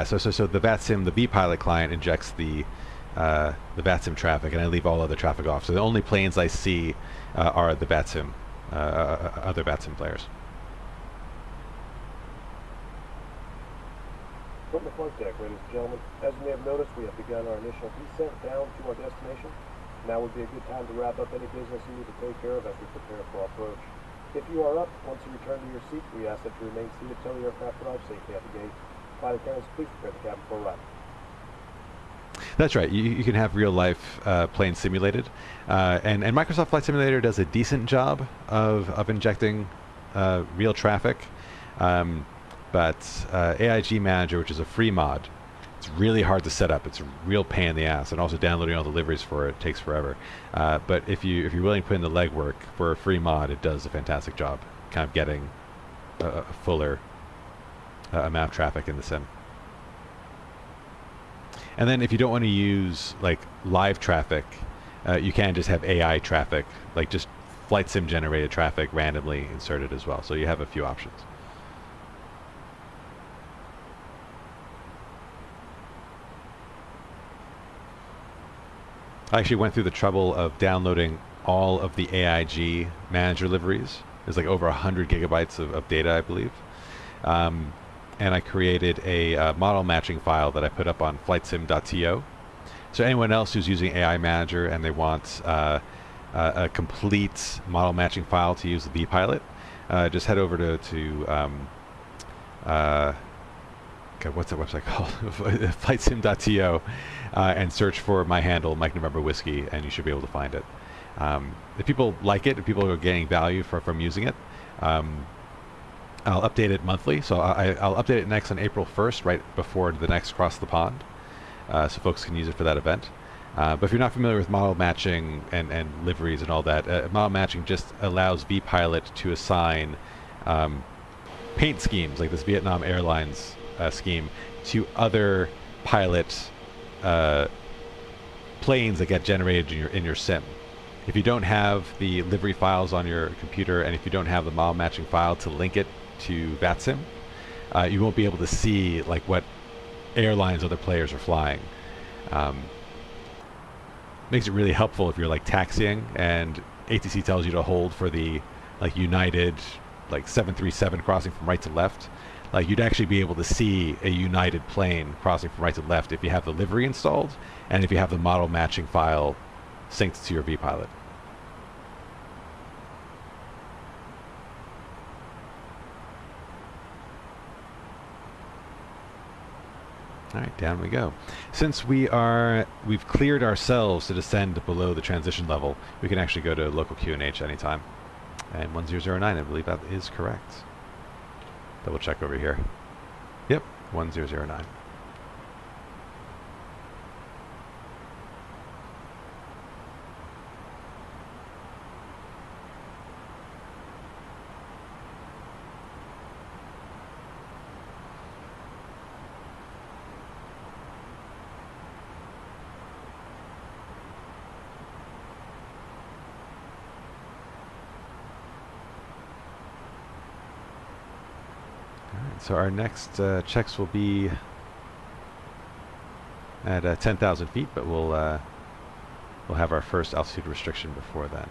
So the VATSIM, the vPilot client injects the VATSIM traffic, and I leave all other traffic off. So the only planes I see are the VATSIM, other VATSIM players. From the flight deck, ladies and gentlemen, as you may have noticed, we have begun our initial descent down to our destination. Now would be a good time to wrap up any business you need to take care of as we prepare for our approach. If you are up, once you return to your seat, we ask that you remain seated till the aircraft arrives safely at the gate. Flight attendants, please prepare the cabin for arrival. That's right. You can have real-life planes simulated, and Microsoft Flight Simulator does a decent job of injecting real traffic. But AIG Manager, which is a free mod, it's really hard to set up. It's a real pain in the ass, and also downloading all the libraries for it takes forever. But if you're willing to put in the legwork for a free mod, it does a fantastic job, kind of getting a fuller amount of traffic in the sim. And then if you don't want to use like live traffic, you can just have AI traffic, like just flight sim generated traffic randomly inserted as well. So you have a few options. I actually went through the trouble of downloading all of the AIG manager liveries. There's like over 100 gigabytes of data, I believe. And I created a model matching file that I put up on flightsim.to. So anyone else who's using AI Manager and they want a complete model matching file to use the vPilot, just head over to God, what's the website called? flightsim.to, and search for my handle, Mike November Whiskey, and you should be able to find it. If people like it, if people are getting value from using it, I'll update it monthly. So I'll update it next on April 1st, right before the next Cross the Pond, so folks can use it for that event. But if you're not familiar with model matching and liveries and all that, model matching just allows vPilot to assign paint schemes, like this Vietnam Airlines scheme, to other pilot planes that get generated in your sim. If you don't have the livery files on your computer, and if you don't have the model matching file to link it to VATSIM, you won't be able to see like what airlines other players are flying. Makes it really helpful if you're like taxiing and ATC tells you to hold for the like United like 737 crossing from right to left. Like you'd actually be able to see a United plane crossing from right to left if you have the livery installed and if you have the model matching file synced to your vPilot. All right, down we go. Since we've cleared ourselves to descend below the transition level, we can actually go to local QNH anytime. And 1009, I believe that is correct. Double check over here. Yep, 1009. So our next checks will be at 10,000 feet, but we'll have our first altitude restriction before then.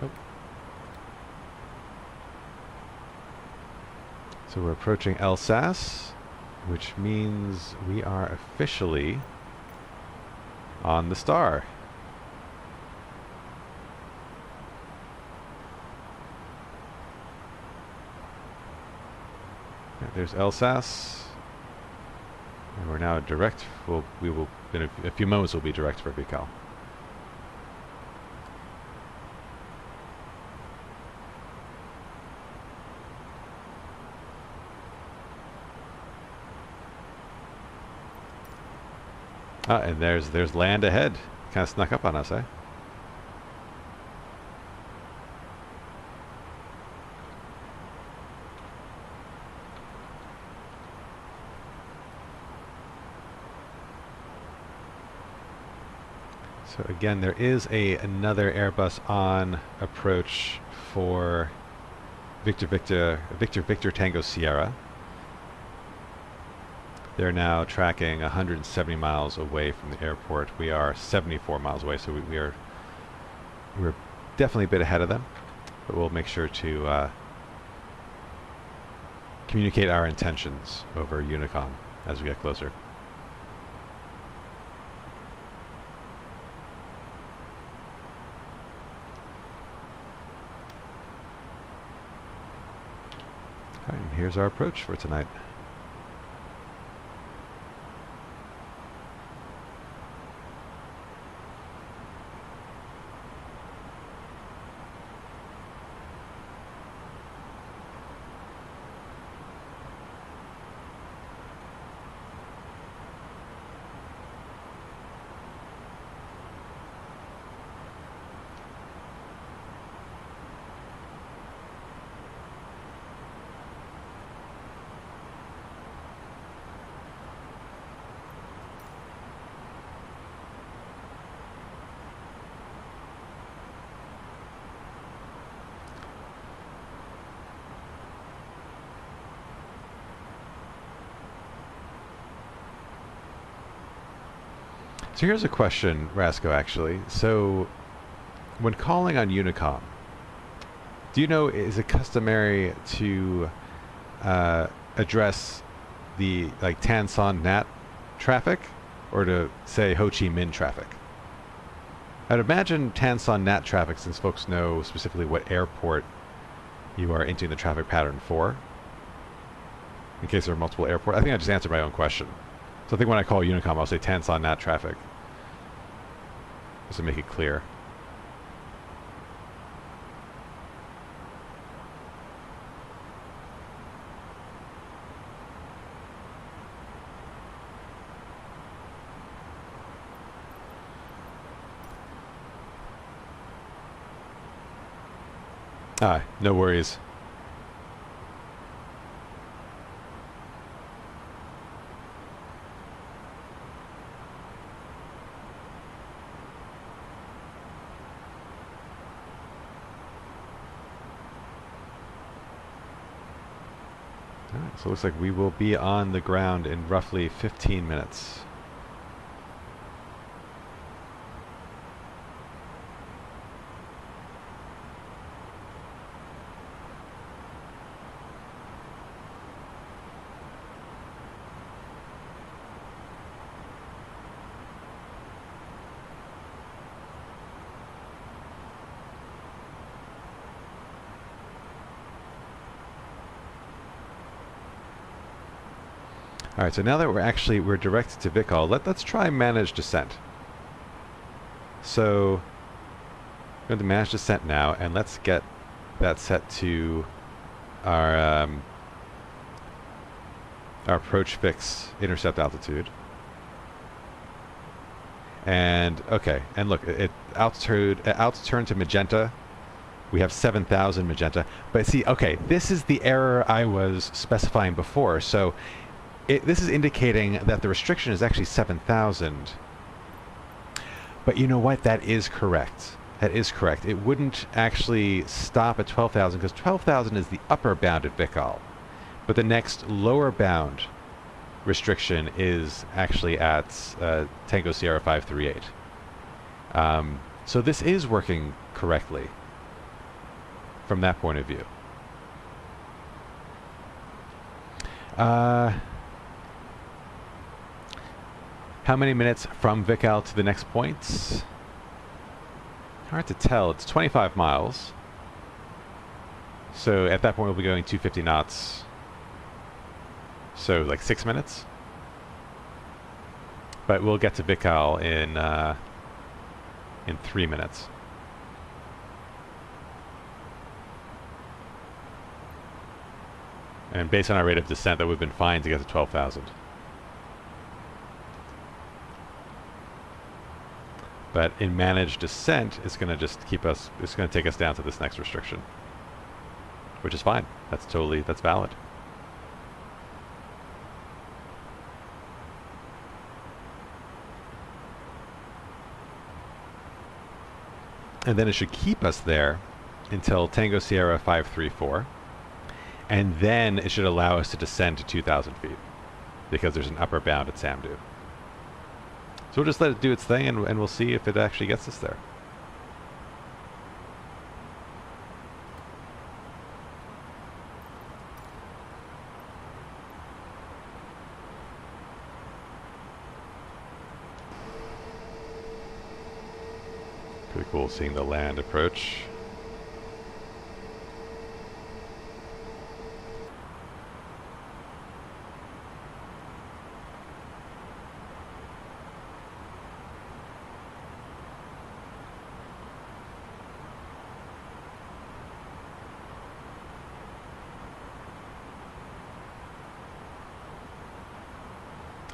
Oh. So we're approaching Alsace, which means we are officially on the star. Right, there's Alsace, and we're now direct. We will in a few moments we'll be direct for VCAL. Ah, and there's land ahead. Kind of snuck up on us, eh? So again, there is another Airbus on approach for Victor Tango Sierra. They're now tracking 170 miles away from the airport. We are 74 miles away, so we're definitely a bit ahead of them. But we'll make sure to communicate our intentions over Unicom as we get closer. All right, and here's our approach for tonight. So here's a question, Rasco, actually. So when calling on Unicom, do you know, is it customary to address the Tan Son Nhat traffic or to say Ho Chi Minh traffic? I'd imagine Tan Son Nhat traffic, since folks know specifically what airport you are entering the traffic pattern for, in case there are multiple airports. I think I just answered my own question. So I think when I call Unicom, I'll say Tan Son Nhat traffic, just to make it clear. Ah, no worries. So it looks like we will be on the ground in roughly 15 minutes. All right, so now that we're directed to VCAL, let's try manage descent. So I'm going to manage descent now, and let's get that set to our approach fix intercept altitude. And okay, and look, altitude turned to magenta. We have 7,000 magenta, but see, okay, this is the error I was specifying before. So this is indicating that the restriction is actually 7,000. But you know what? That is correct. That is correct. It wouldn't actually stop at 12,000 because 12,000 is the upper bound at VCAL. But the next lower bound restriction is actually at Tango Sierra 538. So this is working correctly from that point of view. How many minutes from VCAL to the next point? Hard to tell. It's 25 miles. So at that point we'll be going 250 knots. So like 6 minutes. But we'll get to VCAL in 3 minutes. And based on our rate of descent, that would have been fine to get to 12,000. But in managed descent, it's going to just it's going to take us down to this next restriction. Which is fine. That's valid. And then it should keep us there until Tango Sierra 534. And then it should allow us to descend to 2,000 feet. Because there's an upper bound at Samdu. So we'll just let it do its thing, and we'll see if it actually gets us there. Pretty cool seeing the land approach.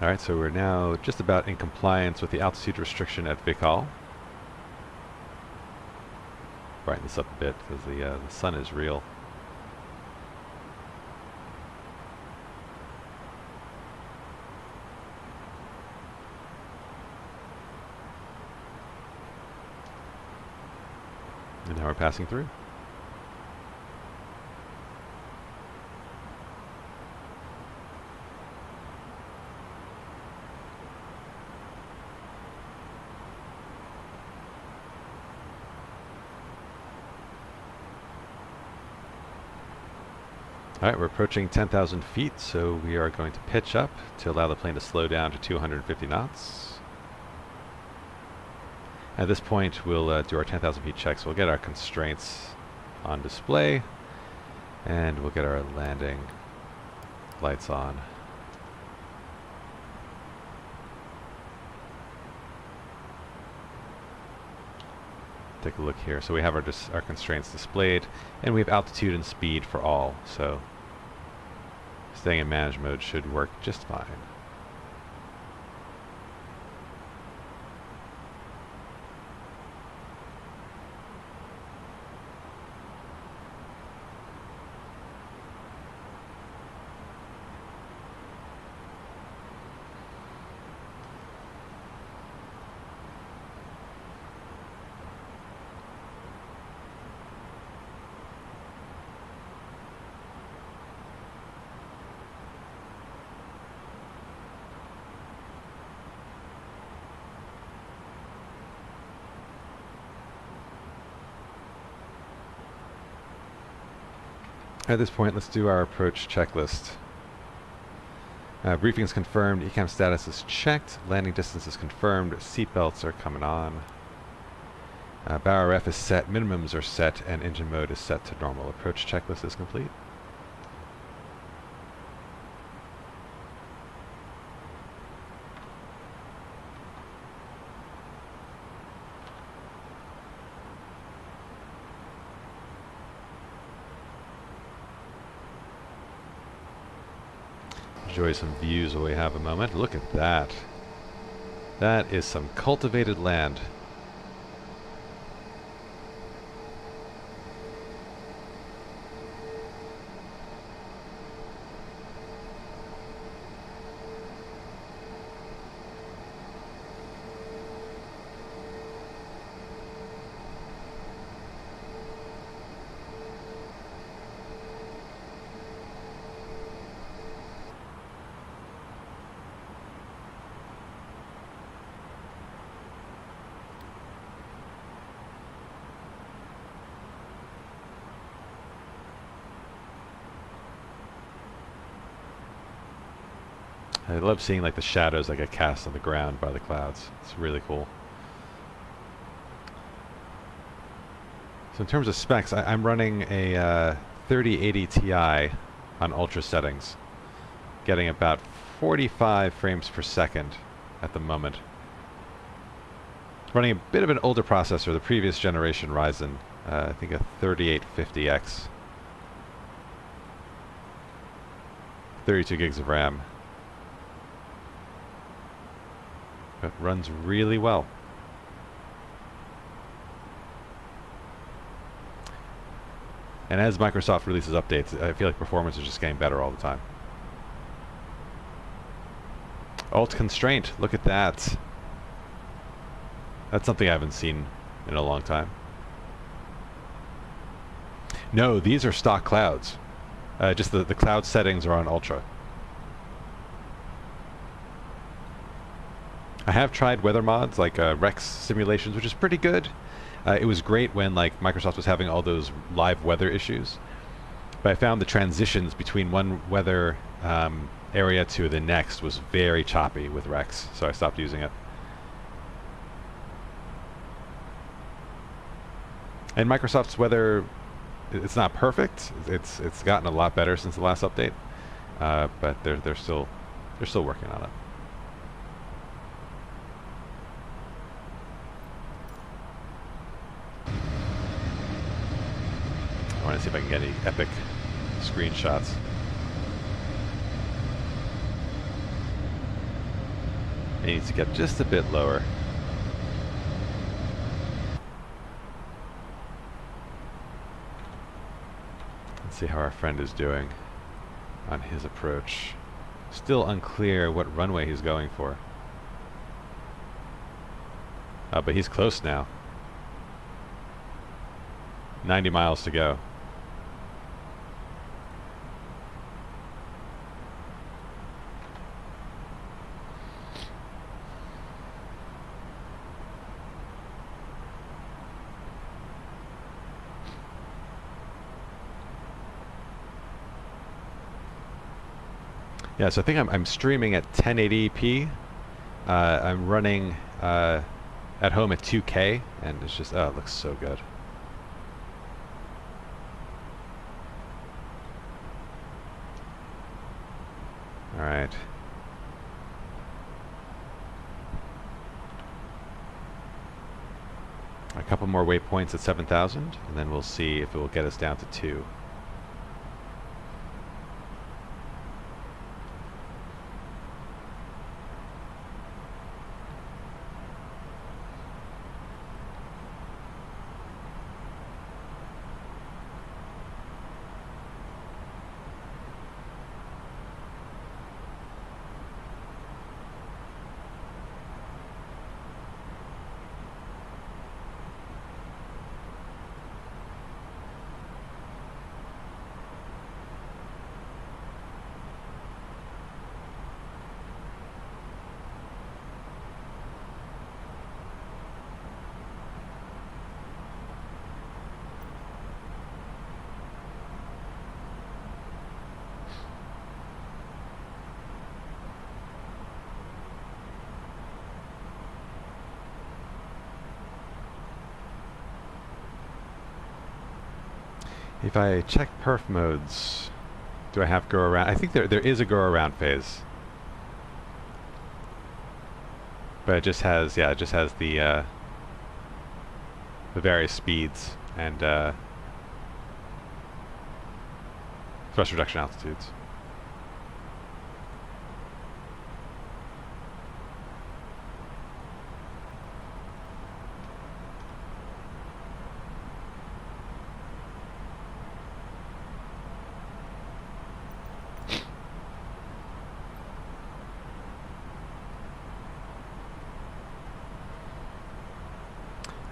Alright, so we're now just about in compliance with the altitude restriction at VCAL. Brighten this up a bit because the sun is real. And now we're passing through. Alright, we're approaching 10,000 feet, so we are going to pitch up to allow the plane to slow down to 250 knots. At this point, we'll do our 10,000 feet checks. We'll get our constraints on display, and we'll get our landing lights on. Take a look here. So we have our constraints displayed, and we have altitude and speed for all. So staying in manage mode should work just fine. At this point, let's do our approach checklist. Briefing is confirmed, ECAM status is checked, landing distance is confirmed, seatbelts are coming on. Bow RF is set, minimums are set, and engine mode is set to normal. Approach checklist is complete. Enjoy some views while we have a moment. Look at that. That is some cultivated land. I love seeing like the shadows that get cast on the ground by the clouds. It's really cool. So in terms of specs, I'm running a 3080 Ti on ultra settings, getting about 45 frames per second at the moment. Running a bit of an older processor, the previous generation Ryzen, I think a 3850X. 32 gigs of RAM. It runs really well. And as Microsoft releases updates, I feel like performance is just getting better all the time. Alt constraint, look at that. That's something I haven't seen in a long time. No, these are stock clouds. Just the cloud settings are on ultra. I have tried weather mods like Rex simulations, which is pretty good. It was great when like Microsoft was having all those live weather issues, but I found the transitions between one weather area to the next was very choppy with Rex, so I stopped using it. And Microsoft's weather, it's not perfect. It's gotten a lot better since the last update, but they're still working on it. I want to see if I can get any epic screenshots. It needs to get just a bit lower. Let's see how our friend is doing on his approach. Still unclear what runway he's going for. But he's close now. 90 miles to go. Yeah, so I think I'm streaming at 1080p. I'm running at home at 2K, and it's just, oh, it looks so good. All right. A couple more waypoints at 7,000, and then we'll see if it will get us down to 2. If I check perf modes, do I have go around? I think there is a go around phase. But it just has, yeah, it just has the various speeds and thrust reduction altitudes.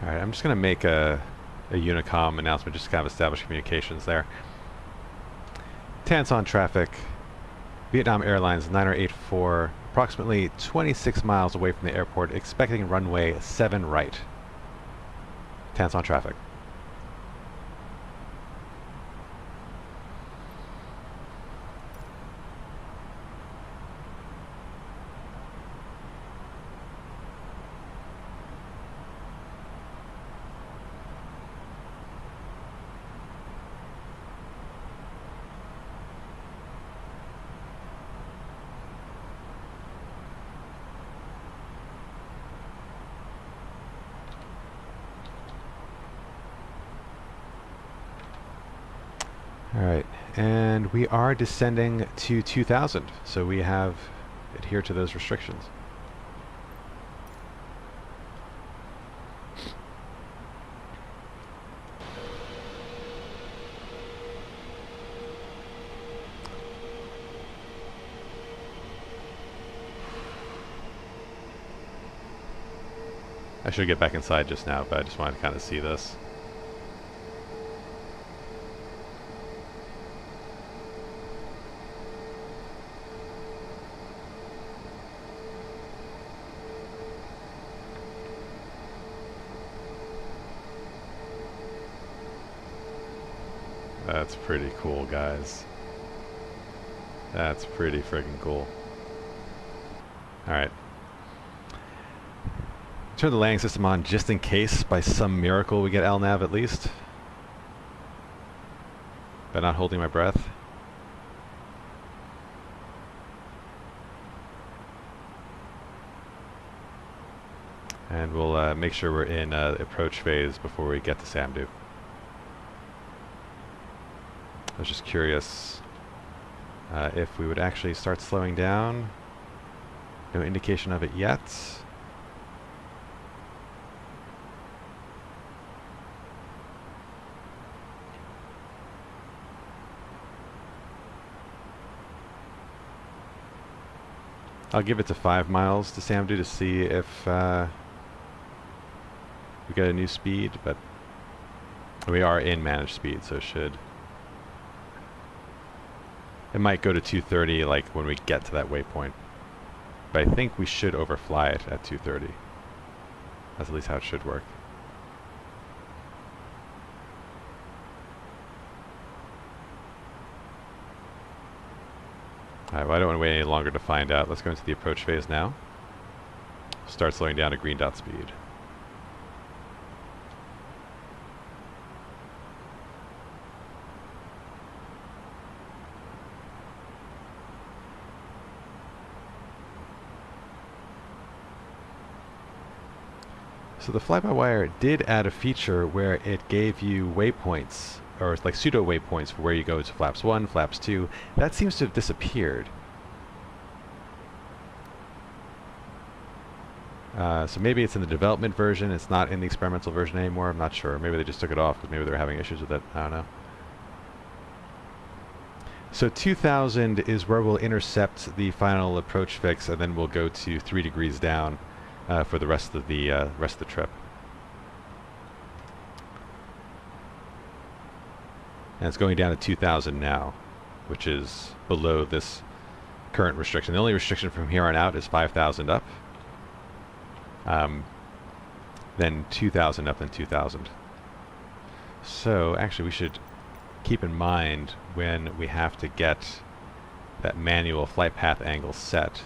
Alright, I'm just going to make a Unicom announcement just to kind of establish communications there. Tan Son traffic, Vietnam Airlines 9084, approximately 26 miles away from the airport, expecting runway 7 right. Tan Son traffic. Alright, and we are descending to 2000, so we have adhered to those restrictions. I should get back inside just now, but I just wanted to kind of see this. That's pretty cool, guys. That's pretty friggin' cool. Alright. Turn the landing system on just in case, by some miracle, we get LNAV at least. By not holding my breath. And we'll make sure we're in approach phase before we get to Samdu. I was just curious if we would actually start slowing down. No indication of it yet. I'll give it to 5 miles to Samdu to see if we get a new speed, but we are in managed speed, so it should. It might go to 230 like when we get to that waypoint. But I think we should overfly it at 230. That's at least how it should work. Alright, well I don't want to wait any longer to find out. Let's go into the approach phase now. Start slowing down to green dot speed. So the fly-by-wire did add a feature where it gave you waypoints, or like pseudo waypoints for where you go to flaps 1, flaps 2. That seems to have disappeared. So maybe it's in the development version, it's not in the experimental version anymore, I'm not sure. Maybe they just took it off because maybe they were having issues with it, I don't know. So 2000 is where we'll intercept the final approach fix, and then we'll go to 3 degrees down for the rest of the trip. And it's going down to 2000 now, which is below this current restriction. The only restriction from here on out is 5,000 up. Then 2,000 up, then 2,000. So actually we should keep in mind when we have to get that manual flight path angle set.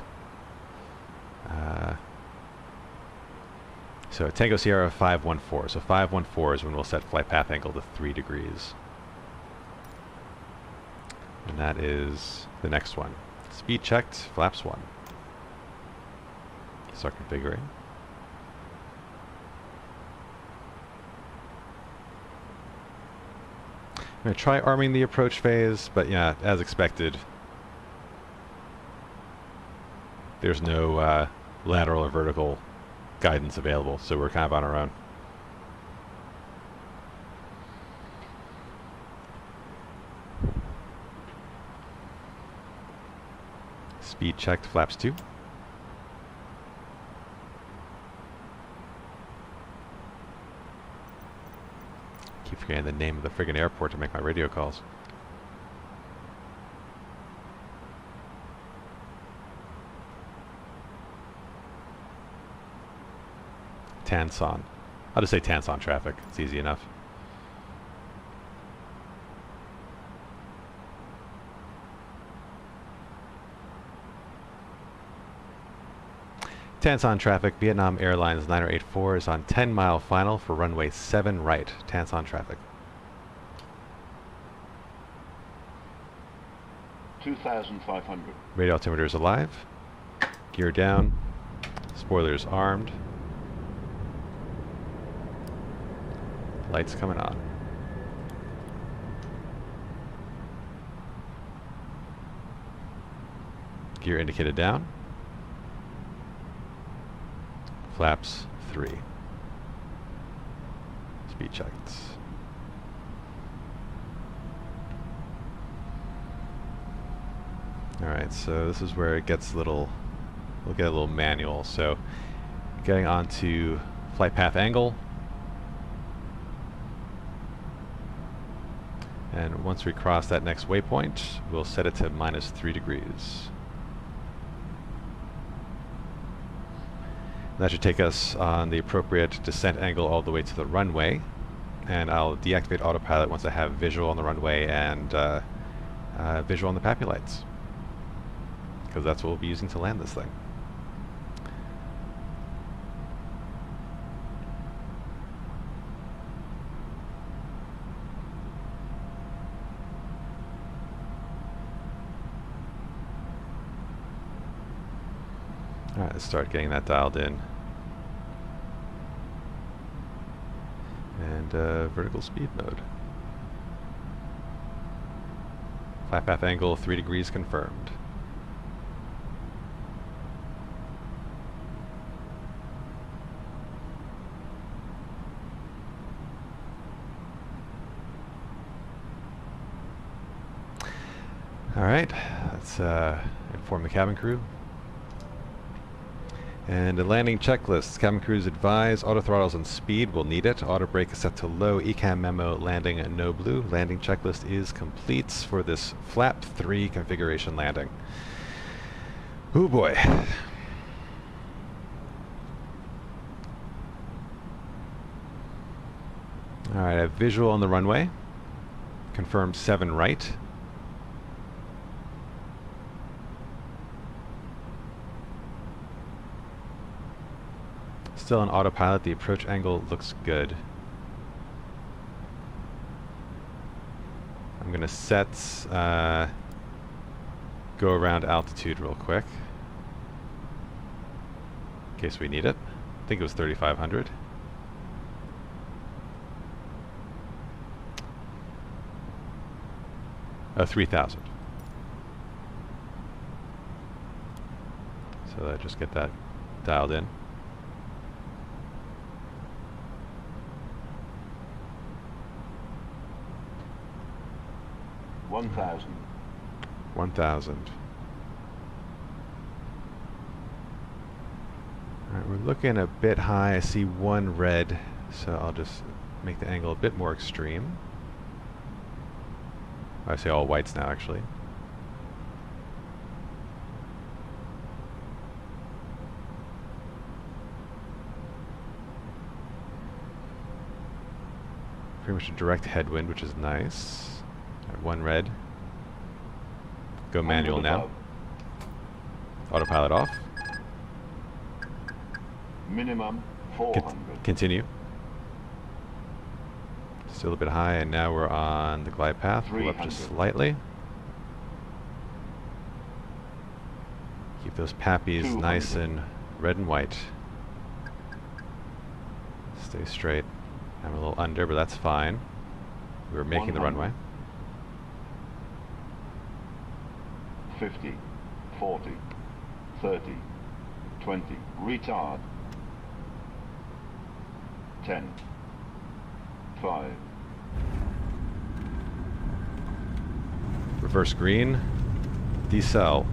So Tango Sierra 514. So 514 is when we'll set flight path angle to 3 degrees. And that is the next one. Speed checked, flaps 1. Start configuring. I'm going to try arming the approach phase, but yeah, as expected, there's no lateral or vertical guidance available, so we're kind of on our own. Speed checked, flaps 2. Keep forgetting the name of the friggin' airport to make my radio calls. Tansan. I'll just say Tansan traffic. It's easy enough. Tansan traffic, Vietnam Airlines 9084 is on 10-mile final for runway 7 right. Tansan traffic. 2,500. Radio altimeter is alive. Gear down. Spoilers armed. Lights coming on. Gear indicated down. Flaps 3. Speed checked. Alright, so this is where it gets a little, we'll get a little manual. So getting onto flight path angle. And once we cross that next waypoint, we'll set it to -3 degrees. That should take us on the appropriate descent angle all the way to the runway. And I'll deactivate autopilot once I have visual on the runway and visual on the PAPI lights, because that's what we'll be using to land this thing. Alright, let's start getting that dialed in. And vertical speed mode. Flight path angle 3 degrees confirmed. Alright, let's inform the cabin crew. And a landing checklist. Cabin crews advise auto throttles and speed. We'll need it. Auto brake is set to low. ECAM memo landing no blue. Landing checklist is complete for this flap 3 configuration landing. Oh boy. Alright, I have visual on the runway. Confirmed 7 right. Still on autopilot, the approach angle looks good. I'm gonna set go around altitude real quick in case we need it. I think it was 3,500. Oh, 3,000. So just get that dialed in. $1,000. 1,000. Alright, we're looking a bit high. I see 1 red, so I'll just make the angle a bit more extreme. I see all whites now, actually. Pretty much a direct headwind, which is nice. 1 red. Go manual now. Autopilot off. Minimum 400. Continue. Still a bit high, and now we're on the glide path. Pull up just slightly. Keep those pappies 200. nice and red and white. Stay straight. I'm a little under, but that's fine. We were making the 100. runway. 50, 40, 30, 20, retard. 10, 5, Reverse green. Decel.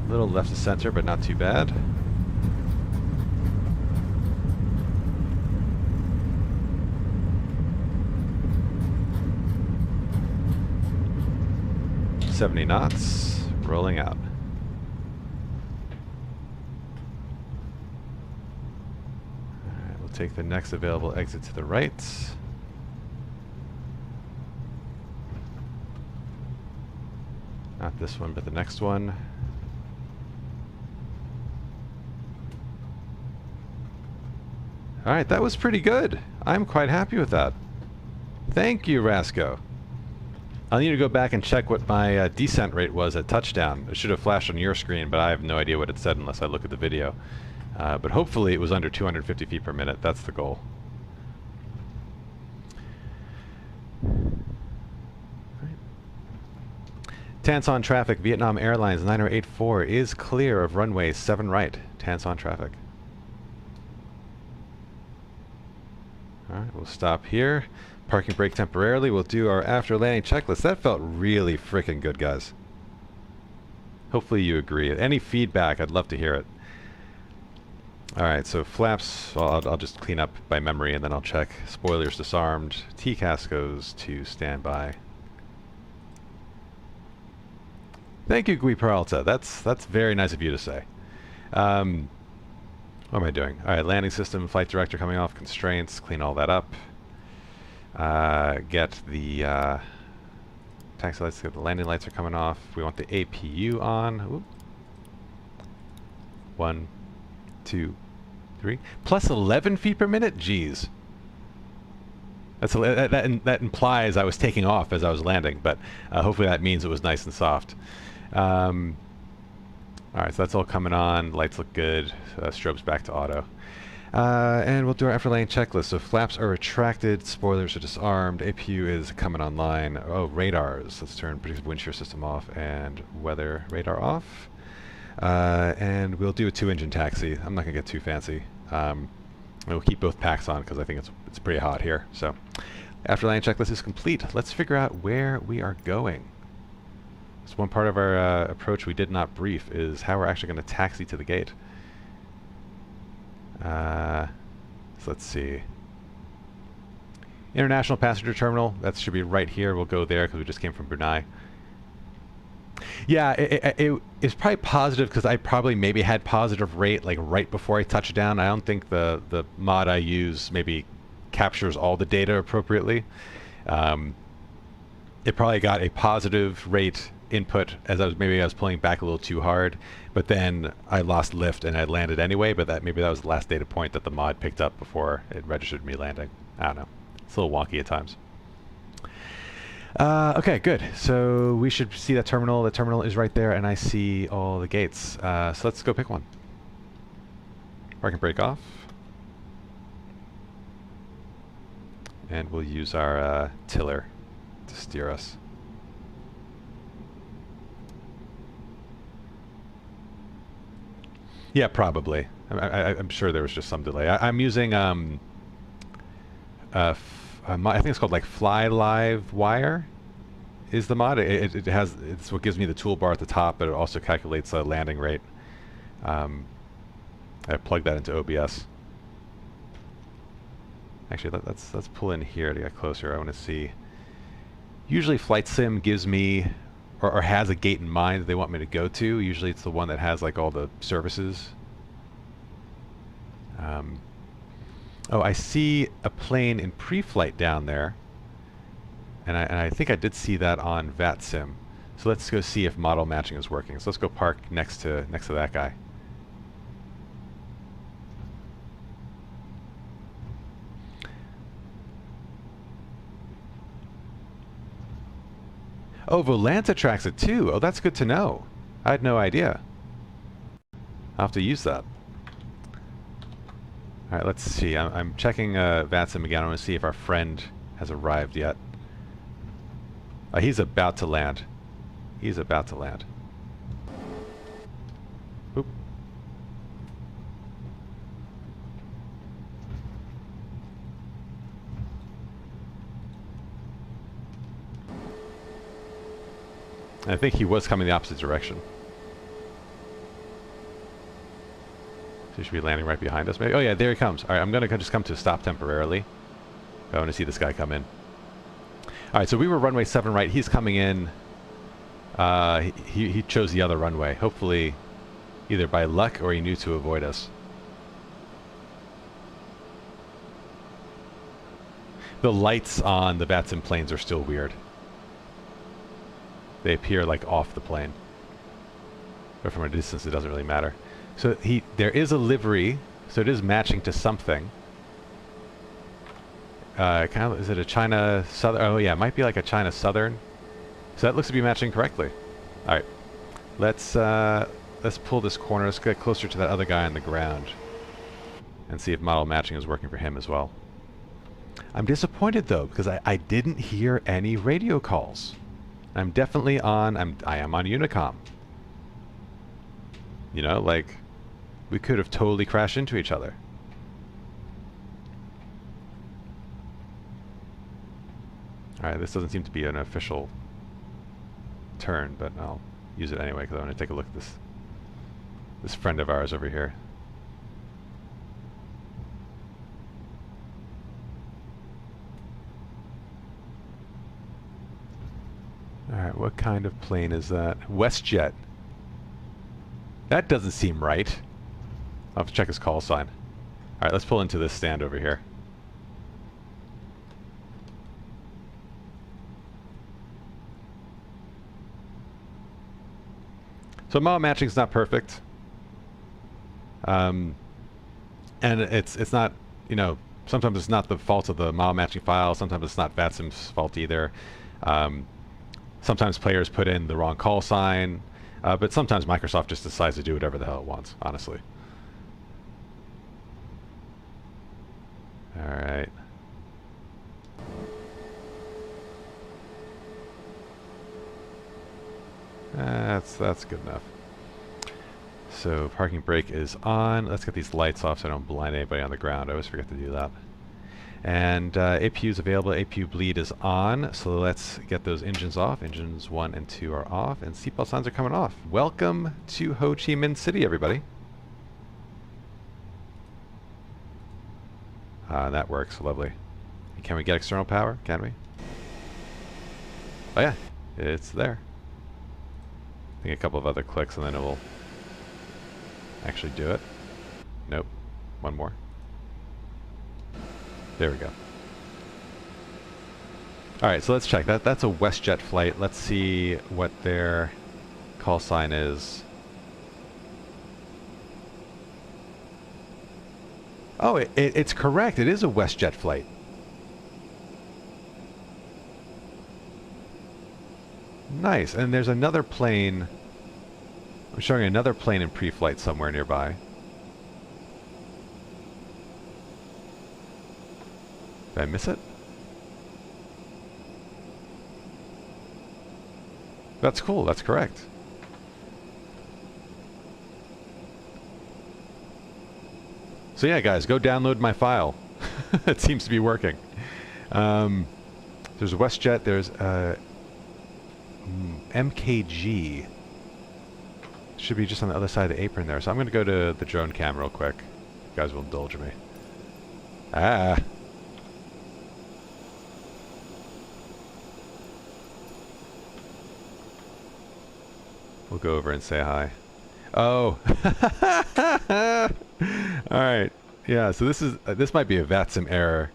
Little left of center, but not too bad. .70 knots. Rolling out. Alright, we'll take the next available exit to the right. Not this one, but the next one. Alright, that was pretty good. I'm quite happy with that. Thank you, Rasco. I'll need to go back and check what my descent rate was at touchdown. It should have flashed on your screen, but I have no idea what it said unless I look at the video. But hopefully it was under 250 feet per minute. That's the goal. Tanson traffic, Vietnam Airlines 9084 is clear of runway 7 right. Tanson traffic. Alright, we'll stop here. Parking brake temporarily. We'll do our after landing checklist. That felt really freaking good, guys. Hopefully you agree. Any feedback, I'd love to hear it. Alright, so flaps, well, I'll just clean up by memory and then I'll check. Spoilers disarmed. TCAS goes to standby. Thank you, Gui Peralta. That's very nice of you to say. What am I doing? Alright, landing system, flight director coming off, constraints, clean all that up. Get the taxi lights, the landing lights are coming off. We want the APU on. Oop. 1, 2, 3. Plus 11 feet per minute? Jeez. That implies I was taking off as I was landing, but hopefully that means it was nice and soft. Alright, so that's all coming on. Lights look good. Strobe's back to auto. And we'll do our after landing checklist. So flaps are retracted, spoilers are disarmed, APU is coming online. Oh, radars. Let's turn predictive wind shear system off and weather radar off. And we'll do a 2-engine taxi. I'm not going to get too fancy. We'll keep both packs on because I think it's pretty hot here. So after landing checklist is complete. Let's figure out where we are going. So one part of our approach we did not brief is how we're actually going to taxi to the gate. So let's see. International passenger terminal. That should be right here. We'll go there because we just came from Brunei. Yeah, it's probably positive because I probably maybe had positive rate like right before I touched down. I don't think the mod I use maybe captures all the data appropriately. It probably got a positive rate input as I was pulling back a little too hard, but then I lost lift and I landed anyway, but maybe that was the last data point that the mod picked up before it registered me landing. I don't know. It's a little wonky at times. Okay, good. So we should see that terminal. The terminal is right there and I see all the gates. So let's go pick one. Parking brake off. And we'll use our tiller to steer us. Yeah, probably. I'm sure there was just some delay. I'm using I think it's called like Fly Live Wire is the mod. It's what gives me the toolbar at the top, but it also calculates a landing rate. I plug that into OBS. Actually, let's pull in here to get closer. I want to see. Usually Flight Sim gives me or has a gate in mind that they want me to go to. Usually it's the one that has like all the services. Oh, I see a plane in pre-flight down there. And I think I did see that on VATSIM. So let's go see if model matching is working. So let's go park next to that guy. Oh, Volanta tracks it too. Oh, that's good to know. I had no idea. I'll have to use that. Alright, let's see. I'm checking VATSIM again. I want to see if our friend has arrived yet. He's about to land. He's about to land. Oop. I think he was coming the opposite direction. So he should be landing right behind us, maybe? Oh yeah, there he comes. Alright, I'm going to just come to a stop temporarily. I want to see this guy come in. Alright, so we were runway 7 right. He's coming in. He chose the other runway. Hopefully, either by luck or he knew to avoid us. The lights on the VATSIM planes are still weird. They appear like off the plane. But from a distance, it doesn't really matter. So there is a livery, so it is matching to something. Kind of, is it a China Southern? Oh yeah, it might be like a China Southern. So that looks to be matching correctly. All right, let's pull this corner. Let's get closer to that other guy on the ground, and see if model matching is working for him as well. I'm disappointed though because I didn't hear any radio calls. I'm definitely on. I am on Unicom. You know, like we could have totally crashed into each other. Alright, this doesn't seem to be an official turn, but I'll use it anyway because I want to take a look at this friend of ours over here. Alright, what kind of plane is that? WestJet. That doesn't seem right. I'll have to check his call sign. Alright, let's pull into this stand over here. So model matching is not perfect, and it's not, you know, sometimes it's not the fault of the model matching file. Sometimes it's not VATSIM's fault either. Sometimes players put in the wrong call sign, but sometimes Microsoft just decides to do whatever the hell it wants. Honestly. All right. That's good enough. So parking brake is on. Let's get these lights off so I don't blind anybody on the ground. I always forget to do that. And APU is available. APU bleed is on. So let's get those engines off. Engines 1 and 2 are off, and seatbelt signs are coming off. Welcome to Ho Chi Minh City, everybody. That works. Lovely. Can we get external power? Can we? Oh yeah, it's there. I think a couple of other clicks and then it will actually do it. Nope. One more. There we go. Alright, so let's check. That's a WestJet flight. Let's see what their call sign is. Oh, it's correct. It is a WestJet flight. Nice. And there's another plane. I'm showing another plane in pre-flight somewhere nearby. Did I miss it? That's cool. That's correct. So yeah, guys, go download my file. It seems to be working. There's WestJet. There's MKG. Should be just on the other side of the apron there. So I'm going to go to the drone cam real quick. You guys will indulge me. Ah. We'll go over and say hi. Oh. All right. Yeah, so this might be a VATSIM error,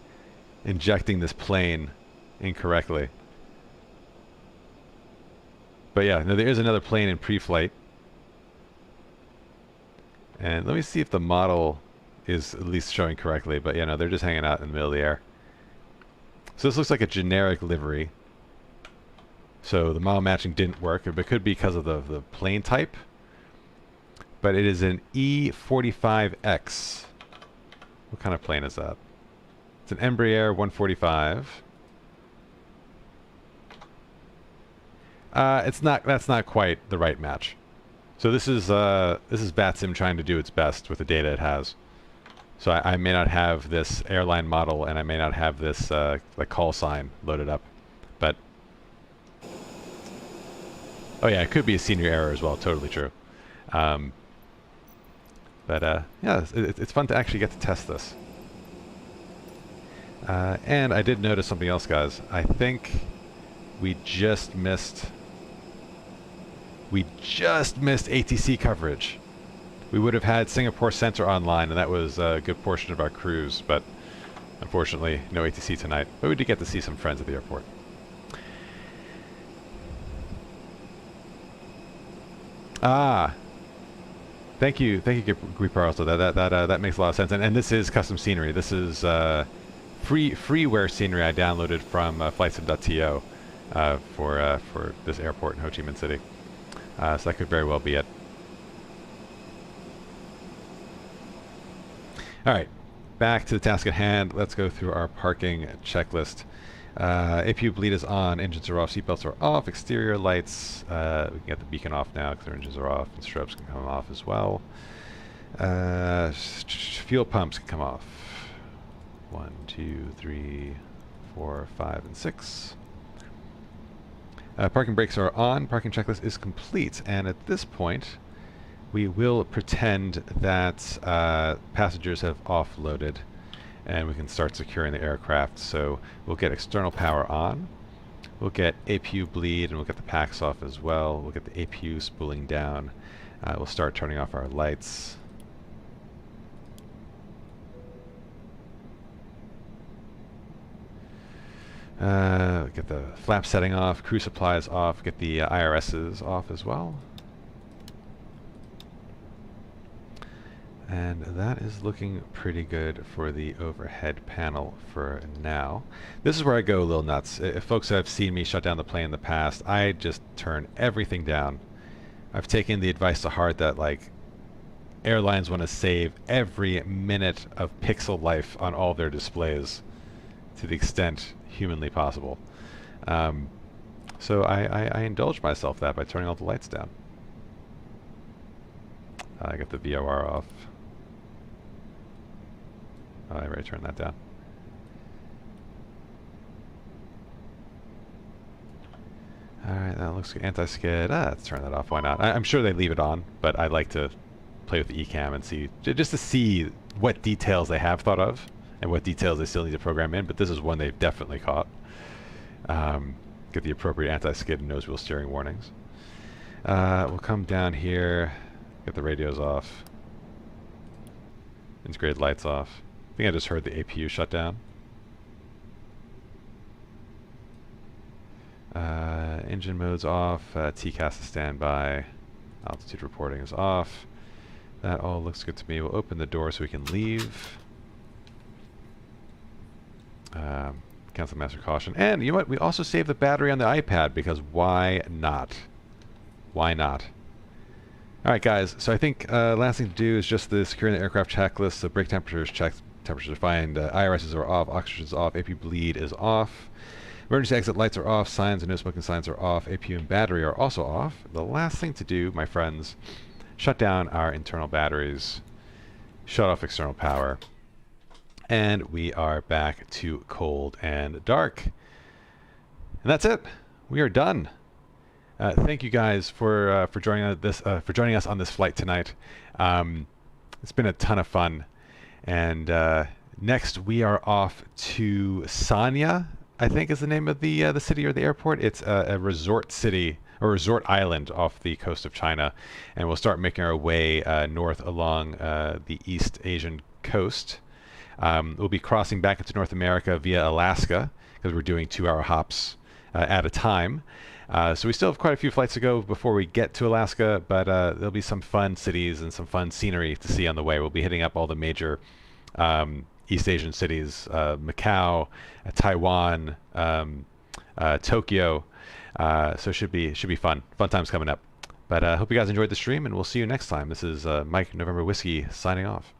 injecting this plane incorrectly. But yeah, no, there is another plane in pre-flight. And let me see if the model is at least showing correctly. But yeah, no, they're just hanging out in the middle of the air. So this looks like a generic livery. So the model matching didn't work, but it could be because of the plane type. but it is an E45X. What kind of plane is that? It's an Embraer 145. That's not quite the right match. So this is VATSIM trying to do its best with the data it has. So I may not have this airline model, and I may not have this like call sign loaded up, but oh yeah, it could be a senior error as well. Totally true. But yeah, it's fun to actually get to test this. And I did notice something else, guys. I think we just missed ATC coverage. We would have had Singapore Center online, and that was a good portion of our cruise, but unfortunately, no ATC tonight. But we did get to see some friends at the airport. Ah, thank you, Guiparl. So that makes a lot of sense. And this is custom scenery. This is freeware scenery I downloaded from flightsim.to for this airport in Ho Chi Minh City. So that could very well be it. All right, back to the task at hand. Let's go through our parking checklist. APU bleed is on, engines are off, seatbelts are off, exterior lights, we can get the beacon off now because our engines are off, and strobes can come off as well. Fuel pumps can come off. 1, 2, 3, 4, 5, and 6. Parking brakes are on, parking checklist is complete, and at this point we will pretend that passengers have offloaded and we can start securing the aircraft. So we'll get external power on, we'll get APU bleed, and we'll get the packs off as well. We'll get the APU spooling down. We'll start turning off our lights. Get the flap setting off, crew supplies off, get the IRSs off as well. And that is looking pretty good for the overhead panel for now. This is where I go a little nuts. If folks have seen me shut down the plane in the past, I just turn everything down. I've taken the advice to heart that like airlines want to save every minute of pixel life on all their displays to the extent humanly possible. So I indulge myself that by turning all the lights down. I got the VOR off. Oh, I already turned that down. Alright, that looks good. Anti-skid. Let's turn that off. Why not? I'm sure they leave it on, but I like to play with the ECAM and see, just to see what details they have thought of and what details they still need to program in, but this is one they've definitely caught. Get the appropriate anti-skid and nose wheel steering warnings. We'll come down here, get the radios off, integrated lights off. I think I just heard the APU shut down. Engine mode's off, TCAS is standby, altitude reporting is off. That all looks good to me. We'll open the door so we can leave. Cancel master caution. And you know what? We also saved the battery on the iPad because why not? Why not? Alright guys, so I think last thing to do is just the securing the aircraft checklist. The brake temperatures checked, temperatures are fine, IRSs are off, oxygen's off, AP bleed is off. Emergency exit lights are off, signs and no smoking signs are off, APU and battery are also off. The last thing to do, my friends, shut down our internal batteries, shut off external power, and we are back to cold and dark. And that's it. We are done. Thank you guys for joining us on this flight tonight. It's been a ton of fun. And next we are off to Sanya, I think is the name of the city or the airport. It's a resort city or resort island off the coast of China, and we'll start making our way north along the East Asian coast. We'll be crossing back into North America via Alaska because we're doing 2-hour hops at a time. So we still have quite a few flights to go before we get to Alaska, but there'll be some fun cities and some fun scenery to see on the way. We'll be hitting up all the major East Asian cities, Macau, Taiwan, Tokyo. So should be fun. Fun times coming up. But I hope you guys enjoyed the stream, and we'll see you next time. This is Mike November Whiskey signing off.